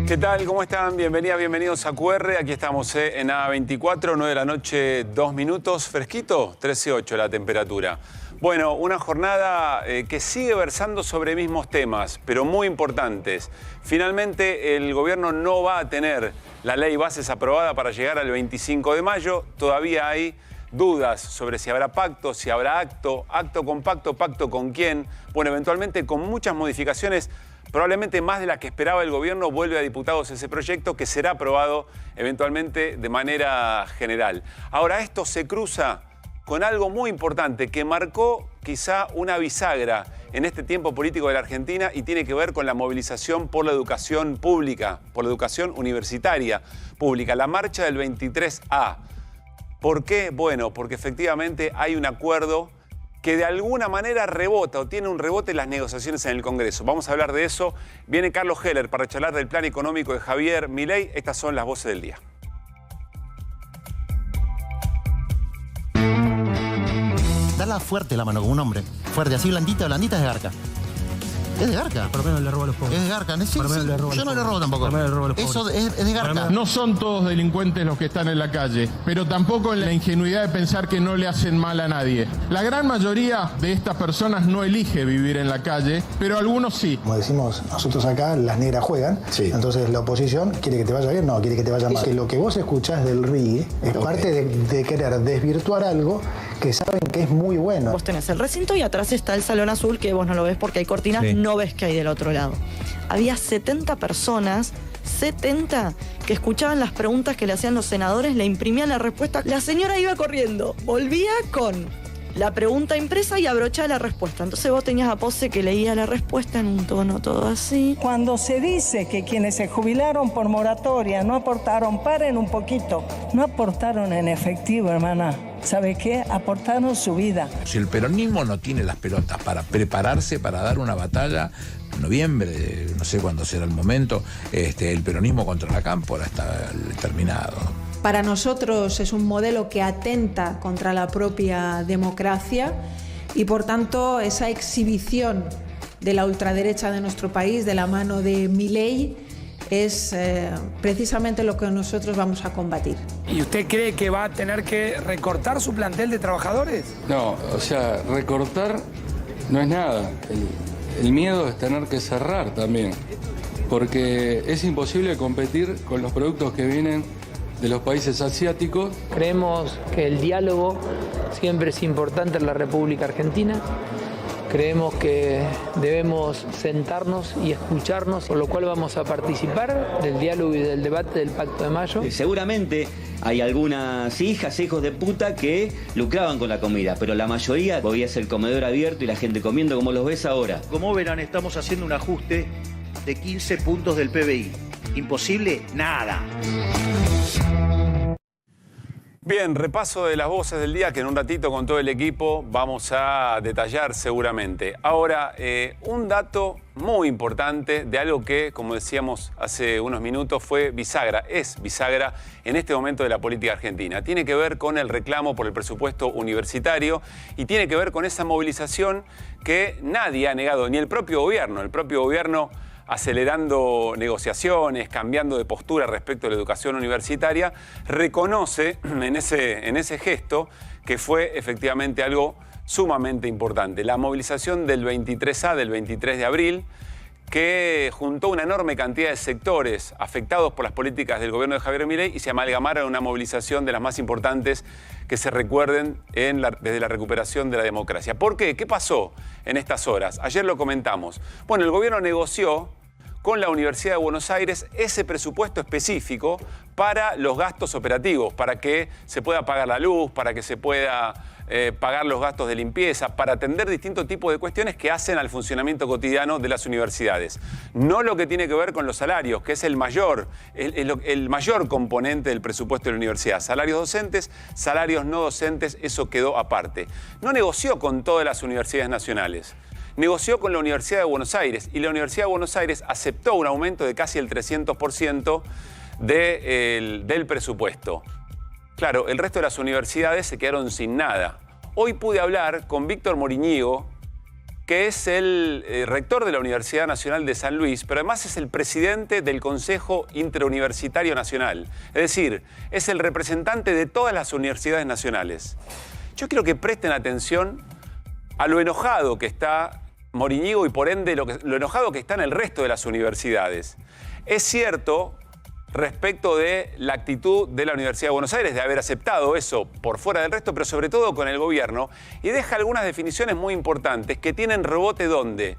¿Qué tal? ¿Cómo están? Bienvenidos a QR. Aquí estamos en A24, 9 de la noche, 2 minutos. Fresquito, 13:08 la temperatura. Bueno, una jornada que sigue versando sobre mismos temas, pero muy importantes. Finalmente, el gobierno no va a tener la ley bases aprobada para llegar al 25 de mayo. Todavía hay dudas sobre si habrá pacto, si habrá acto con pacto, pacto con quién. Bueno, eventualmente con muchas modificaciones, probablemente más de las que esperaba el gobierno, vuelve a diputados ese proyecto que será aprobado eventualmente de manera general. Ahora, esto se cruza con algo muy importante que marcó quizá una bisagra en este tiempo político de la Argentina y tiene que ver con la movilización por la educación pública, por la educación universitaria pública, la marcha del 23A. ¿Por qué? Bueno, porque efectivamente hay un acuerdo que de alguna manera rebota o tiene un rebote en las negociaciones en el Congreso. Vamos a hablar de eso. Viene Carlos Heller para charlar del plan económico de Javier Milei. Estas son las voces del día. Dala fuerte la mano, como un hombre. Fuerte, así blandita es de Garca. Es de Garca. Por lo menos le robo a los pobres. Es de Garca. Sí, Por lo menos le robo a los yo no le pobres. robo tampoco. Por lo menos le robo a los Eso pobres. es de Garca. No son todos delincuentes los que están en la calle, pero tampoco en la ingenuidad de pensar que no le hacen mal a nadie. La gran mayoría de estas personas no elige vivir en la calle, pero algunos sí. Como decimos nosotros acá, las negras juegan. Sí. Entonces la oposición quiere que te vaya bien, no, quiere que te vaya mal. Que lo que vos escuchás del RIE es parte de querer desvirtuar algo que saben que es muy bueno. Vos tenés el recinto y atrás está el salón azul, que vos no lo ves porque hay cortinas, sí. No ves que hay del otro lado. Había 70 personas, 70, que escuchaban las preguntas que le hacían los senadores, le imprimían la respuesta. La señora iba corriendo, volvía con la pregunta impresa y abrochaba la respuesta. Entonces vos tenías a Pose que leía la respuesta en un tono todo así. Cuando se dice que quienes se jubilaron por moratoria no aportaron, paren un poquito, no aportaron en efectivo, hermana. ¿Sabe qué? Aportaron su vida. Si el peronismo no tiene las pelotas para prepararse para dar una batalla en noviembre, no sé cuándo será el momento, el peronismo contra la cámpora está terminado. Para nosotros es un modelo que atenta contra la propia democracia y por tanto esa exhibición de la ultraderecha de nuestro país de la mano de Milei es precisamente lo que nosotros vamos a combatir. ¿Y usted cree que va a tener que recortar su plantel de trabajadores? No, o sea, recortar no es nada. El miedo es tener que cerrar también, porque es imposible competir con los productos que vienen de los países asiáticos. Creemos que el diálogo siempre es importante en la República Argentina. Creemos que debemos sentarnos y escucharnos, por lo cual vamos a participar del diálogo y del debate del Pacto de Mayo. Seguramente hay algunas hijas, hijos de puta que lucraban con la comida, pero la mayoría podía ser el comedor abierto y la gente comiendo como los ves ahora. Como verán, estamos haciendo un ajuste de 15 puntos del PBI. ¿Imposible? Nada. Bien, repaso de las voces del día que en un ratito con todo el equipo vamos a detallar seguramente. Ahora, un dato muy importante de algo que, como decíamos hace unos minutos, fue bisagra, es bisagra en este momento de la política argentina. Tiene que ver con el reclamo por el presupuesto universitario y tiene que ver con esa movilización que nadie ha negado, ni el propio gobierno. El propio gobierno acelerando negociaciones, cambiando de postura respecto a la educación universitaria, reconoce en ese gesto que fue efectivamente algo sumamente importante. La movilización del 23A, del 23 de abril, que juntó una enorme cantidad de sectores afectados por las políticas del gobierno de Javier Milei y se amalgamaron en una movilización de las más importantes que se recuerden desde la recuperación de la democracia. ¿Por qué? ¿Qué pasó en estas horas? Ayer lo comentamos. Bueno, el gobierno negoció con la Universidad de Buenos Aires ese presupuesto específico para los gastos operativos, para que se pueda pagar la luz, para que se pueda pagar los gastos de limpieza, para atender distintos tipos de cuestiones que hacen al funcionamiento cotidiano de las universidades. No lo que tiene que ver con los salarios, que es el mayor componente del presupuesto de la universidad. Salarios docentes, salarios no docentes, eso quedó aparte. No negoció con todas las universidades nacionales. Negoció con la Universidad de Buenos Aires y la Universidad de Buenos Aires aceptó un aumento de casi el 300% del presupuesto. Claro, el resto de las universidades se quedaron sin nada. Hoy pude hablar con Víctor Moriñigo, que es el rector de la Universidad Nacional de San Luis, pero además es el presidente del Consejo Interuniversitario Nacional. Es decir, es el representante de todas las universidades nacionales. Yo quiero que presten atención a lo enojado que está Morínigo y por ende lo enojado que está en el resto de las universidades. Es cierto, respecto de la actitud de la Universidad de Buenos Aires, de haber aceptado eso por fuera del resto, pero sobre todo con el gobierno, y deja algunas definiciones muy importantes que tienen rebote ¿dónde?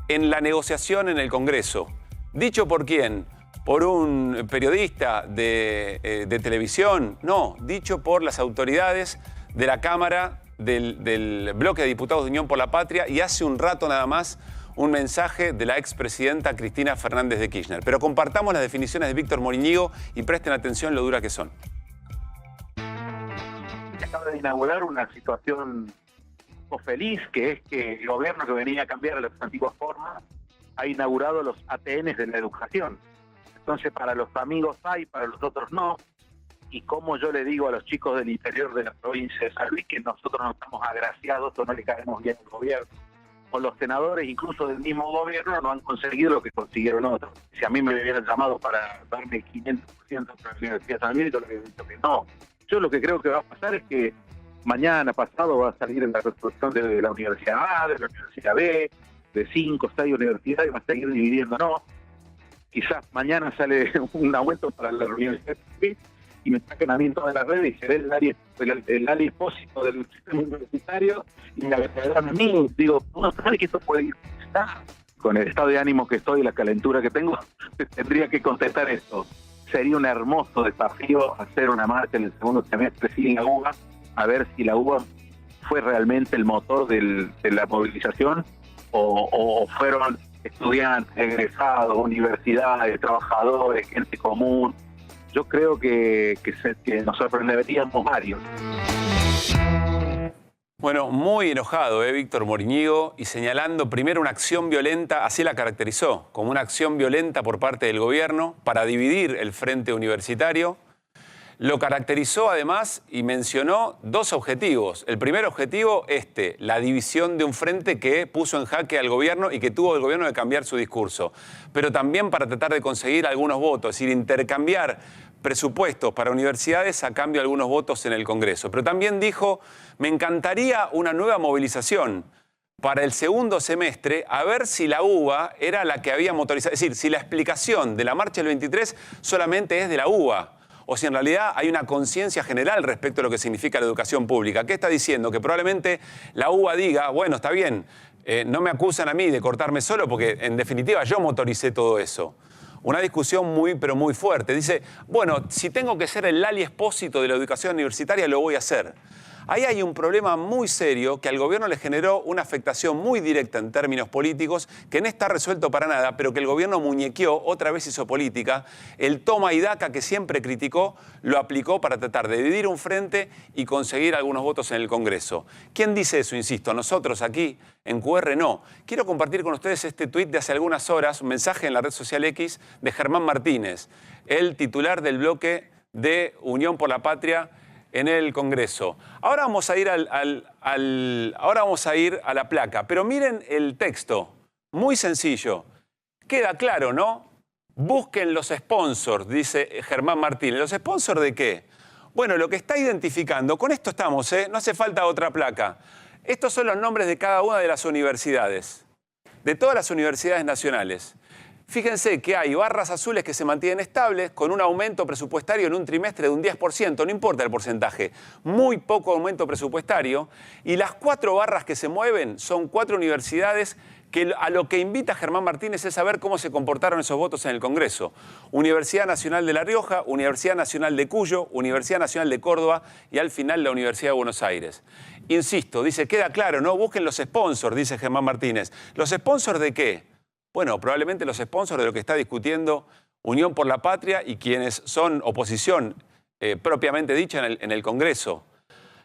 En la negociación en el Congreso. ¿Dicho por quién? ¿Por un periodista de televisión? No, dicho por las autoridades de la Cámara del bloque de diputados de Unión por la Patria, y hace un rato nada más un mensaje de la expresidenta Cristina Fernández de Kirchner. Pero compartamos las definiciones de Víctor Morínigo y presten atención lo dura que son. Acaba de inaugurar una situación feliz, que es que el gobierno, que venía a cambiar a las antiguas formas, ha inaugurado los ATNs de la educación. Entonces, para los amigos hay, para los otros no. Y como yo le digo a los chicos del interior de la provincia de San Luis, que nosotros no estamos agraciados o no le caemos bien al gobierno, o los senadores incluso del mismo gobierno no han conseguido lo que consiguieron otros. Si a mí me hubieran llamado para darme 500% para la Universidad de San Luis, yo le hubiera dicho que no. Yo lo que creo que va a pasar es que mañana pasado va a salir en la reconstrucción de la Universidad A, de la Universidad B, de 5 o 6 universidades, y va a seguir dividiéndonos. Quizás mañana sale un aumento para la Universidad de San Luis y me saquen a mí en todas las redes y seré el área expósito del sistema universitario y me agregarán a mí. Digo, uno sabe que esto puede ir. Con el estado de ánimo que estoy y la calentura que tengo, tendría que contestar esto. Sería un hermoso desafío hacer una marcha en el segundo semestre sin la UBA, a ver si la UBA fue realmente el motor de la movilización o fueron estudiantes, egresados, universidades, trabajadores, gente común. Yo creo que nos sorprenderíamos varios. Bueno, muy enojado, Víctor Morínigo, y señalando primero una acción violenta, así la caracterizó, como una acción violenta por parte del gobierno para dividir el frente universitario. Lo caracterizó además y mencionó dos objetivos. El primer objetivo, la división de un frente que puso en jaque al gobierno y que tuvo el gobierno de cambiar su discurso. Pero también para tratar de conseguir algunos votos, es decir, intercambiar presupuestos para universidades a cambio de algunos votos en el Congreso. Pero también dijo, me encantaría una nueva movilización para el segundo semestre, a ver si la UBA era la que había motorizado. Es decir, si la explicación de la marcha del 23 solamente es de la UBA, o si en realidad hay una conciencia general respecto a lo que significa la educación pública. ¿Qué está diciendo? Que probablemente la UBA diga, bueno, está bien, no me acusan a mí de cortarme solo porque en definitiva yo motoricé todo eso. Una discusión muy, pero muy fuerte. Dice, bueno, si tengo que ser el Lali Espósito de la educación universitaria, lo voy a hacer. Ahí hay un problema muy serio que al gobierno le generó una afectación muy directa en términos políticos, que no está resuelto para nada, pero que el gobierno muñequeó, otra vez hizo política. El toma y daca que siempre criticó, lo aplicó para tratar de dividir un frente y conseguir algunos votos en el Congreso. ¿Quién dice eso? Insisto, nosotros aquí en QR no. Quiero compartir con ustedes este tuit de hace algunas horas, un mensaje en la red social X de Germán Martínez, el titular del bloque de Unión por la Patria en el Congreso. Ahora vamos a ir ahora vamos a ir a la placa, pero miren el texto, muy sencillo. Queda claro, ¿no? Busquen los sponsors, dice Germán Martínez. ¿Los sponsors de qué? Bueno, lo que está identificando, con esto estamos, no hace falta otra placa. Estos son los nombres de cada una de las universidades, de todas las universidades nacionales. Fíjense que hay barras azules que se mantienen estables con un aumento presupuestario en un trimestre de un 10%, no importa el porcentaje, muy poco aumento presupuestario. Y las 4 barras que se mueven son 4 universidades que a lo que invita Germán Martínez es saber cómo se comportaron esos votos en el Congreso. Universidad Nacional de La Rioja, Universidad Nacional de Cuyo, Universidad Nacional de Córdoba y al final la Universidad de Buenos Aires. Insisto, dice, queda claro, ¿no? Busquen los sponsors, dice Germán Martínez. ¿Los sponsors de qué? Bueno, probablemente los sponsors de lo que está discutiendo Unión por la Patria y quienes son oposición propiamente dicha en el Congreso.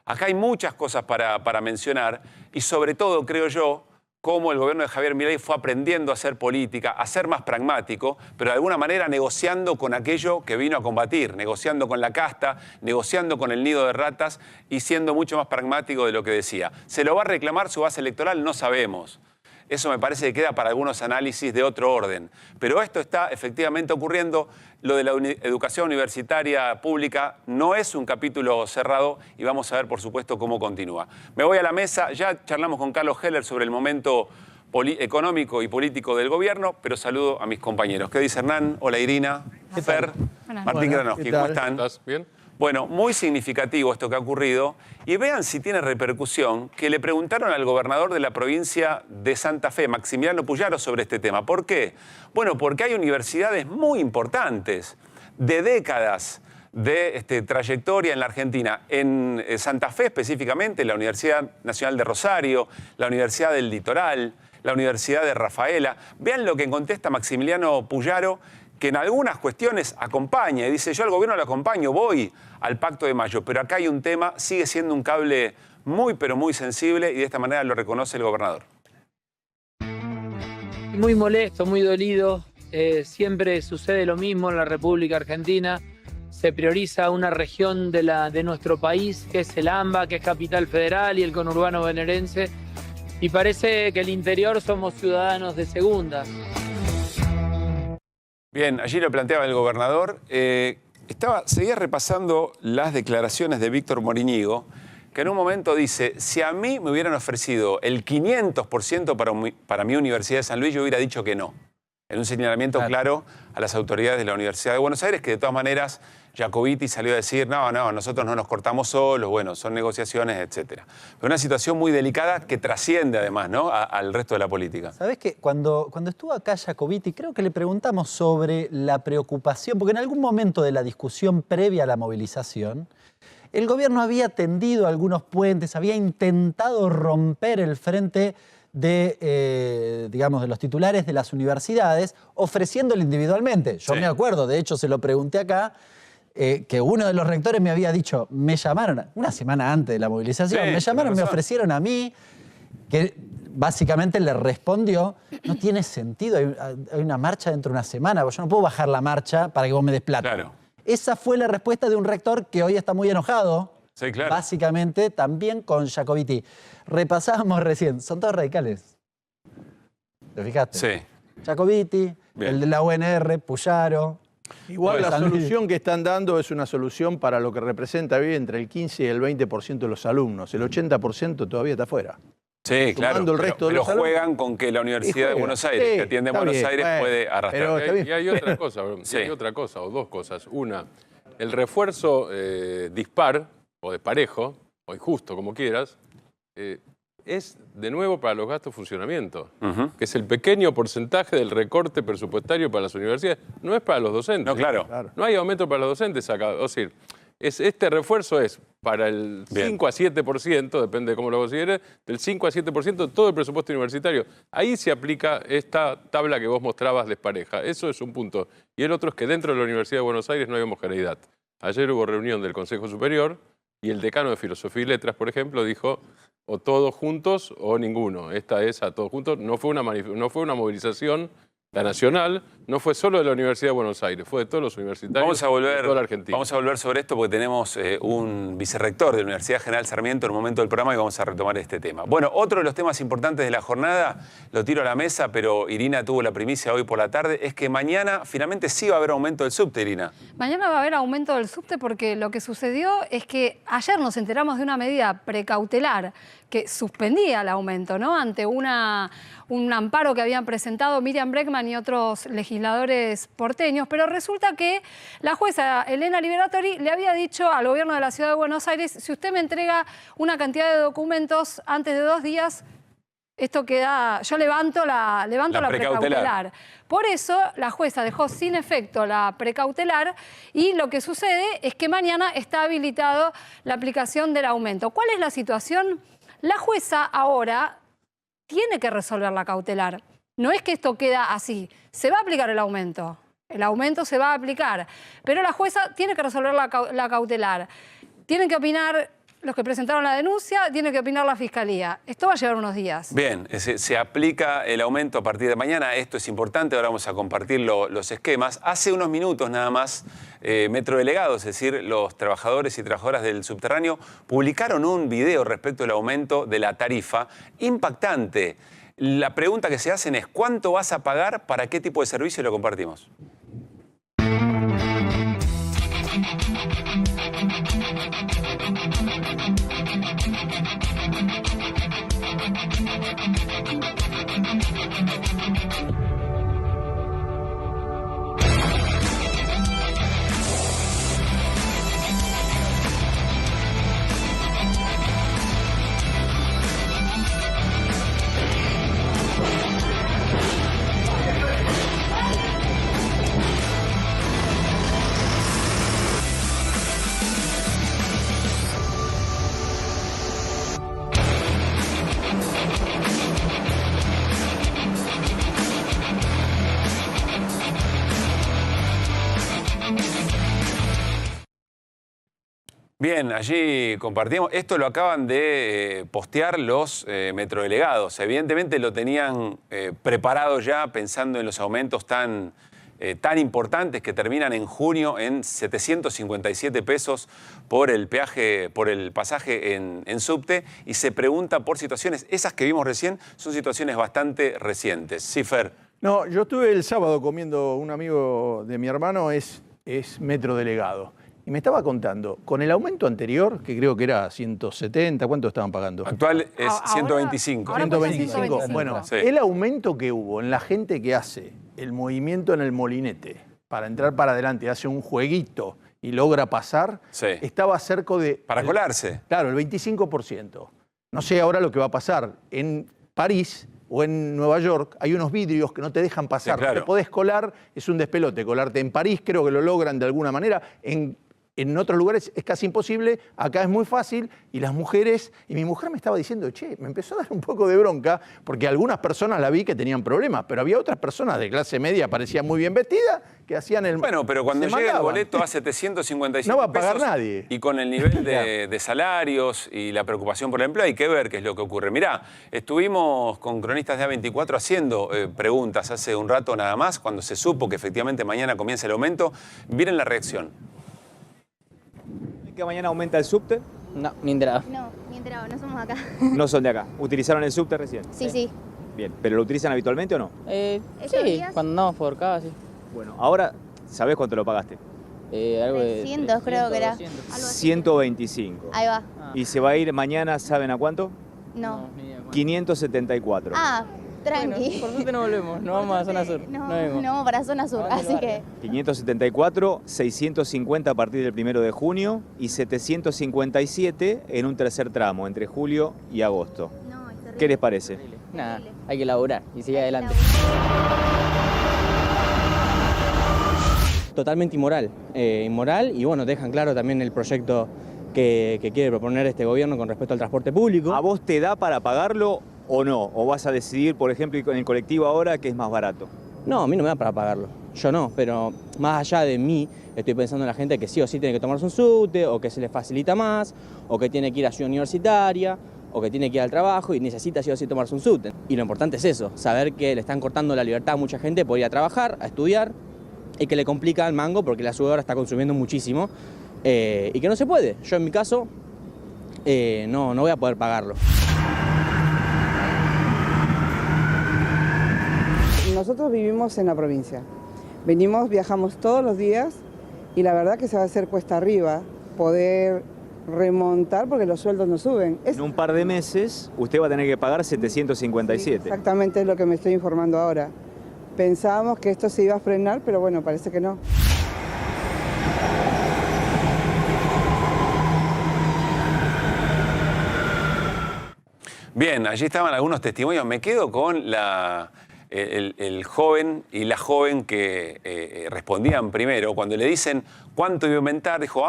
Acá hay muchas cosas para mencionar y sobre todo, creo yo, cómo el gobierno de Javier Milei fue aprendiendo a hacer política, a ser más pragmático, pero de alguna manera negociando con aquello que vino a combatir, negociando con la casta, negociando con el nido de ratas y siendo mucho más pragmático de lo que decía. ¿Se lo va a reclamar su base electoral? No sabemos. eso me parece que queda para algunos análisis de otro orden. Pero esto está efectivamente ocurriendo. Lo de la educación universitaria pública no es un capítulo cerrado y vamos a ver, por supuesto, cómo continúa. Me voy a la mesa, ya charlamos con Carlos Heller sobre el momento económico y político del gobierno, pero saludo a mis compañeros. ¿Qué dice Hernán? Hola Irina, Fer, Martín Granowski, ¿cómo están? ¿Estás bien? Bueno, muy significativo esto que ha ocurrido. Y vean si tiene repercusión, que le preguntaron al gobernador de la provincia de Santa Fe, Maximiliano Puyaro, sobre este tema. ¿Por qué? Bueno, porque hay universidades muy importantes, de décadas de trayectoria en la Argentina. En Santa Fe específicamente, la Universidad Nacional de Rosario, la Universidad del Litoral, la Universidad de Rafaela. Vean lo que contesta Maximiliano Puyaro, que en algunas cuestiones acompaña y dice, yo al gobierno lo acompaño, voy al Pacto de Mayo, pero acá hay un tema, sigue siendo un cable muy, pero muy sensible y de esta manera lo reconoce el gobernador. Muy molesto, muy dolido, siempre sucede lo mismo en la República Argentina, se prioriza una región de nuestro país, que es el AMBA, que es Capital Federal y el conurbano bonaerense, y parece que el interior somos ciudadanos de segunda. Bien, allí lo planteaba el gobernador. Seguía repasando las declaraciones de Víctor Morínigo, que en un momento dice, si a mí me hubieran ofrecido el 500% para mi Universidad de San Luis, yo hubiera dicho que no. En un señalamiento claro a las autoridades de la Universidad de Buenos Aires, que de todas maneras Jacobiti salió a decir, no, nosotros no nos cortamos solos, bueno, son negociaciones, etc. Pero una situación muy delicada que trasciende además, ¿no?, al resto de la política. ¿Sabés qué? Cuando estuvo acá Jacobiti, creo que le preguntamos sobre la preocupación, porque en algún momento de la discusión previa a la movilización, el gobierno había tendido algunos puentes, había intentado romper el frente de los titulares de las universidades, ofreciéndolo individualmente. Yo me acuerdo, de hecho se lo pregunté acá, que uno de los rectores me había dicho, me llamaron una semana antes de la movilización, me llamaron, me ofrecieron a mí, que básicamente le respondió, no tiene sentido, hay una marcha dentro de una semana, yo no puedo bajar la marcha para que vos me des plata. Claro. Esa fue la respuesta de un rector que hoy está muy enojado, básicamente también con Jacobiti. Repasábamos recién, son todos radicales. ¿Te fijaste? Sí. Jacobiti, el de la UNR, Puyaro. Igual la solución que están dando es una solución para lo que representa hoy entre el 15 y el 20% de los alumnos. El 80% todavía está afuera. Sí, claro, el resto pero juegan con que la Universidad de Buenos Aires, que atiende a Buenos Aires, puede arrastrar. Y hay otra cosa, hay otra cosa, o dos cosas. Una, el refuerzo dispar, o desparejo, o injusto, como quieras, es de nuevo para los gastos de funcionamiento, que es el pequeño porcentaje del recorte presupuestario para las universidades. No es para los docentes. No, claro. No hay aumento para los docentes acá. O sea, este refuerzo es para el 5 a 7%, depende de cómo lo consideres, del 5 a 7% de todo el presupuesto universitario. Ahí se aplica esta tabla que vos mostrabas despareja. Eso es un punto. Y el otro es que dentro de la Universidad de Buenos Aires no hay homogeneidad. Ayer hubo reunión del Consejo Superior y el decano de Filosofía y Letras, por ejemplo, dijo o todos juntos o ninguno. Esta es a todos juntos. No fue una movilización la nacional, no fue solo de la Universidad de Buenos Aires, fue de todos los universitarios de toda la Argentina. Vamos a volver sobre esto porque tenemos un vicerrector de la Universidad General Sarmiento en un momento del programa y vamos a retomar este tema. Bueno, otro de los temas importantes de la jornada, lo tiro a la mesa, pero Irina tuvo la primicia hoy por la tarde, es que mañana finalmente sí va a haber aumento del subte, Irina. Mañana va a haber aumento del subte porque lo que sucedió es que ayer nos enteramos de una medida precautelar que suspendía el aumento, ¿no?, ante un amparo que habían presentado Miriam Bregman y otros legisladores porteños, pero resulta que la jueza Elena Liberatori le había dicho al gobierno de la Ciudad de Buenos Aires, si usted me entrega una cantidad de documentos antes de 2 días, esto queda, yo levanto la precautelar. Por eso la jueza dejó sin efecto la precautelar y lo que sucede es que mañana está habilitado la aplicación del aumento. ¿Cuál es la situación? La jueza ahora tiene que resolver la cautelar. No es que esto queda así. Se va a aplicar el aumento. El aumento se va a aplicar. Pero la jueza tiene que resolver la cautelar. Tienen que opinar los que presentaron la denuncia, tiene que opinar la Fiscalía. Esto va a llevar unos días. Bien, se aplica el aumento a partir de mañana. Esto es importante, ahora vamos a compartir los esquemas. Hace unos minutos nada más, Metrodelegados, es decir, los trabajadores y trabajadoras del subterráneo, publicaron un video respecto al aumento de la tarifa impactante. La pregunta que se hacen es, ¿cuánto vas a pagar para qué tipo de servicio? Lo compartimos. Bien, allí compartimos. Esto lo acaban de postear los metrodelegados. Evidentemente lo tenían preparado ya pensando en los aumentos tan importantes que terminan en junio en 757 pesos por el peaje, por el pasaje en subte, y se pregunta por situaciones. Esas que vimos recién son situaciones bastante recientes. Sí, Fer. No, yo estuve el sábado comiendo, un amigo de mi hermano es metrodelegado. Y me estaba contando, con el aumento anterior, que creo que era 170, ¿cuánto estaban pagando? Actual es 125. Ahora 125. Bueno, Sí. el aumento que hubo en la gente que hace el movimiento en el molinete para entrar para adelante, hace un jueguito y logra pasar, estaba cerca de... Para colarse. Claro, el 25%. No sé ahora lo que va a pasar. En París o en Nueva York hay unos vidrios que no te dejan pasar. Sí, claro. Te podés colar, es un despelote colarte. En París creo que lo logran de alguna manera. En otros lugares es casi imposible, acá es muy fácil, y las mujeres, y mi mujer me estaba diciendo, che, me empezó a dar un poco de bronca, porque algunas personas la vi que tenían problemas, pero había otras personas de clase media, parecían muy bien vestidas, que hacían el... Bueno, pero cuando se llega mandaban. el boleto a 757 no va a pagar pesos, nadie. Y con el nivel de salarios y la preocupación por el empleo, hay que ver qué es lo que ocurre. Mirá, estuvimos con cronistas de A24 haciendo preguntas hace un rato nada más, cuando se supo que efectivamente mañana comienza el aumento. Miren la reacción. ¿Que mañana aumenta el subte? No, ni enterado. No, ni enterado, no somos acá. No son de acá. ¿Utilizaron el subte recién? Sí, sí. Bien, ¿pero lo utilizan habitualmente o no? Sí, cuando andamos por acá, sí. Bueno, ahora, ¿sabés cuánto lo pagaste? Algo de 300 creo que era. 200. Algo así. 125. Ahí va. ¿Y se va a ir mañana, saben a cuánto? No. 574. Ah, tranqui. Bueno, por suerte no volvemos, no vamos a zona sur. No, No vemos. no vamos para zona sur, así que... 574, 650 a partir del 1 de junio y 757 en un tercer tramo, entre julio y agosto. ¿Qué les parece? Nada, hay que laburar y seguir adelante. Totalmente inmoral. Inmoral y bueno, dejan claro también el proyecto que quiere proponer este gobierno con respecto al transporte público. ¿A vos te da para pagarlo o no? ¿O vas a decidir, por ejemplo, en el colectivo ahora que es más barato? No, a mí no me da para pagarlo. Yo no, pero más allá de mí, estoy pensando en la gente que sí o sí tiene que tomarse un subte, o que se les facilita más, o que tiene que ir a Ciudad Universitaria, o que tiene que ir al trabajo y necesita sí o sí tomarse un subte. Y lo importante es eso, saber que le están cortando la libertad a mucha gente por ir a trabajar, a estudiar, y que le complica el mango porque la sudadora está consumiendo muchísimo, y que no se puede. Yo en mi caso no voy a poder pagarlo. Nosotros vivimos en la provincia. Venimos, viajamos todos los días y la verdad que se va a hacer cuesta arriba poder remontar porque los sueldos no suben. En un par de meses usted va a tener que pagar 757. Exactamente es lo que me estoy informando ahora. Pensábamos que esto se iba a frenar, pero bueno, parece que no. Bien, allí estaban algunos testimonios. Me quedo con el joven y la joven que respondían primero. Cuando le dicen cuánto iba a aumentar, dijo,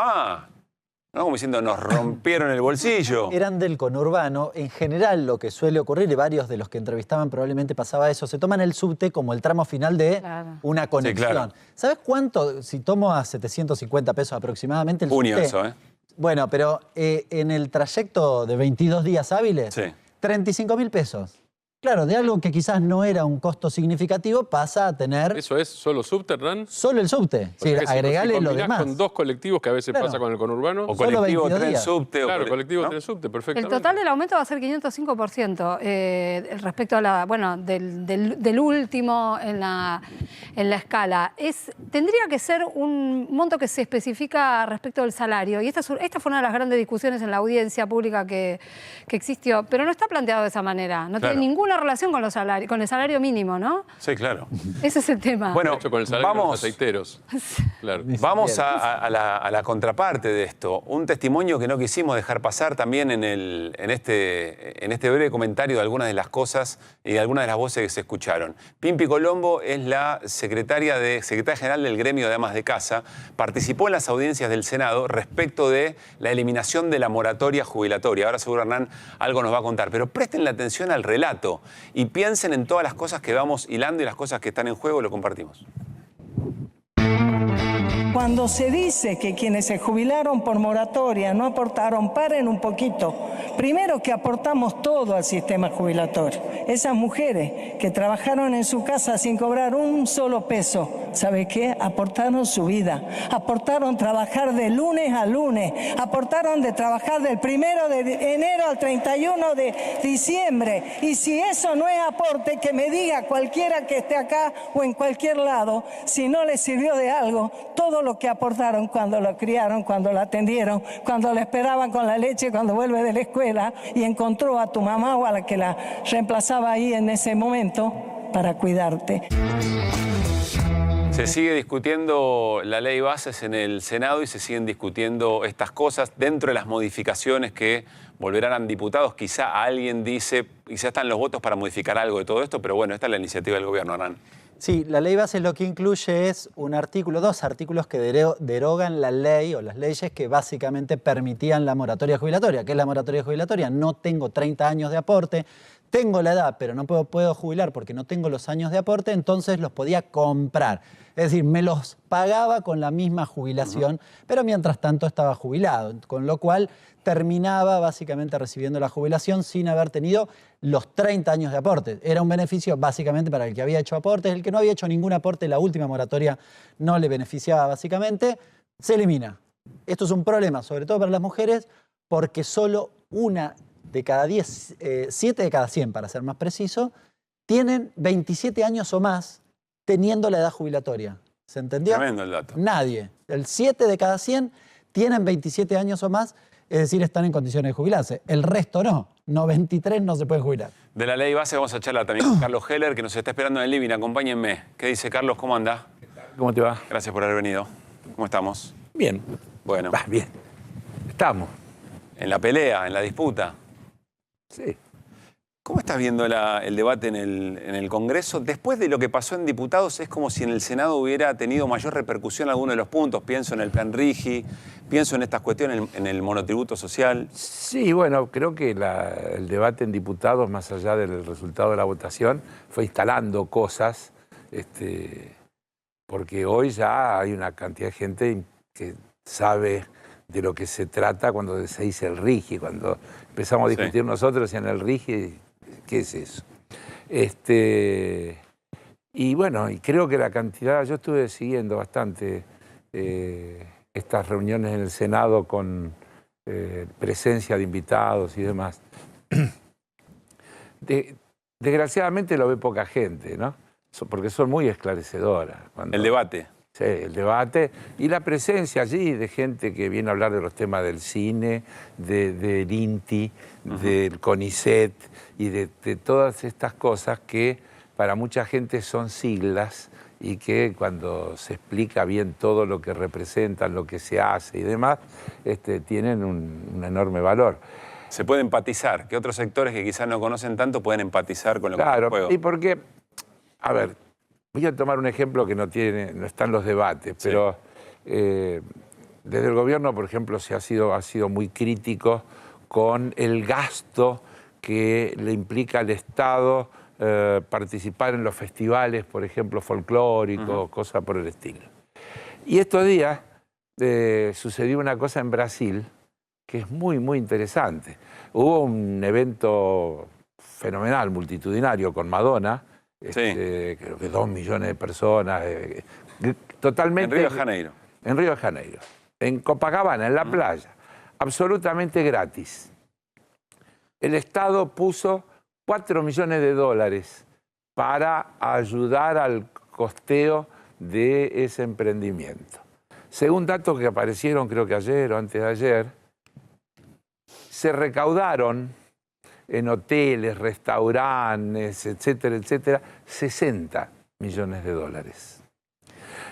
¿no? Como diciendo, nos rompieron el bolsillo. Eran del conurbano. En general, lo que suele ocurrir, y varios de los que entrevistaban probablemente pasaba eso, se toman el subte como el tramo final de una conexión. Sí, claro. ¿Sabes cuánto? Si tomo a 750 pesos aproximadamente el Junio subte. eso, ¿eh? Bueno, pero en el trayecto de 22 días hábiles, 35.000 pesos. Claro, de algo que quizás no era un costo significativo pasa a tener... ¿Eso es solo subte, Hernán? Solo el subte. Sí, agregale lo demás. Con dos colectivos que a veces pasa con el conurbano. O colectivo tren subte. Claro, colectivo tren subte, El perfectamente. total del aumento va a ser 505% respecto a del último en la escala. Tendría que ser un monto que se especifica respecto del salario. Y esta fue una de las grandes discusiones en la audiencia pública que existió. Pero no está planteado de esa manera. No tiene ninguna relación con el salario mínimo, ¿no? Sí, claro. Ese es el tema. Bueno, de hecho, con el salario de los aceiteros. Claro. Vamos a la contraparte de esto. Un testimonio que no quisimos dejar pasar también en este breve comentario de algunas de las cosas y de algunas de las voces que se escucharon. Pimpi Colombo es la secretaria general del gremio de amas de casa. Participó en las audiencias del Senado respecto de la eliminación de la moratoria jubilatoria. Ahora seguro Hernán algo nos va a contar, pero presten la atención al relato y piensen en todas las cosas que vamos hilando y las cosas que están en juego. Lo compartimos. Cuando se dice que quienes se jubilaron por moratoria no aportaron, paren un poquito. Primero que aportamos todo al sistema jubilatorio. Esas mujeres que trabajaron en su casa sin cobrar un solo peso, ¿sabe qué? Aportaron su vida, aportaron trabajar de lunes a lunes, aportaron de trabajar del 1 de enero al 31 de diciembre. Y si eso no es aporte, que me diga cualquiera que esté acá o en cualquier lado, si no les sirvió de algo, todo lo que aportaron cuando lo criaron, cuando lo atendieron, cuando lo esperaban con la leche, cuando vuelve de la escuela y encontró a tu mamá o a la que la reemplazaba ahí en ese momento para cuidarte. Se sigue discutiendo la ley bases en el Senado y se siguen discutiendo estas cosas dentro de las modificaciones que volverán a diputados. Quizá alguien dice, quizá están los votos para modificar algo de todo esto, pero bueno, esta es la iniciativa del gobierno, Hernán. Sí, la ley base lo que incluye es dos artículos que derogan la ley o las leyes que básicamente permitían la moratoria jubilatoria. ¿Qué es la moratoria jubilatoria? No tengo 30 años de aporte, tengo la edad, pero no puedo jubilar porque no tengo los años de aporte, entonces los podía comprar. Es decir, me los pagaba con la misma jubilación, pero mientras tanto estaba jubilado, con lo cual terminaba básicamente recibiendo la jubilación sin haber tenido los 30 años de aporte. Era un beneficio básicamente para el que había hecho aportes. El que no había hecho ningún aporte, la última moratoria no le beneficiaba básicamente, se elimina. Esto es un problema, sobre todo para las mujeres, porque solo 1 de cada 10, 7 de cada 100, para ser más preciso, tienen 27 años o más teniendo la edad jubilatoria. ¿Se entendió? Tremendo el dato. Nadie. El 7 de cada 100 tienen 27 años o más, es decir, están en condiciones de jubilarse. El resto no. 93 no se pueden jubilar. De la ley base vamos a charlar también con Carlos Heller, que nos está esperando en el living. Acompáñenme. ¿Qué dice Carlos? ¿Cómo anda? ¿Cómo te va? Gracias por haber venido. ¿Cómo estamos? Bien. Bueno. Bien. Estamos. En la pelea, en la disputa. Sí. ¿Cómo estás viendo el debate en el Congreso? Después de lo que pasó en diputados, es como si en el Senado hubiera tenido mayor repercusión alguno de los puntos. Pienso en el plan Rigi, pienso en estas cuestiones, en el monotributo social. Sí, bueno, creo que el debate en diputados, más allá del resultado de la votación, fue instalando cosas, porque hoy ya hay una cantidad de gente que sabe de lo que se trata cuando se dice el Rigi, cuando empezamos a discutir nosotros en el Rigi. ¿Qué es eso? Y bueno, y creo que la cantidad, yo estuve siguiendo bastante estas reuniones en el Senado con presencia de invitados y demás. Desgraciadamente lo ve poca gente, ¿no? Porque son muy esclarecedoras. El debate. Sí, el debate y la presencia allí de gente que viene a hablar de los temas del cine, del INTI, del CONICET y de todas estas cosas que para mucha gente son siglas y que cuando se explica bien todo lo que representan, lo que se hace y demás, tienen un enorme valor. Se puede empatizar, que otros sectores que quizás no conocen tanto pueden empatizar con lo que es el juego. Y porque, a ver, voy a tomar un ejemplo que no está en los debates, pero desde el gobierno, por ejemplo, ha sido muy crítico con el gasto que le implica al Estado participar en los festivales, por ejemplo, folclóricos, cosas por el estilo. Y estos días sucedió una cosa en Brasil que es muy, muy interesante. Hubo un evento fenomenal, multitudinario, con Madonna, creo que 2 millones de personas, totalmente... En Río de Janeiro. En Río de Janeiro, en Copacabana, en la playa, absolutamente gratis. El Estado puso 4 millones de dólares para ayudar al costeo de ese emprendimiento. Según datos que aparecieron, creo que ayer o antes de ayer, se recaudaron en hoteles, restaurantes, etcétera, etcétera, 60 millones de dólares.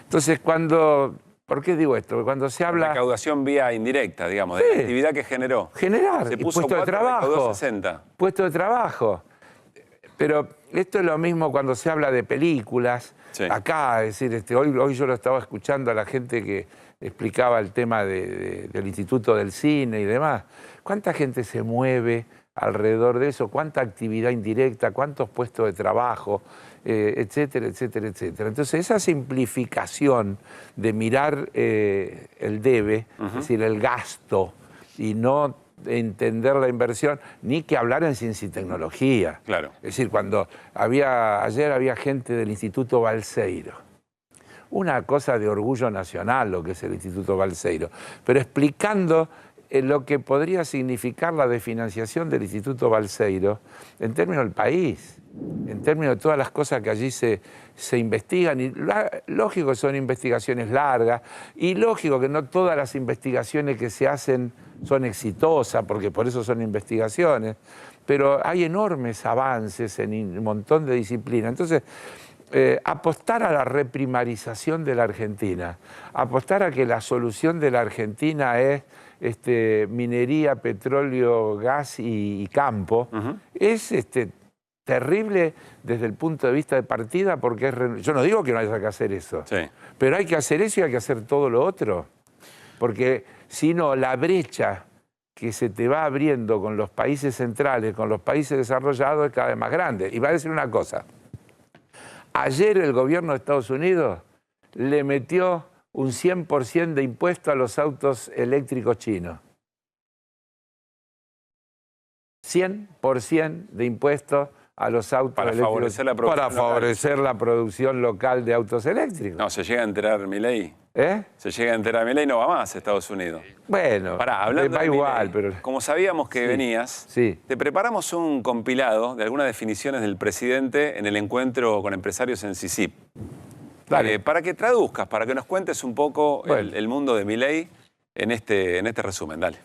Entonces, ¿por qué digo esto? Porque cuando se habla... Recaudación vía indirecta, digamos, de la actividad que generó. Generar, se puso puesto de trabajo. 60. Puesto de trabajo. Pero esto es lo mismo cuando se habla de películas. Sí. Acá, es decir, hoy yo lo estaba escuchando a la gente que explicaba el tema del Instituto del Cine y demás. ¿Cuánta gente se mueve alrededor de eso? ¿Cuánta actividad indirecta? ¿Cuántos puestos de trabajo? Etcétera, etcétera, etcétera. Entonces, esa simplificación de mirar el debe, es decir, el gasto, y no entender la inversión, ni que hablar en ciencia y tecnología. Claro. Es decir, ayer había gente del Instituto Balseiro. Una cosa de orgullo nacional lo que es el Instituto Balseiro, pero explicando lo que podría significar la desfinanciación del Instituto Balseiro en términos del país, en términos de todas las cosas que allí se investigan. Y lógico que son investigaciones largas y lógico que no todas las investigaciones que se hacen son exitosas, porque por eso son investigaciones, pero hay enormes avances en un montón de disciplinas. Entonces, apostar a la reprimarización de la Argentina, apostar a que la solución de la Argentina es minería, petróleo, gas y campo, es terrible desde el punto de vista de partida, porque yo no digo que no haya que hacer eso, pero hay que hacer eso y hay que hacer todo lo otro, porque si no, la brecha que se te va abriendo con los países centrales, con los países desarrollados, es cada vez más grande. Y va a decir una cosa, ayer el gobierno de Estados Unidos le metió un 100% de impuesto a los autos eléctricos chinos. 100% de impuesto a los autos eléctricos. Para favorecer la producción local de autos eléctricos. No, se llega a enterar Milei. Se llega a enterar Milei, no va más a Estados Unidos. Bueno, hablando va igual, pero... Como sabíamos que venías, te preparamos un compilado de algunas definiciones del presidente en el encuentro con empresarios en CICIP. Para que traduzcas, para que nos cuentes un poco el mundo de Milei en este resumen. Dale.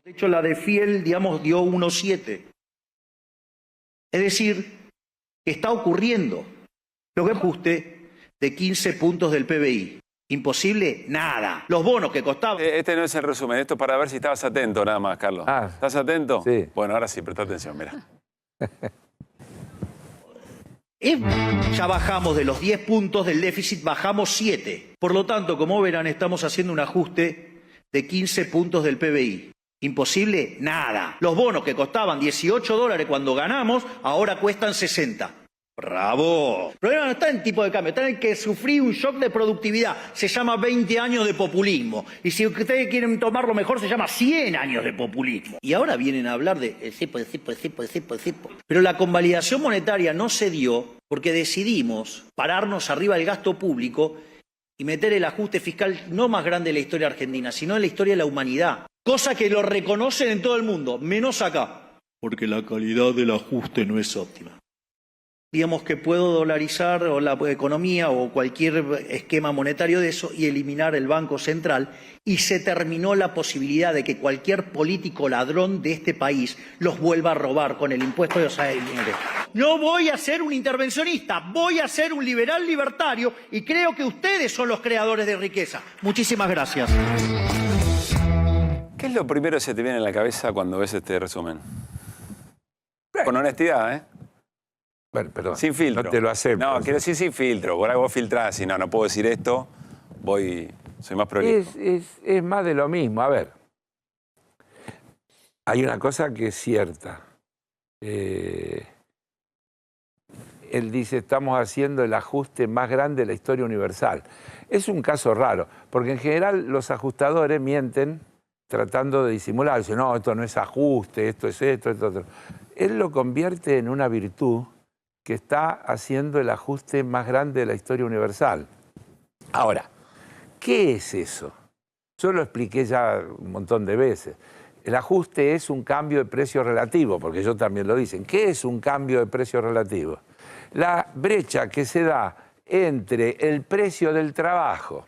De hecho, la de Fiel, digamos, dio 1,7. Es decir, que está ocurriendo lo que ajuste de 15 puntos del PBI. ¿Imposible? Nada. Los bonos que costaban... Este no es el resumen, esto para ver si estabas atento nada más, Carlos. ¿Estás atento? Sí. Bueno, ahora sí, presta atención, mira. Ya bajamos de los 10 puntos del déficit, bajamos 7. Por lo tanto, como verán, estamos haciendo un ajuste de 15 puntos del PBI. ¿Imposible? Nada. Los bonos que costaban $18 cuando ganamos, ahora cuestan 60. ¡Bravo! El problema no está en tipo de cambio, está en que sufrí un shock de productividad. Se llama 20 años de populismo. Y si ustedes quieren tomarlo mejor, se llama 100 años de populismo. Y ahora vienen a hablar de el cepo. Pero la convalidación monetaria no se dio porque decidimos pararnos arriba del gasto público y meter el ajuste fiscal no más grande de la historia argentina, sino en la historia de la humanidad. Cosa que lo reconocen en todo el mundo, menos acá. Porque la calidad del ajuste no es óptima. Digamos que puedo dolarizar o la economía o cualquier esquema monetario de eso y eliminar el Banco Central, y se terminó la posibilidad de que cualquier político ladrón de este país los vuelva a robar con el impuesto de dinero. No voy a ser un intervencionista, voy a ser un liberal libertario, y creo que ustedes son los creadores de riqueza. Muchísimas gracias. ¿Qué es lo primero que se te viene en la cabeza cuando ves este resumen? Con honestidad, ¿eh? Bueno, perdón, sin filtro. No te lo acepto. No, quiero decir sin filtro. Por ahí vos filtrás y no puedo decir esto, soy más prolijo. Es más de lo mismo. A ver, hay una cosa que es cierta. Él dice, estamos haciendo el ajuste más grande de la historia universal. Es un caso raro, porque en general los ajustadores mienten tratando de disimular. Dicen, no, esto no es ajuste, esto es esto, esto otro. él lo convierte en una virtud que está haciendo el ajuste más grande de la historia universal. Ahora, ¿qué es eso? Yo lo expliqué ya un montón de veces. El ajuste es un cambio de precio relativo, porque ellos también lo dicen. ¿Qué es un cambio de precio relativo? La brecha que se da entre el precio del trabajo,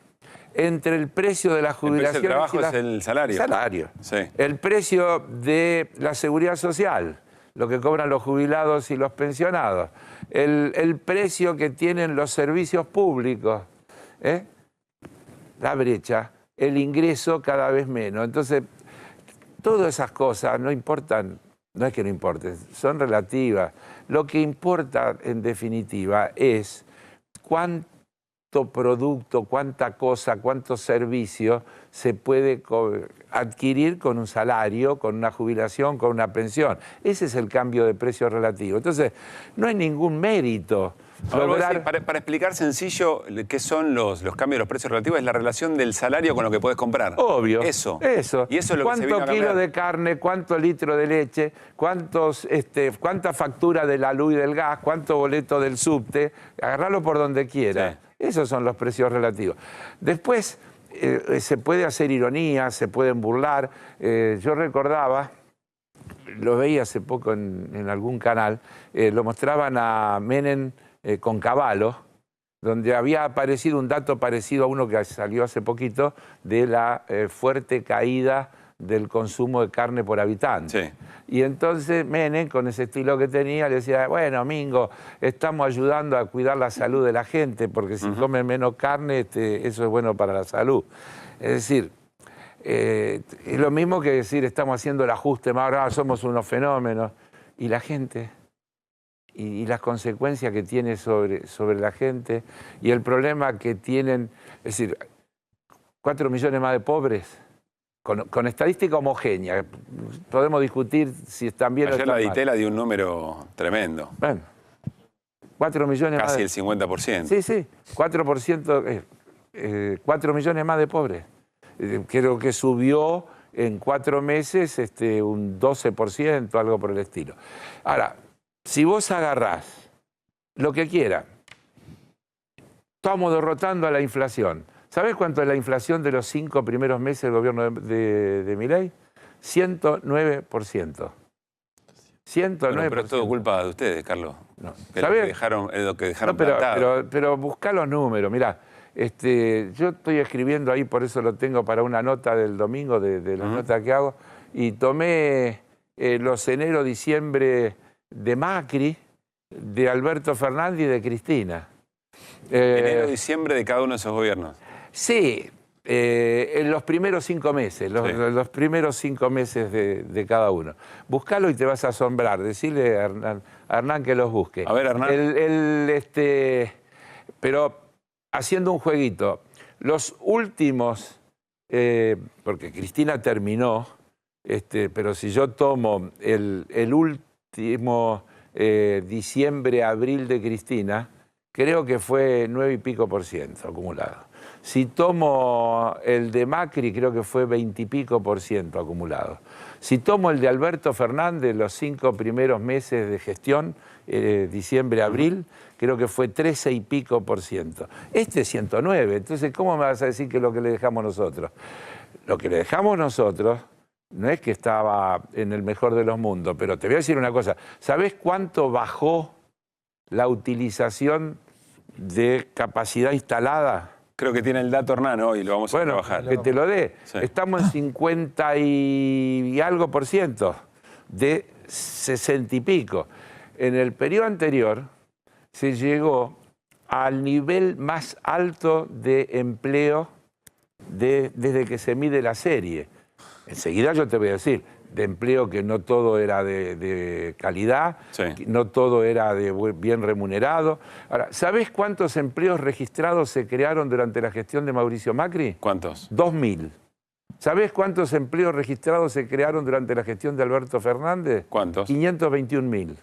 entre el precio de la jubilación... El precio del trabajo es el salario. Salario. Sí. El precio de la seguridad social, lo que cobran los jubilados y los pensionados. El precio que tienen los servicios públicos. La brecha, el ingreso cada vez menos. Entonces, todas esas cosas no importan, no es que no importen, son relativas. Lo que importa, en definitiva, es cuánto producto, cuánta cosa, cuánto servicio se puede adquirir con un salario, con una jubilación, con una pensión. Ese es el cambio de precio relativo. Entonces, no hay ningún mérito. Ahora, para explicar sencillo qué son los cambios de los precios relativos, es la relación del salario con lo que puedes comprar. Obvio. Eso. Y eso es lo que se vino a cambiar. ¿Cuánto kilo de carne, cuánto litro de leche, cuánta factura de la luz y del gas, cuánto boleto del subte? Agarrarlo por donde quiera. Sí. Esos son los precios relativos. Después se puede hacer ironía, se pueden burlar. Yo recordaba, lo veía hace poco en algún canal, lo mostraban a Menem con Cavallo, donde había aparecido un dato parecido a uno que salió hace poquito de la fuerte caída del consumo de carne por habitante. Sí. Y entonces Menem, con ese estilo que tenía, le decía, bueno, Mingo, estamos ayudando a cuidar la salud de la gente, porque si comen menos carne, eso es bueno para la salud. Es decir, es lo mismo que decir, estamos haciendo el ajuste, ahora somos unos fenómenos. Y la gente... Y las consecuencias que tiene sobre la gente y el problema que tienen, es decir, 4 millones más de pobres, con estadística homogénea. Podemos discutir si están bien o están mal. Ayer la DITELA dio un número tremendo. Bueno, 4 millones Casi más. Casi el 50%. Sí, sí, 4%, 4 millones más de pobres. Creo que subió en 4 meses un 12%, algo por el estilo. Ahora, si vos agarrás lo que quiera, estamos derrotando a la inflación. ¿Sabés cuánto es la inflación de los 5 primeros meses del gobierno de Milei? 109%. 109%. Pero es todo culpa de ustedes, Carlos. No. ¿Sabés? Lo que dejaron plantado. Pero buscá los números. Mirá, yo estoy escribiendo ahí, por eso lo tengo para una nota del domingo, de las notas que hago, y tomé los enero, diciembre... de Macri, de Alberto Fernández y de Cristina. Enero, diciembre de cada uno de esos gobiernos. Sí, en los primeros 5 meses, los primeros 5 meses de cada uno. Buscalo y te vas a asombrar. Decirle a Hernán que los busque. A ver, Hernán. Pero haciendo un jueguito, los últimos, porque Cristina terminó, pero si yo tomo el último diciembre, abril de Cristina, creo que fue 9 y pico % acumulado. Si tomo el de Macri, creo que fue 20 y pico % acumulado. Si tomo el de Alberto Fernández, los 5 primeros meses de gestión, diciembre, abril, creo que fue 13 y pico %. Este es 109, entonces ¿cómo me vas a decir que es lo que le dejamos nosotros? Lo que le dejamos nosotros no es que estaba en el mejor de los mundos, pero te voy a decir una cosa. ¿Sabés cuánto bajó la utilización de capacidad instalada? Creo que tiene el dato Hernán hoy, lo vamos a trabajar. Que te lo dé. Sí. Estamos en 50 y algo % de 60 y pico. En el periodo anterior se llegó al nivel más alto de empleo desde que se mide la serie. Enseguida yo te voy a decir, de empleo que no todo era de calidad, no todo era bien remunerado. Ahora, ¿sabés cuántos empleos registrados se crearon durante la gestión de Mauricio Macri? ¿Cuántos? 2.000. ¿Sabés cuántos empleos registrados se crearon durante la gestión de Alberto Fernández? ¿Cuántos? 521.000.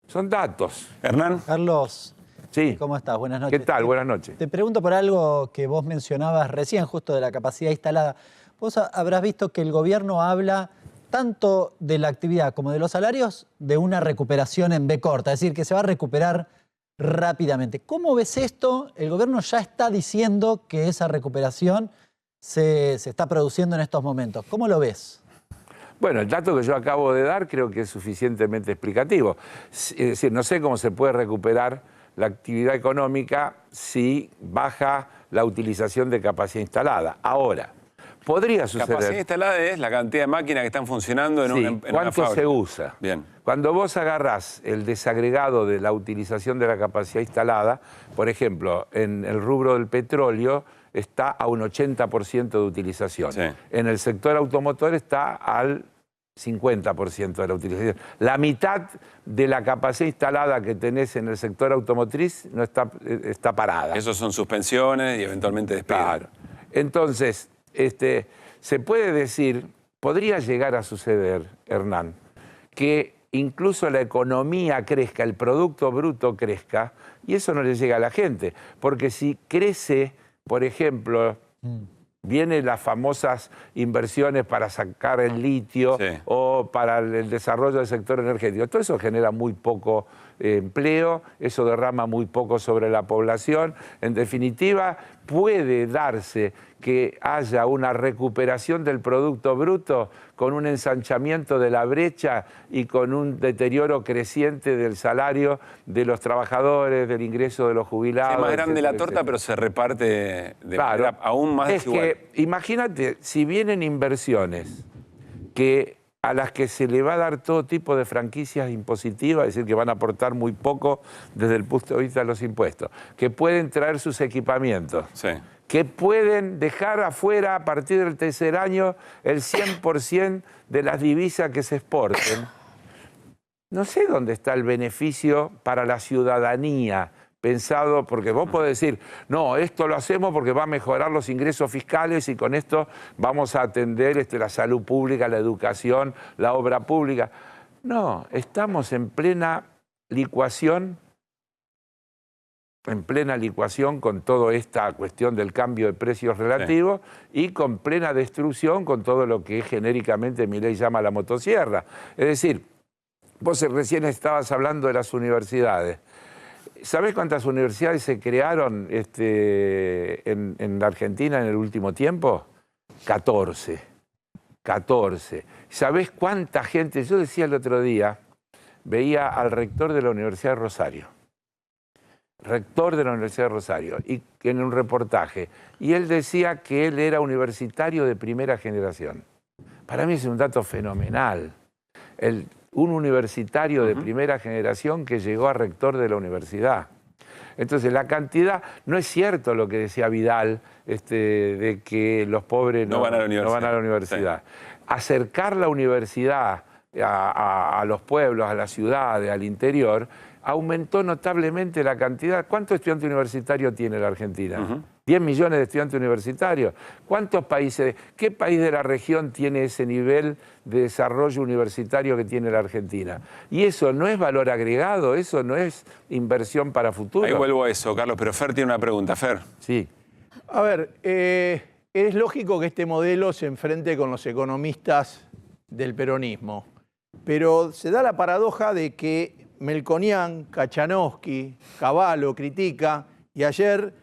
Son datos. Hernán. Carlos. Sí. ¿Cómo estás? Buenas noches. ¿Qué tal? Buenas noches. Te pregunto por algo que vos mencionabas recién, justo de la capacidad instalada. Vos habrás visto que el gobierno habla tanto de la actividad como de los salarios, de una recuperación en B corta, es decir, que se va a recuperar rápidamente. ¿Cómo ves esto? El gobierno ya está diciendo que esa recuperación se está produciendo en estos momentos. ¿Cómo lo ves? Bueno, el dato que yo acabo de dar creo que es suficientemente explicativo. Es decir, no sé cómo se puede recuperar la actividad económica si baja la utilización de capacidad instalada. Ahora, podría suceder... Capacidad instalada es la cantidad de máquinas que están funcionando en, en una ¿cuánto fábrica? se usa? Bien. Cuando vos agarrás el desagregado de la utilización de la capacidad instalada, por ejemplo, en el rubro del petróleo está a un 80% de utilización. Sí. En el sector automotor está al 50% de la utilización. La mitad de la capacidad instalada que tenés en el sector automotriz no está parada. Esos son suspensiones y eventualmente despidos. Claro. Entonces, se puede decir, podría llegar a suceder, Hernán, que incluso la economía crezca, el Producto Bruto crezca, y eso no le llega a la gente. Porque si crece, por ejemplo, vienen las famosas inversiones para sacar el litio o para el desarrollo del sector energético. Todo eso genera muy poco empleo, eso derrama muy poco sobre la población. En definitiva, puede darse que haya una recuperación del Producto Bruto con un ensanchamiento de la brecha y con un deterioro creciente del salario de los trabajadores, del ingreso de los jubilados. Es más grande la torta, pero se reparte de manera aún más desigual. Es que, imagínate, si vienen inversiones a las que se le va a dar todo tipo de franquicias impositivas, es decir, que van a aportar muy poco desde el punto de vista de los impuestos, que pueden traer sus equipamientos, que pueden dejar afuera a partir del tercer año el 100% de las divisas que se exporten. No sé dónde está el beneficio para la ciudadanía pensado, porque vos podés decir, no, esto lo hacemos porque va a mejorar los ingresos fiscales y con esto vamos a atender la salud pública, la educación, la obra pública. No, estamos en plena licuación con toda esta cuestión del cambio de precios relativos y con plena destrucción con todo lo que genéricamente Milei llama la motosierra. Es decir, vos recién estabas hablando de las universidades. ¿Sabés cuántas universidades se crearon en la Argentina en el último tiempo? 14. 14. ¿Sabés cuánta gente? Yo decía el otro día, veía al rector de la Universidad de Rosario. Rector de la Universidad de Rosario, y en un reportaje. Y él decía que él era universitario de primera generación. Para mí es un dato fenomenal. Un universitario de primera generación que llegó a rector de la universidad. Entonces, la cantidad, no es cierto lo que decía Vidal, de que los pobres no van a la universidad. Acercar la universidad a los pueblos, a las ciudades, al interior, aumentó notablemente la cantidad. ¿Cuántos estudiantes universitarios tiene la Argentina? 10 millones de estudiantes universitarios. ¿Cuántos países, qué país de la región tiene ese nivel de desarrollo universitario que tiene la Argentina? Y eso no es valor agregado, eso no es inversión para futuro. Ahí vuelvo a eso, Carlos, pero Fer tiene una pregunta. Fer. Sí. A ver, es lógico que este modelo se enfrente con los economistas del peronismo, pero se da la paradoja de que Melconian, Kachanowski, Cavallo critica, y ayer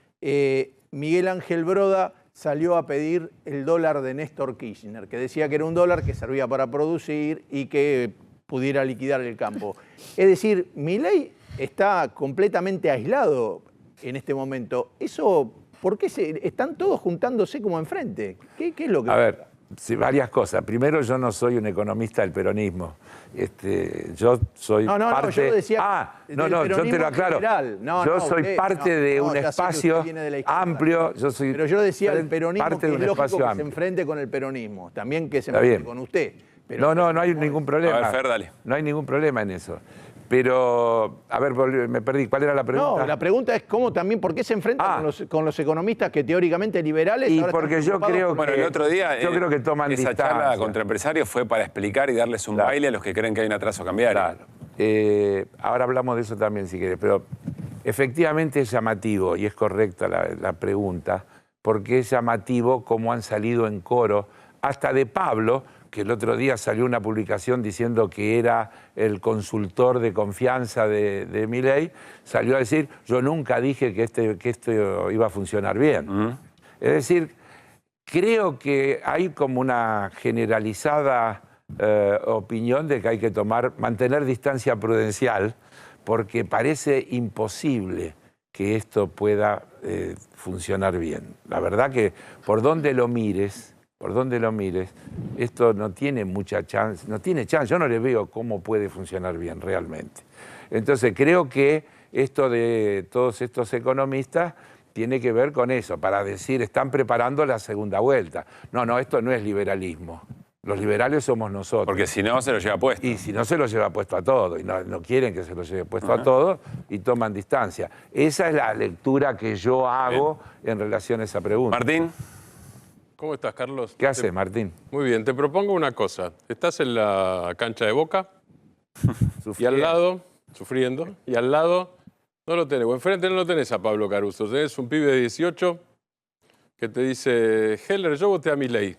Miguel Ángel Broda salió a pedir el dólar de Néstor Kirchner, que decía que era un dólar que servía para producir y que pudiera liquidar el campo. Es decir, Milei está completamente aislado en este momento. Eso, ¿por qué están todos juntándose como enfrente? ¿Qué es lo que... A ver, sí, varias cosas. Primero, yo no soy un economista del peronismo. Yo soy parte... yo decía yo te lo aclaro. Yo soy parte de un espacio amplio. Pero yo decía el peronismo, parte que de un es lógico espacio que se amplio. enfrente con el peronismo. También que se enfrente con usted. Pero no hay ningún problema. A ver, Fer, dale. No hay ningún problema en eso. Pero, a ver, me perdí. ¿Cuál era la pregunta? No, la pregunta es por qué se enfrenta con los economistas que teóricamente liberales... Y porque yo creo que... Bueno, el otro día creo que toman esa distancia. charla contra empresarios fue para explicar y darles un baile a los que creen que hay un atraso cambiario. Claro. Ahora hablamos de eso también, si querés. Pero efectivamente es llamativo, y es correcta la pregunta, porque es llamativo cómo han salido en coro, hasta de Pablo, que el otro día salió una publicación diciendo que era el consultor de confianza de Milei, salió a decir, yo nunca dije que esto iba a funcionar bien. Es decir, creo que hay como una generalizada opinión de que hay que mantener distancia prudencial, porque parece imposible que esto pueda funcionar bien. La verdad que por donde lo mires, esto no tiene mucha chance, yo no le veo cómo puede funcionar bien realmente. Entonces creo que esto de todos estos economistas tiene que ver con eso, para decir, están preparando la segunda vuelta. No, esto no es liberalismo. Los liberales somos nosotros. Porque si no, se lo lleva puesto. Y si no, se lo lleva puesto a todo. Y no quieren que se lo lleve puesto a todo y toman distancia. Esa es la lectura que yo hago en relación a esa pregunta. Martín. ¿Cómo estás, Carlos? ¿Qué haces, Martín? Muy bien, te propongo una cosa. Estás en la cancha de Boca y al lado, sufriendo, y al lado no lo tenés. O enfrente no lo tenés a Pablo Caruso. Tenés un pibe de 18 que te dice, Heller, yo voté a Milei.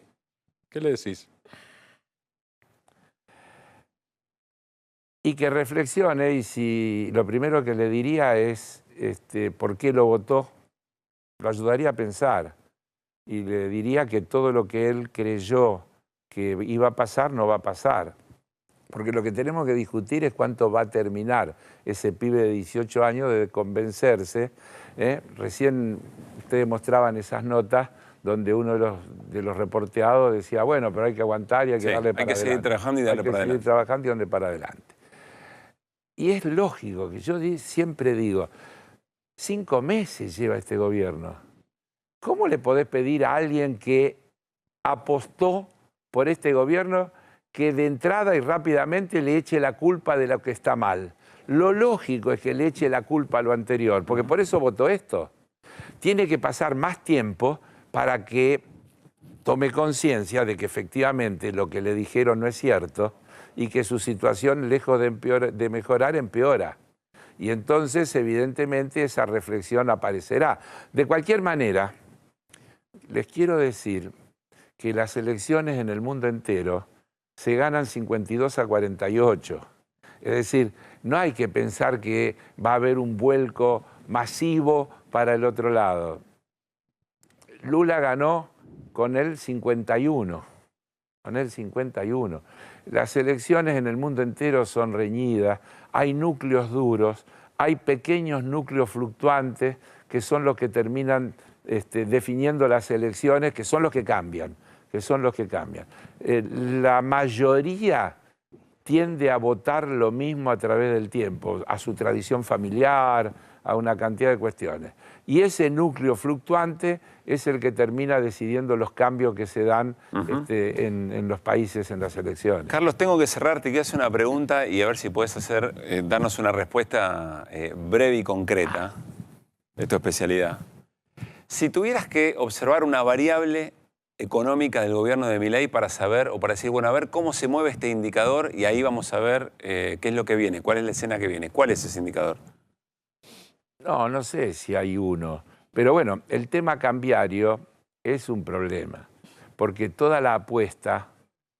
¿Qué le decís? Y que reflexione, y si lo primero que le diría es por qué lo votó, lo ayudaría a pensar. Y le diría que todo lo que él creyó que iba a pasar, no va a pasar. Porque lo que tenemos que discutir es cuánto va a terminar ese pibe de 18 años de convencerse. Recién ustedes mostraban esas notas donde uno de los reporteados decía, bueno, pero hay que aguantar y hay que darle para adelante. Hay que seguir trabajando y darle para adelante. Hay que seguir trabajando y darle para adelante. Y es lógico que yo siempre digo, 5 meses lleva este gobierno. ¿Cómo le podés pedir a alguien que apostó por este gobierno que de entrada y rápidamente le eche la culpa de lo que está mal? Lo lógico es que le eche la culpa a lo anterior, porque por eso votó esto. Tiene que pasar más tiempo para que tome conciencia de que efectivamente lo que le dijeron no es cierto y que su situación, lejos de mejorar, empeora. Y entonces, evidentemente, esa reflexión aparecerá. De cualquier manera, les quiero decir que las elecciones en el mundo entero se ganan 52-48. Es decir, no hay que pensar que va a haber un vuelco masivo para el otro lado. Lula ganó con el 51. Con el 51. Las elecciones en el mundo entero son reñidas, hay núcleos duros, hay pequeños núcleos fluctuantes que son los que terminan definiendo las elecciones, que son los que cambian. La mayoría tiende a votar lo mismo a través del tiempo, a su tradición familiar, a una cantidad de cuestiones. Y ese núcleo fluctuante es el que termina decidiendo los cambios que se dan en los países, en las elecciones. Carlos, tengo que cerrar, te quiero hacer una pregunta y a ver si puedes darnos una respuesta breve y concreta de tu especialidad. Si tuvieras que observar una variable económica del gobierno de Milei para saber, o para decir, bueno, a ver cómo se mueve este indicador y ahí vamos a ver qué es lo que viene, cuál es la escena que viene, ¿cuál es ese indicador? No sé si hay uno. Pero bueno, el tema cambiario es un problema, porque toda la apuesta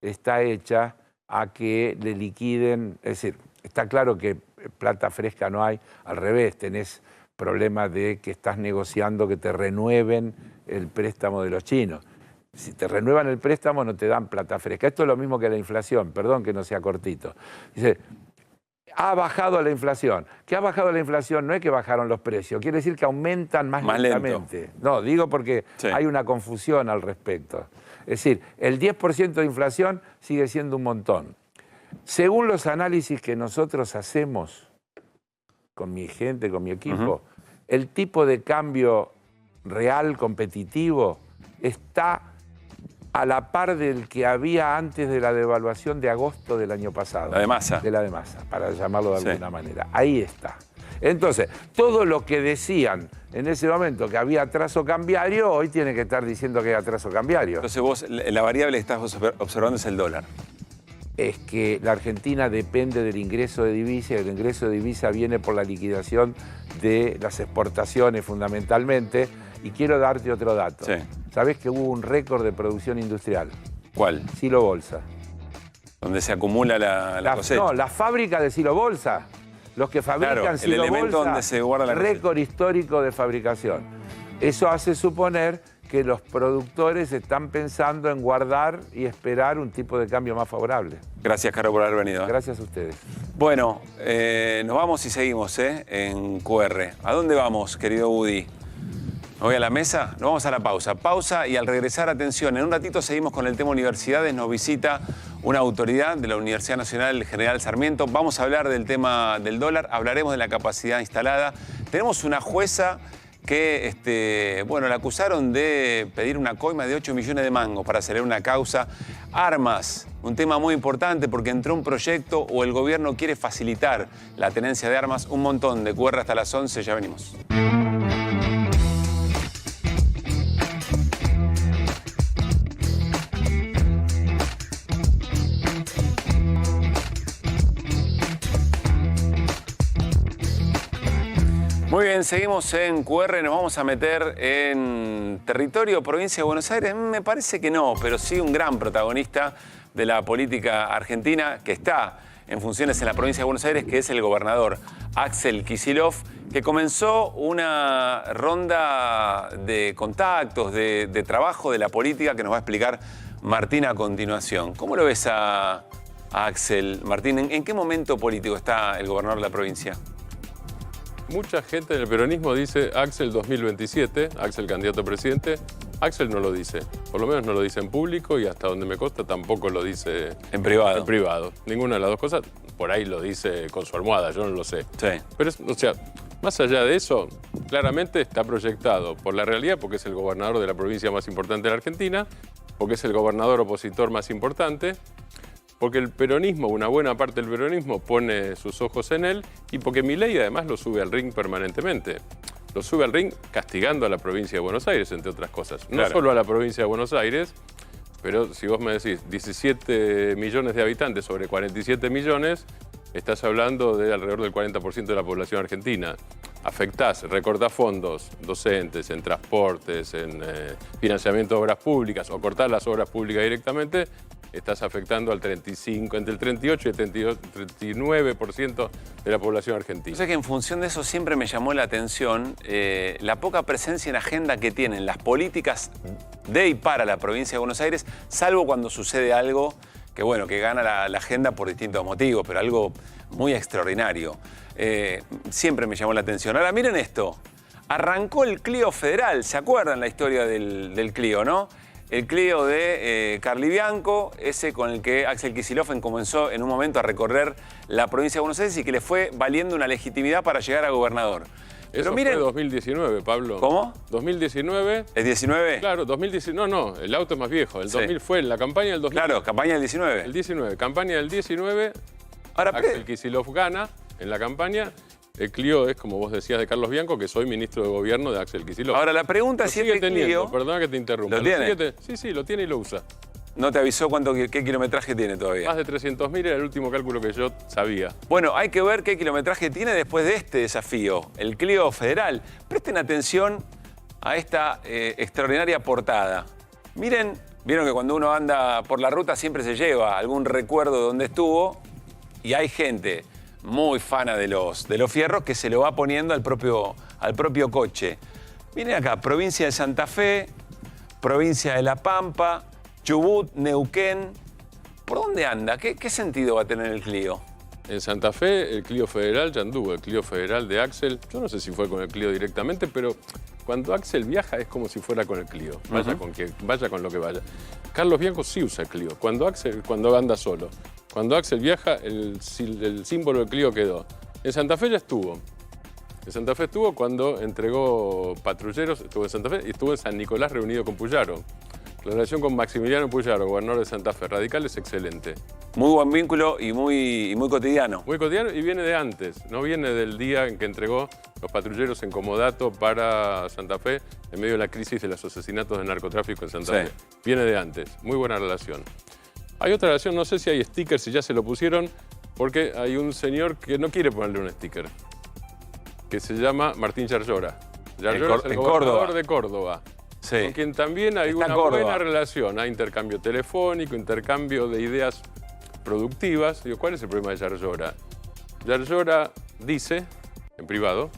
está hecha a que le liquiden, es decir, está claro que plata fresca no hay, al revés, tenés problemas de que estás negociando que te renueven el préstamo de los chinos. Si te renuevan el préstamo no te dan plata fresca. Esto es lo mismo que la inflación, perdón que no sea cortito. Dice, ha bajado la inflación. ¿Qué ha bajado la inflación? No es que bajaron los precios, quiere decir que aumentan más lentamente. Lento. No, digo porque hay una confusión al respecto. Es decir, el 10% de inflación sigue siendo un montón. Según los análisis que nosotros hacemos con mi gente, con mi equipo, el tipo de cambio real competitivo está a la par del que había antes de la devaluación de agosto del año pasado. La de Massa. De la de Massa, para llamarlo de alguna manera. Ahí está. Entonces, todo lo que decían en ese momento que había atraso cambiario, hoy tiene que estar diciendo que hay atraso cambiario. Entonces vos, la variable que estás observando es el dólar. Es que la Argentina depende del ingreso de divisa, y el ingreso de divisa viene por la liquidación de las exportaciones fundamentalmente. Y quiero darte otro dato. ¿Sabés que hubo un récord de producción industrial? ¿Cuál? Silo Bolsa. Donde se acumula la cosecha. No, la fábrica de silobolsa. Los que fabrican claro, el silobolsa, elemento donde se guarda la cosecha. récord histórico de fabricación. Eso hace suponer que los productores están pensando en guardar y esperar un tipo de cambio más favorable. Gracias, Caro, por haber venido. Gracias a ustedes. Bueno, nos vamos y seguimos en QR. ¿A dónde vamos, querido Woody? ¿Me voy a la mesa? Nos vamos a la pausa. Pausa y al regresar, atención, en un ratito seguimos con el tema universidades. Nos visita una autoridad de la Universidad Nacional General Sarmiento. Vamos a hablar del tema del dólar, hablaremos de la capacidad instalada. Tenemos una jueza que, bueno, la acusaron de pedir una coima de 8 millones de mangos para acelerar una causa. Armas, un tema muy importante porque entró un proyecto o el gobierno quiere facilitar la tenencia de armas. Un montón de QR hasta las 11, ya venimos. Muy bien, seguimos en QR, nos vamos a meter en territorio, provincia de Buenos Aires. Me parece que no, pero sí un gran protagonista de la política argentina que está en funciones en la provincia de Buenos Aires, que es el gobernador Axel Kicillof, que comenzó una ronda de contactos, de trabajo de la política que nos va a explicar Martín a continuación. ¿Cómo lo ves a Axel? Martín, ¿en qué momento político está el gobernador de la provincia? Mucha gente en el peronismo dice Axel 2027, Axel candidato a presidente. Axel no lo dice, por lo menos no lo dice en público y hasta donde me consta tampoco lo dice en privado. En privado. Ninguna de las dos cosas, por ahí lo dice con su almohada, yo no lo sé. Sí. Pero, o sea, más allá de eso, claramente está proyectado por la realidad, porque es el gobernador de la provincia más importante de la Argentina, porque es el gobernador opositor más importante, porque el peronismo, una buena parte del peronismo, pone sus ojos en él y porque Milei además lo sube al ring permanentemente. Lo sube al ring castigando a la provincia de Buenos Aires, entre otras cosas. No solo a la provincia de Buenos Aires, pero si vos me decís 17 millones de habitantes sobre 47 millones, estás hablando de alrededor del 40% de la población argentina. Afectás, recortás fondos docentes, en transportes, en financiamiento de obras públicas o cortás las obras públicas directamente, estás afectando al 35, entre el 38 y el 39% de la población argentina. O sea que en función de eso siempre me llamó la atención la poca presencia en agenda que tienen las políticas de y para la provincia de Buenos Aires, salvo cuando sucede algo que, bueno, que gana la agenda por distintos motivos, pero algo muy extraordinario. Siempre me llamó la atención. Ahora, miren esto. Arrancó el Clio Federal. ¿Se acuerdan la historia del Clio, no? El Clio de Carly Bianco, ese con el que Axel Kicillof comenzó en un momento a recorrer la provincia de Buenos Aires y que le fue valiendo una legitimidad para llegar a gobernador. Pero eso miren, fue 2019, Pablo. ¿Cómo? 2019. ¿Es 19? Claro, 2019. No, el auto es más viejo. El 2000 fue en la campaña del 2000. Claro, campaña del 19. El 19. Campaña del 19. Ahora, Axel Kicillof gana en la campaña. El Clio es, como vos decías, de Carlos Bianco, que soy ministro de gobierno de Axel Kicillof. Ahora, la pregunta es si este Clio... Perdona que te interrumpa. ¿Lo tiene? Sí, lo tiene y lo usa. ¿No te avisó qué kilometraje tiene todavía? Más de 300.000 era el último cálculo que yo sabía. Bueno, hay que ver qué kilometraje tiene después de este desafío, el Clio Federal. Presten atención a esta extraordinaria portada. Vieron que cuando uno anda por la ruta siempre se lleva algún recuerdo de donde estuvo y hay gente muy fana de los fierros que se lo va poniendo al propio coche. Miren acá, provincia de Santa Fe, provincia de La Pampa, Chubut, Neuquén. ¿Por dónde anda? ¿Qué sentido va a tener el Clio? En Santa Fe, el Clio Federal ya anduvo, el Clio Federal de Axel. Yo no sé si fue con el Clio directamente, pero cuando Axel viaja es como si fuera con el Clio. Vaya con lo que vaya. Carlos Bianco sí usa el Clio, cuando anda solo. Cuando Axel viaja, el símbolo del Clio quedó. En Santa Fe ya estuvo. En Santa Fe estuvo cuando entregó patrulleros, estuvo en Santa Fe y estuvo en San Nicolás reunido con Puyaro. La relación con Maximiliano Puyaro, gobernador de Santa Fe, radical, es excelente. Muy buen vínculo y muy cotidiano. Muy cotidiano y viene de antes, no viene del día en que entregó los patrulleros en comodato para Santa Fe en medio de la crisis de los asesinatos de narcotráfico en Santa Fe. Viene de antes, muy buena relación. Hay otra relación, no sé si hay stickers, si ya se lo pusieron, porque hay un señor que no quiere ponerle un sticker, que se llama Martín Yarlora. Yarlora es el gobernador de Córdoba. Sí. Con quien también hay una buena relación. Hay intercambio telefónico, intercambio de ideas productivas. Digo, ¿cuál es el problema de Yarlora? Yarlora dice, en privado,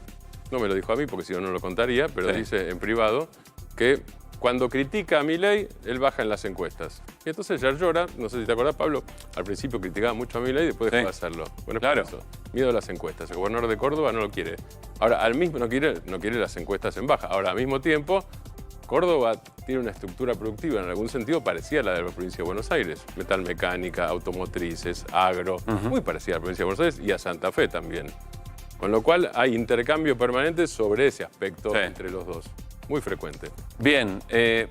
no me lo dijo a mí porque si no, no lo contaría, pero dice en privado que cuando critica a Milei, él baja en las encuestas. Y entonces Yarlora, no sé si te acordás, Pablo, al principio criticaba mucho a Milei y después dejó de hacerlo. Bueno, es por eso. Miedo a las encuestas. El gobernador de Córdoba no lo quiere. Ahora, al mismo no quiere las encuestas en baja. Ahora, al mismo tiempo, Córdoba tiene una estructura productiva en algún sentido parecida a la de la provincia de Buenos Aires. Metalmecánica, automotrices, agro, muy parecida a la provincia de Buenos Aires y a Santa Fe también. Con lo cual hay intercambio permanente sobre ese aspecto entre los dos. Muy frecuente. Bien,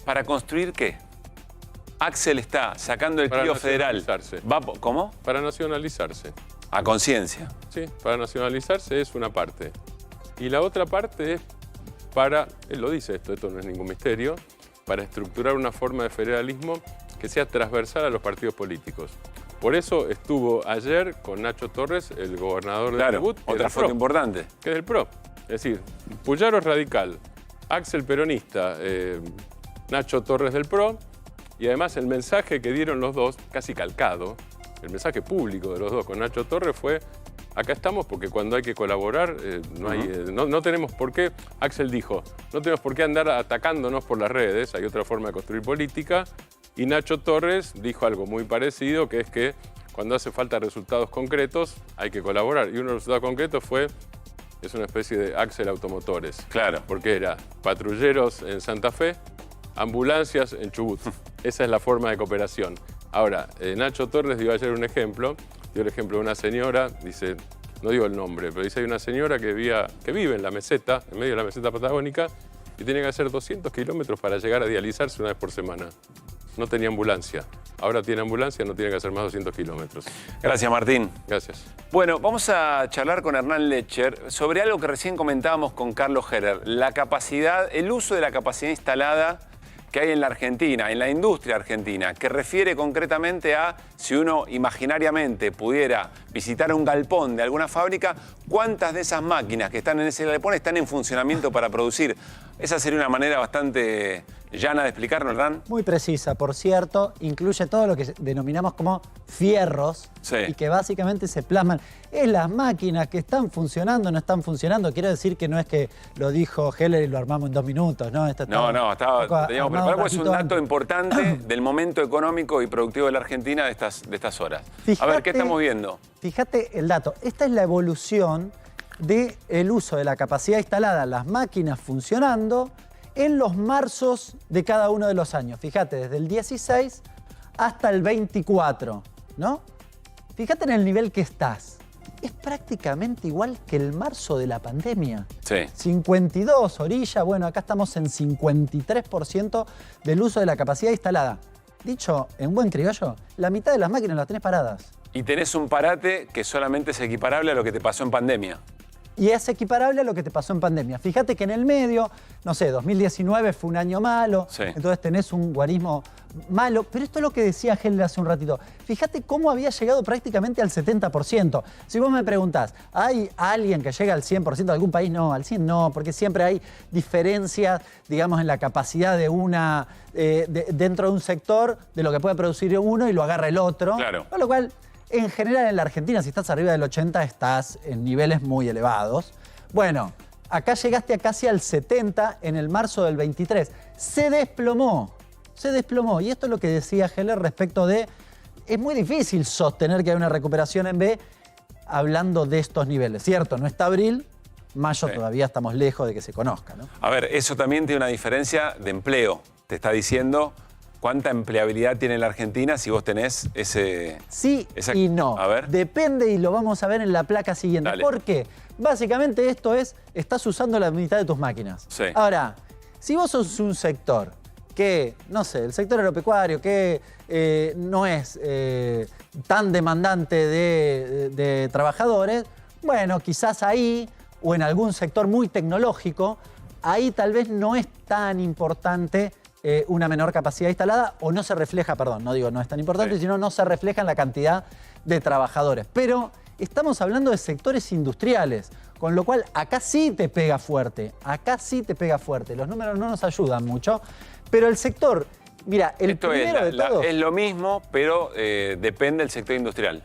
¿para construir qué? Axel está sacando el trío federal. ¿Cómo? Para nacionalizarse. A conciencia. Sí, para nacionalizarse es una parte. Y la otra parte es para, él lo dice esto no es ningún misterio, para estructurar una forma de federalismo que sea transversal a los partidos políticos. Por eso estuvo ayer con Nacho Torres, el gobernador de Chubut. Otra foto importante. Que es del PRO. Es decir, Puyaro es radical, Axel peronista, Nacho Torres del PRO, y además el mensaje que dieron los dos, casi calcado, el mensaje público de los dos con Nacho Torres fue: acá estamos porque cuando hay que colaborar no tenemos por qué, Axel dijo, no tenemos por qué andar atacándonos por las redes, hay otra forma de construir política. Y Nacho Torres dijo algo muy parecido, que es que cuando hace falta resultados concretos hay que colaborar. Y uno de los resultados concretos es una especie de Axel Automotores. Claro. Porque era patrulleros en Santa Fe, ambulancias en Chubut. Esa es la forma de cooperación. Ahora, Nacho Torres dio ayer un ejemplo. Dio el ejemplo de una señora, dice, no digo el nombre, pero dice hay una señora que vive en la meseta, en medio de la meseta patagónica, y tiene que hacer 200 kilómetros para llegar a dializarse una vez por semana. No tenía ambulancia. Ahora tiene ambulancia, no tiene que hacer más 200 kilómetros. Gracias, Martín. Gracias. Bueno, vamos a charlar con Hernán Lecher sobre algo que recién comentábamos con Carlos Herer. La capacidad, el uso de la capacidad instalada que hay en la Argentina, en la industria argentina, que refiere concretamente a si uno imaginariamente pudiera visitar un galpón de alguna fábrica, ¿cuántas de esas máquinas que están en ese galpón están en funcionamiento para producir? Esa sería una manera bastante llana de explicarlo, Hernán. Muy precisa, por cierto, incluye todo lo que denominamos como fierros y que básicamente se plasman. Es las máquinas que están funcionando, no están funcionando. Quiero decir que no es que lo dijo Heller y lo armamos en 2 minutos, ¿no? Teníamos preparado, porque es un dato importante del momento económico y productivo de la Argentina de estas horas. A ver, ¿qué estamos viendo? Fíjate el dato. Esta es la evolución del uso de la capacidad instalada, las máquinas funcionando, en los marzos de cada uno de los años. Fíjate, desde el 16 hasta el 24, ¿no? Fíjate en el nivel que estás. Es prácticamente igual que el marzo de la pandemia. Sí. 52 orilla, bueno, acá estamos en 53% del uso de la capacidad instalada. Dicho en buen criollo, la mitad de las máquinas las tenés paradas. Y tenés un parate que solamente es equiparable a lo que te pasó en pandemia. Y es equiparable a lo que te pasó en pandemia. Fíjate que en el medio, no sé, 2019 fue un año malo, entonces tenés un guarismo malo, pero esto es lo que decía Heller hace un ratito. Fíjate cómo había llegado prácticamente al 70%. Si vos me preguntás, ¿hay alguien que llega al 100% de algún país? No, al 100% no, porque siempre hay diferencias, digamos, en la capacidad de una, dentro de un sector, de lo que puede producir uno y lo agarra el otro. Claro. Con lo cual, en general en la Argentina, si estás arriba del 80, estás en niveles muy elevados. Bueno, acá llegaste a casi al 70 en el marzo del 23. Se desplomó. Y esto es lo que decía Heller respecto de, es muy difícil sostener que hay una recuperación en B hablando de estos niveles. Cierto, no está abril, mayo todavía estamos lejos de que se conozca, ¿no? A ver, eso también tiene una diferencia de empleo. Te está diciendo cuánta empleabilidad tiene la Argentina si vos tenés ese... Sí y no. A ver. Depende y lo vamos a ver en la placa siguiente. Dale. ¿Por qué? Básicamente esto es, estás usando la mitad de tus máquinas. Sí. Ahora, si vos sos un sector que, no sé, el sector agropecuario, que no es tan demandante de trabajadores, bueno, quizás ahí, o en algún sector muy tecnológico, ahí tal vez no es tan importante una menor capacidad instalada, o no se refleja, perdón, no digo no es tan importante, sino no se refleja en la cantidad de trabajadores. Pero estamos hablando de sectores industriales, con lo cual acá sí te pega fuerte, Los números no nos ayudan mucho, pero el sector Mira, Esto es lo mismo, pero depende del sector industrial.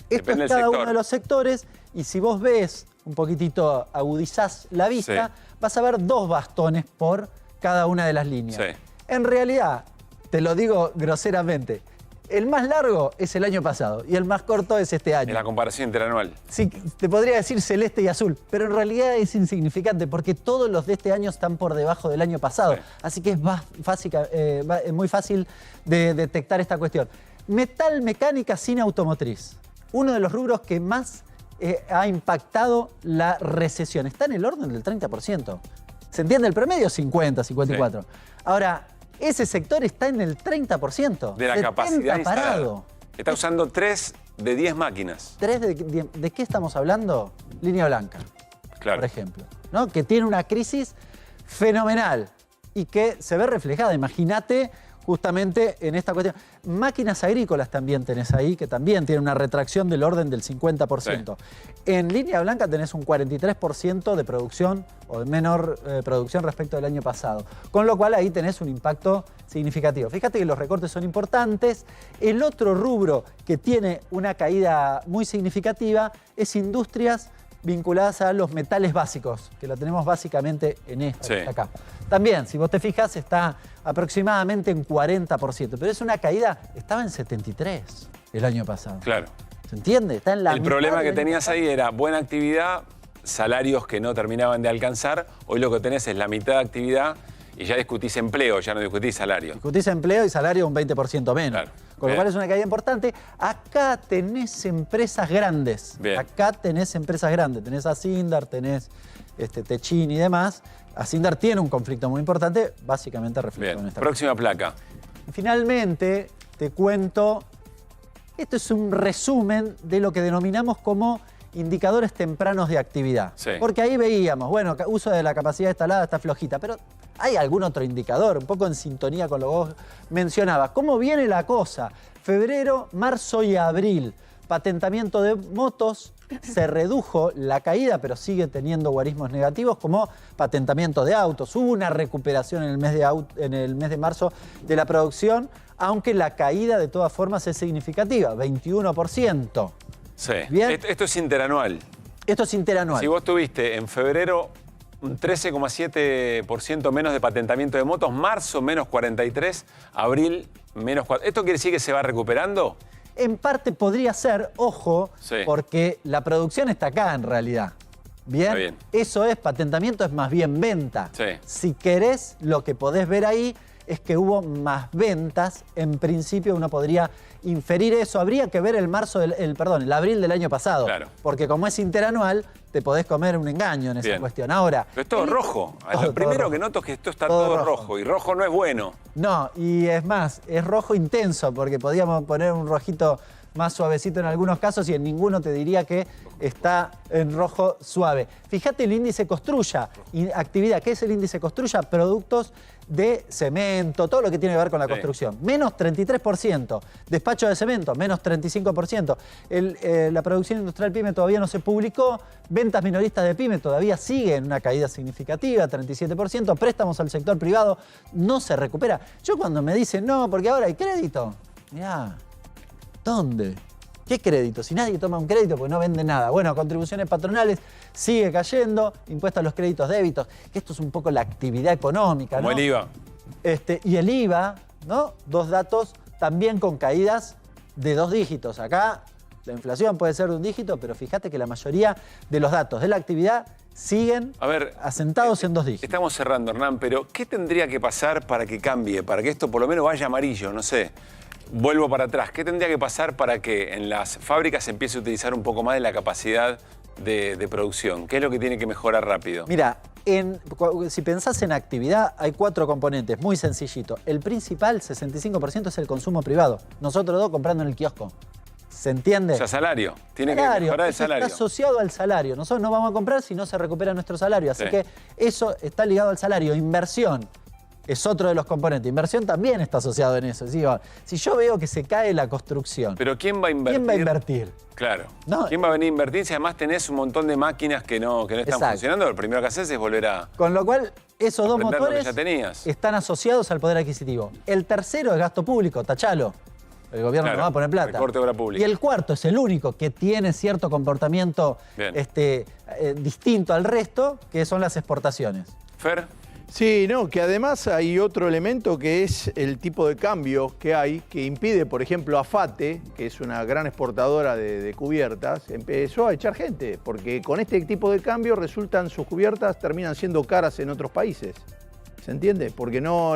Esto es cada uno de los sectores y si vos ves un poquitito, agudizás la vista, vas a ver 2 bastones por cada una de las líneas. Sí. En realidad, te lo digo groseramente, el más largo es el año pasado y el más corto es este año. En la comparación interanual. Sí, te podría decir celeste y azul, pero en realidad es insignificante porque todos los de este año están por debajo del año pasado. Sí. Así que es muy fácil de detectar esta cuestión. Metal, mecánica sin automotriz. Uno de los rubros que más ha impactado la recesión. Está en el orden del 30%. ¿Se entiende? El promedio 50, 54. Sí. Ahora, ese sector está en el 30%. De la capacidad instalada. Parado. Está usando 3 de 10 máquinas. ¿De qué estamos hablando? Línea Blanca, claro, por ejemplo, ¿no? Que tiene una crisis fenomenal y que se ve reflejada. Imagínate justamente en esta cuestión. Máquinas agrícolas también tenés ahí, que también tienen una retracción del orden del 50%. Sí. En Línea Blanca tenés un 43% de producción o de menor producción respecto del año pasado. Con lo cual ahí tenés un impacto significativo. Fíjate que los recortes son importantes. El otro rubro que tiene una caída muy significativa es industrias vinculadas a los metales básicos, que la tenemos básicamente en esta, acá. También, si vos te fijas, está aproximadamente en 40%, pero es una caída, estaba en 73% el año pasado. Claro. ¿Se entiende? Está en la El problema que tenías ahí era buena actividad, salarios que no terminaban de alcanzar. Hoy lo que tenés es la mitad de actividad y ya discutís empleo, ya no discutís salario. Discutís empleo y salario un 20% menos. Claro. Con lo cual es una caída importante. Acá tenés empresas grandes. Bien. Acá tenés empresas grandes. Tenés a Sindar, tenés Techin y demás. Asindar tiene un conflicto muy importante, básicamente reflejado en esta. Próxima placa. Finalmente, te cuento, esto es un resumen de lo que denominamos como indicadores tempranos de actividad. Sí. Porque ahí veíamos, bueno, uso de la capacidad instalada está flojita, pero ¿hay algún otro indicador? Un poco en sintonía con lo que vos mencionabas. ¿Cómo viene la cosa? Febrero, marzo y abril. Patentamiento de motos, se redujo la caída, pero sigue teniendo guarismos negativos, como patentamiento de autos. Hubo una recuperación en el mes de marzo de la producción, aunque la caída de todas formas es significativa, 21%. Sí. ¿Bien? Esto es interanual. Esto es interanual. Si vos tuviste en febrero un 13,7% menos de patentamiento de motos, marzo menos 43%, abril menos 4%. ¿Esto quiere decir que se va recuperando? En parte podría ser, ojo, porque la producción está acá en realidad. ¿Bien? Está bien. Eso es, patentamiento es más bien venta. Sí. Si querés, lo que podés ver ahí es que hubo más ventas. En principio uno podría inferir eso. Habría que ver el abril del año pasado. Claro. Porque como es interanual, te podés comer un engaño en esa cuestión. Ahora, pero es todo rojo. Lo primero que noto es que esto está todo rojo. Y rojo no es bueno. No, y es más, es rojo intenso, porque podíamos poner un rojito más suavecito en algunos casos y en ninguno te diría que está en rojo suave. Fíjate el índice Construya, actividad. ¿Qué es el índice Construya? Productos de cemento, todo lo que tiene que ver con la construcción. Menos 33%. Despacho de cemento, menos 35%. La producción industrial PYME todavía no se publicó. Ventas minoristas de PYME todavía siguen una caída significativa, 37%. Préstamos al sector privado no se recupera. Yo cuando me dicen, no, porque ahora hay crédito. Mirá, ¿dónde? ¿Qué crédito? Si nadie toma un crédito porque no vende nada. Bueno, contribuciones patronales sigue cayendo, impuestos a los créditos débitos, que esto es un poco la actividad económica, ¿no? Como el IVA. Y el IVA, ¿no? Dos datos también con caídas de 2 dígitos. Acá la inflación puede ser de 1 dígito, pero fíjate que la mayoría de los datos de la actividad siguen asentados en 2 dígitos. Estamos cerrando, Hernán, pero ¿qué tendría que pasar para que cambie? Para que esto por lo menos vaya amarillo, no sé. Vuelvo para atrás. ¿Qué tendría que pasar para que en las fábricas se empiece a utilizar un poco más de la capacidad de producción? ¿Qué es lo que tiene que mejorar rápido? Mira, si pensás en actividad, hay 4 componentes, muy sencillito. El principal, 65%, es el consumo privado. Nosotros 2 comprando en el kiosco. ¿Se entiende? O sea, salario. Tiene que mejorar el salario. Está asociado al salario. Nosotros no vamos a comprar si no se recupera nuestro salario. Así que eso está ligado al salario. Inversión es otro de los componentes. Inversión también está asociado en eso. Si yo veo que se cae la construcción... ¿Pero quién va a invertir? ¿Quién va a invertir? Claro. No, ¿quién va a venir a invertir si además tenés un montón de máquinas que no están funcionando? Lo primero que haces es volver a... Con lo cual, Esos dos aprender lo que motores ya tenías. están asociados al poder adquisitivo. El tercero es gasto público, tachalo. El gobierno Claro, no va a poner plata. recorte de obra pública. Y el cuarto es el único que tiene cierto comportamiento distinto al resto, que son las exportaciones. Fer. Sí, no, que además hay otro elemento que es el tipo de cambio que hay, que impide, por ejemplo, a FATE, que es una gran exportadora de cubiertas, empezó a echar gente, porque con este tipo de cambio sus cubiertas terminan siendo caras en otros países. ¿Se entiende? Porque no,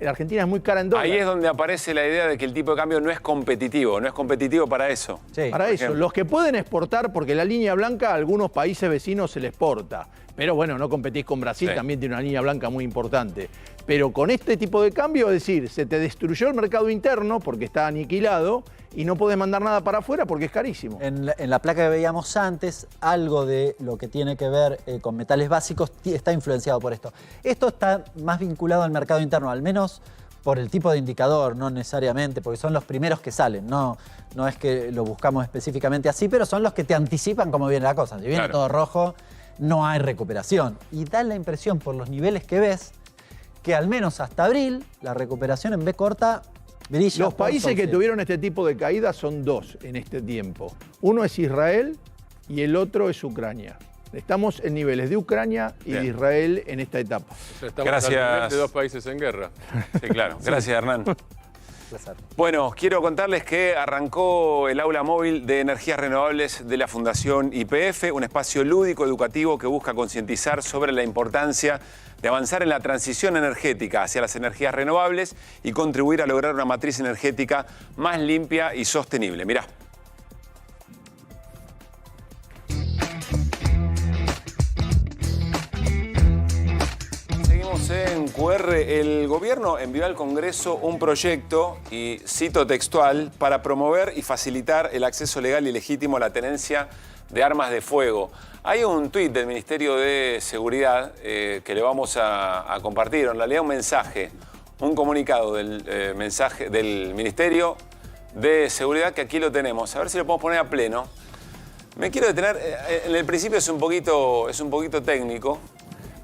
Argentina es muy cara en dólares. Ahí es donde aparece la idea de que el tipo de cambio no es competitivo para eso. Sí. Para eso, los que pueden exportar, porque la línea blanca a algunos países vecinos se le exporta. Pero bueno, no competís con Brasil, también tiene una línea blanca muy importante. Pero con este tipo de cambio, es decir, se te destruyó el mercado interno porque está aniquilado y no podés mandar nada para afuera porque es carísimo. En la placa que veíamos antes, algo de lo que tiene que ver con metales básicos está influenciado por esto. Esto está más vinculado al mercado interno, al menos por el tipo de indicador, no necesariamente, porque son los primeros que salen. No es que lo buscamos específicamente así, pero son los que te anticipan cómo viene la cosa. Si viene todo rojo, no hay recuperación. Y da la impresión, por los niveles que ves, que al menos hasta abril, la recuperación en B corta brilla. Los países que tuvieron este tipo de caídas son dos en este tiempo. Uno es Israel y el otro es Ucrania. Estamos en niveles de Ucrania y de Israel en esta etapa. Estamos al nivel de 2 países en guerra. Sí, claro. Gracias, Hernán. Bueno, quiero contarles que arrancó el aula móvil de energías renovables de la Fundación YPF, un espacio lúdico educativo que busca concientizar sobre la importancia de avanzar en la transición energética hacia las energías renovables y contribuir a lograr una matriz energética más limpia y sostenible. Mirá. En QR, el gobierno envió al Congreso un proyecto, y cito textual, para promover y facilitar el acceso legal y legítimo a la tenencia de armas de fuego. Hay un tuit del Ministerio de Seguridad que le vamos a compartir, en realidad un mensaje, un comunicado del Ministerio de Seguridad, que aquí lo tenemos. A ver si lo podemos poner a pleno. Me quiero detener, en el principio es un poquito técnico.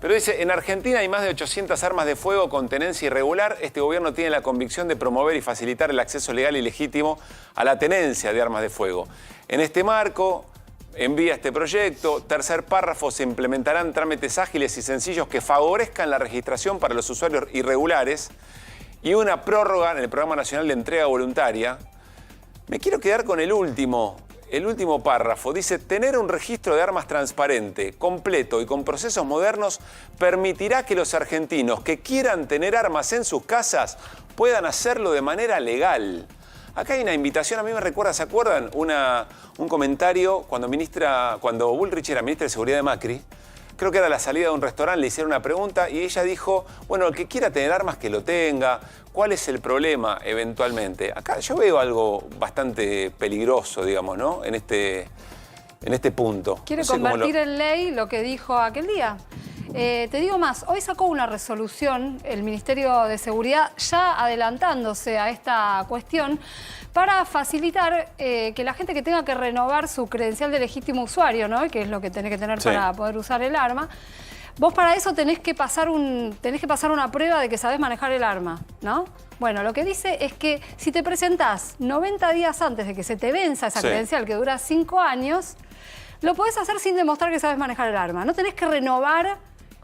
Pero dice, en Argentina hay más de 800 armas de fuego con tenencia irregular. Este gobierno tiene la convicción de promover y facilitar el acceso legal y legítimo a la tenencia de armas de fuego. En este marco, envía este proyecto. Tercer párrafo, se implementarán trámites ágiles y sencillos que favorezcan la registración para los usuarios irregulares y una prórroga en el Programa Nacional de Entrega Voluntaria. Me quiero quedar con el último párrafo. Dice, tener un registro de armas transparente, completo y con procesos modernos permitirá que los argentinos que quieran tener armas en sus casas puedan hacerlo de manera legal. Acá hay una invitación, a mí me recuerda, ¿se acuerdan? Un comentario cuando Bullrich era ministra de Seguridad de Macri. Creo que era la salida de un restaurante, le hicieron una pregunta y ella dijo, bueno, el que quiera tener armas que lo tenga. ¿Cuál es el problema eventualmente? Acá yo veo algo bastante peligroso, digamos, ¿no? En este punto. Quiere convertir en ley lo que dijo aquel día. Te digo más, hoy sacó una resolución el Ministerio de Seguridad ya adelantándose a esta cuestión para facilitar que la gente que tenga que renovar su credencial de legítimo usuario, ¿no? Que es lo que tenés que tener para poder usar el arma. Vos para eso tenés que pasar una prueba de que sabés manejar el arma, ¿no? Bueno, lo que dice es que si te presentás 90 días antes de que se te venza esa credencial que dura 5 años, lo podés hacer sin demostrar que sabés manejar el arma. No tenés que renovar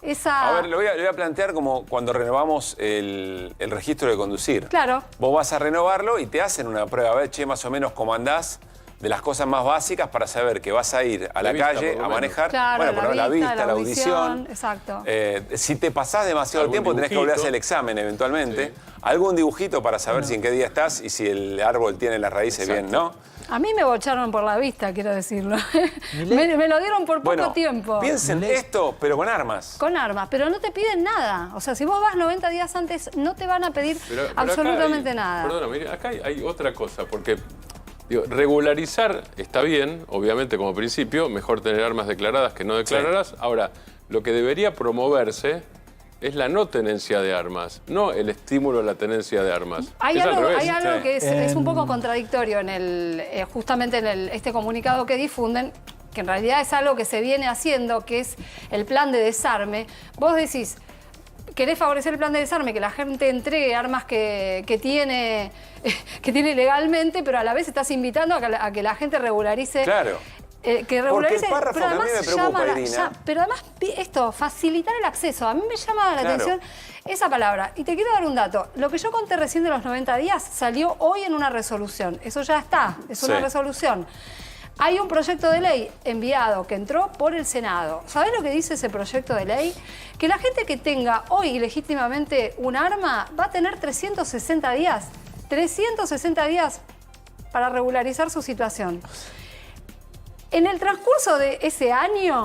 esa... A ver, lo voy a plantear como cuando renovamos el registro de conducir. Claro. Vos vas a renovarlo y te hacen una prueba, a ver, che, más o menos cómo andás, de las cosas más básicas para saber que vas a ir a la calle a manejar. Claro, bueno, la vista, la audición. Exacto. Si te pasás demasiado tiempo, tenés que volver a hacer el examen eventualmente. Sí. Algún dibujito para saber si en qué día estás y si el árbol tiene las raíces bien, ¿no? A mí me bocharon por la vista, quiero decirlo. me lo dieron por poco tiempo. Piensen esto, pero con armas. Con armas, pero no te piden nada. O sea, si vos vas 90 días antes, no te van a pedir absolutamente nada. Perdona, mire, acá hay otra cosa, porque... Digo, regularizar está bien, obviamente como principio, mejor tener armas declaradas que no declaradas. Sí. Ahora, lo que debería promoverse es la no tenencia de armas, no el estímulo a la tenencia de armas. Hay algo que es un poco contradictorio en justamente en este comunicado que difunden, que en realidad es algo que se viene haciendo, que es el plan de desarme. Vos decís, querés favorecer el plan de desarme, que la gente entregue armas que tiene ilegalmente, pero a la vez estás invitando a que la gente regularice. Claro. Que regularice, Porque el párrafo pero que a mí además me preocupa, llama, Irina. pero además esto, facilitar el acceso. A mí me llama la atención esa palabra. Y te quiero dar un dato. Lo que yo conté recién de los 90 días salió hoy en una resolución. Eso ya está, es una resolución. Hay un proyecto de ley enviado que entró por el Senado. ¿Sabés lo que dice ese proyecto de ley? Que la gente que tenga hoy legítimamente un arma va a tener 360 días. 360 días para regularizar su situación. En el transcurso de ese año,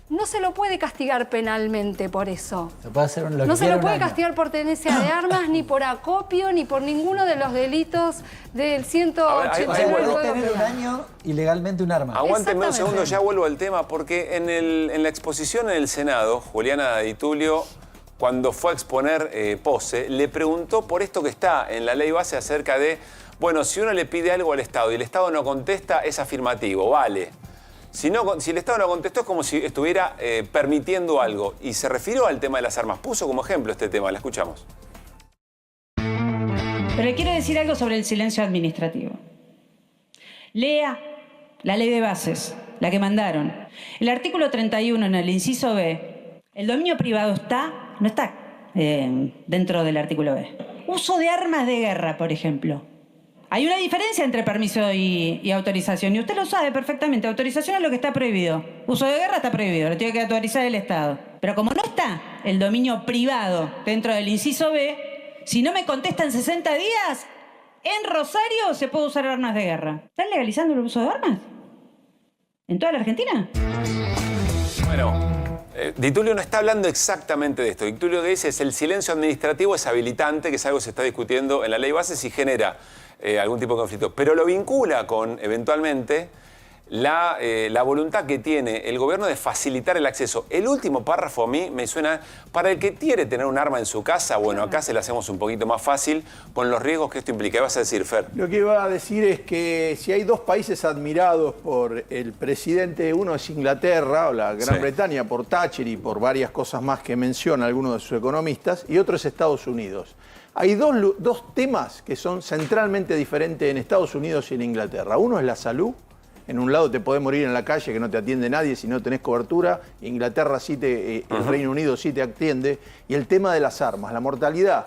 no se lo puede castigar penalmente por eso. Se puede hacer no se lo puede castigar por tenencia de armas, ni por acopio, ni por ninguno de los delitos del 189. Puede tener un año ilegalmente un arma. Aguántenme un segundo, ya vuelvo al tema, porque en la exposición en el Senado, Juliana Di Tulio, cuando fue a exponer Pose, le preguntó por esto que está en la ley base acerca de, bueno, si uno le pide algo al Estado y el Estado no contesta, es afirmativo, vale. Si el Estado no contestó es como si estuviera permitiendo algo. Y se refirió al tema de las armas. Puso como ejemplo este tema, la escuchamos. Pero le quiero decir algo sobre el silencio administrativo. Lea la ley de bases, la que mandaron. El artículo 31 en el inciso B, el dominio privado no está dentro del artículo B. Uso de armas de guerra, por ejemplo. Hay una diferencia entre permiso y autorización, y usted lo sabe perfectamente. Autorización es lo que está prohibido. Uso de guerra está prohibido, lo tiene que autorizar el Estado. Pero como no está el dominio privado dentro del inciso B, si no me contestan 60 días, en Rosario se puede usar armas de guerra. ¿Están legalizando el uso de armas? ¿En toda la Argentina? Bueno, Di Tulio no está hablando exactamente de esto. Di Tulio lo que dice es el silencio administrativo es habilitante, que es algo que se está discutiendo en la ley base si genera algún tipo de conflicto. Pero lo vincula con, eventualmente, la voluntad que tiene el gobierno de facilitar el acceso. El último párrafo a mí me suena, para el que quiere tener un arma en su casa, bueno, acá se lo hacemos un poquito más fácil con los riesgos que esto implica. ¿Qué vas a decir, Fer? Lo que iba a decir es que si hay dos países admirados por el presidente, uno es Inglaterra o la Gran Bretaña por Thatcher y por varias cosas más que menciona algunos de sus economistas, y otro es Estados Unidos. Hay dos temas que son centralmente diferentes en Estados Unidos y en Inglaterra. Uno es la salud. En un lado te podés morir en la calle, que no te atiende nadie si no tenés cobertura. Inglaterra sí el Reino Unido sí te atiende. Y el tema de las armas, la mortalidad,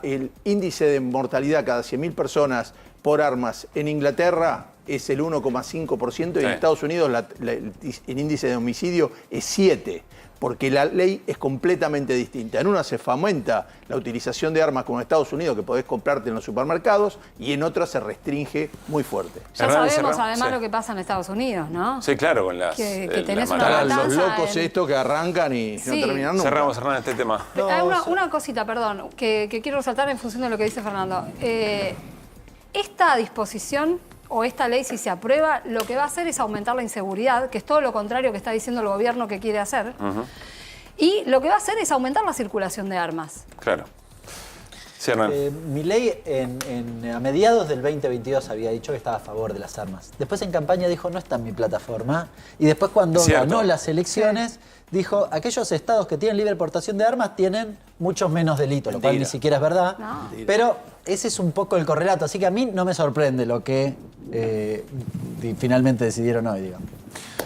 el índice de mortalidad cada 100.000 personas por armas en Inglaterra es el 1,5% y en Estados Unidos el índice de homicidio es 7%. Porque la ley es completamente distinta. En una se fomenta la utilización de armas como en Estados Unidos, que podés comprarte en los supermercados, y en otra se restringe muy fuerte. Ya sabemos además lo que pasa en Estados Unidos, ¿no? Sí, claro, con las... Que tenés una matanza los locos estos que arrancan y no terminan nunca. Cerramos este tema. Hay una cosita, perdón, que quiero resaltar en función de lo que dice Fernando. Esta disposición o esta ley, si se aprueba, lo que va a hacer es aumentar la inseguridad, que es todo lo contrario que está diciendo el gobierno que quiere hacer. Y lo que va a hacer es aumentar la circulación de armas. Claro. Sí, Hernán. Milei a mediados del 2022 había dicho que estaba a favor de las armas. Después en campaña dijo, no está en mi plataforma. Y después cuando ganó las elecciones, dijo, aquellos estados que tienen libre portación de armas tienen muchos menos delitos, lo cual ni siquiera es verdad. No. Pero ese es un poco el correlato. Así que a mí no me sorprende lo que finalmente decidieron hoy, digamos.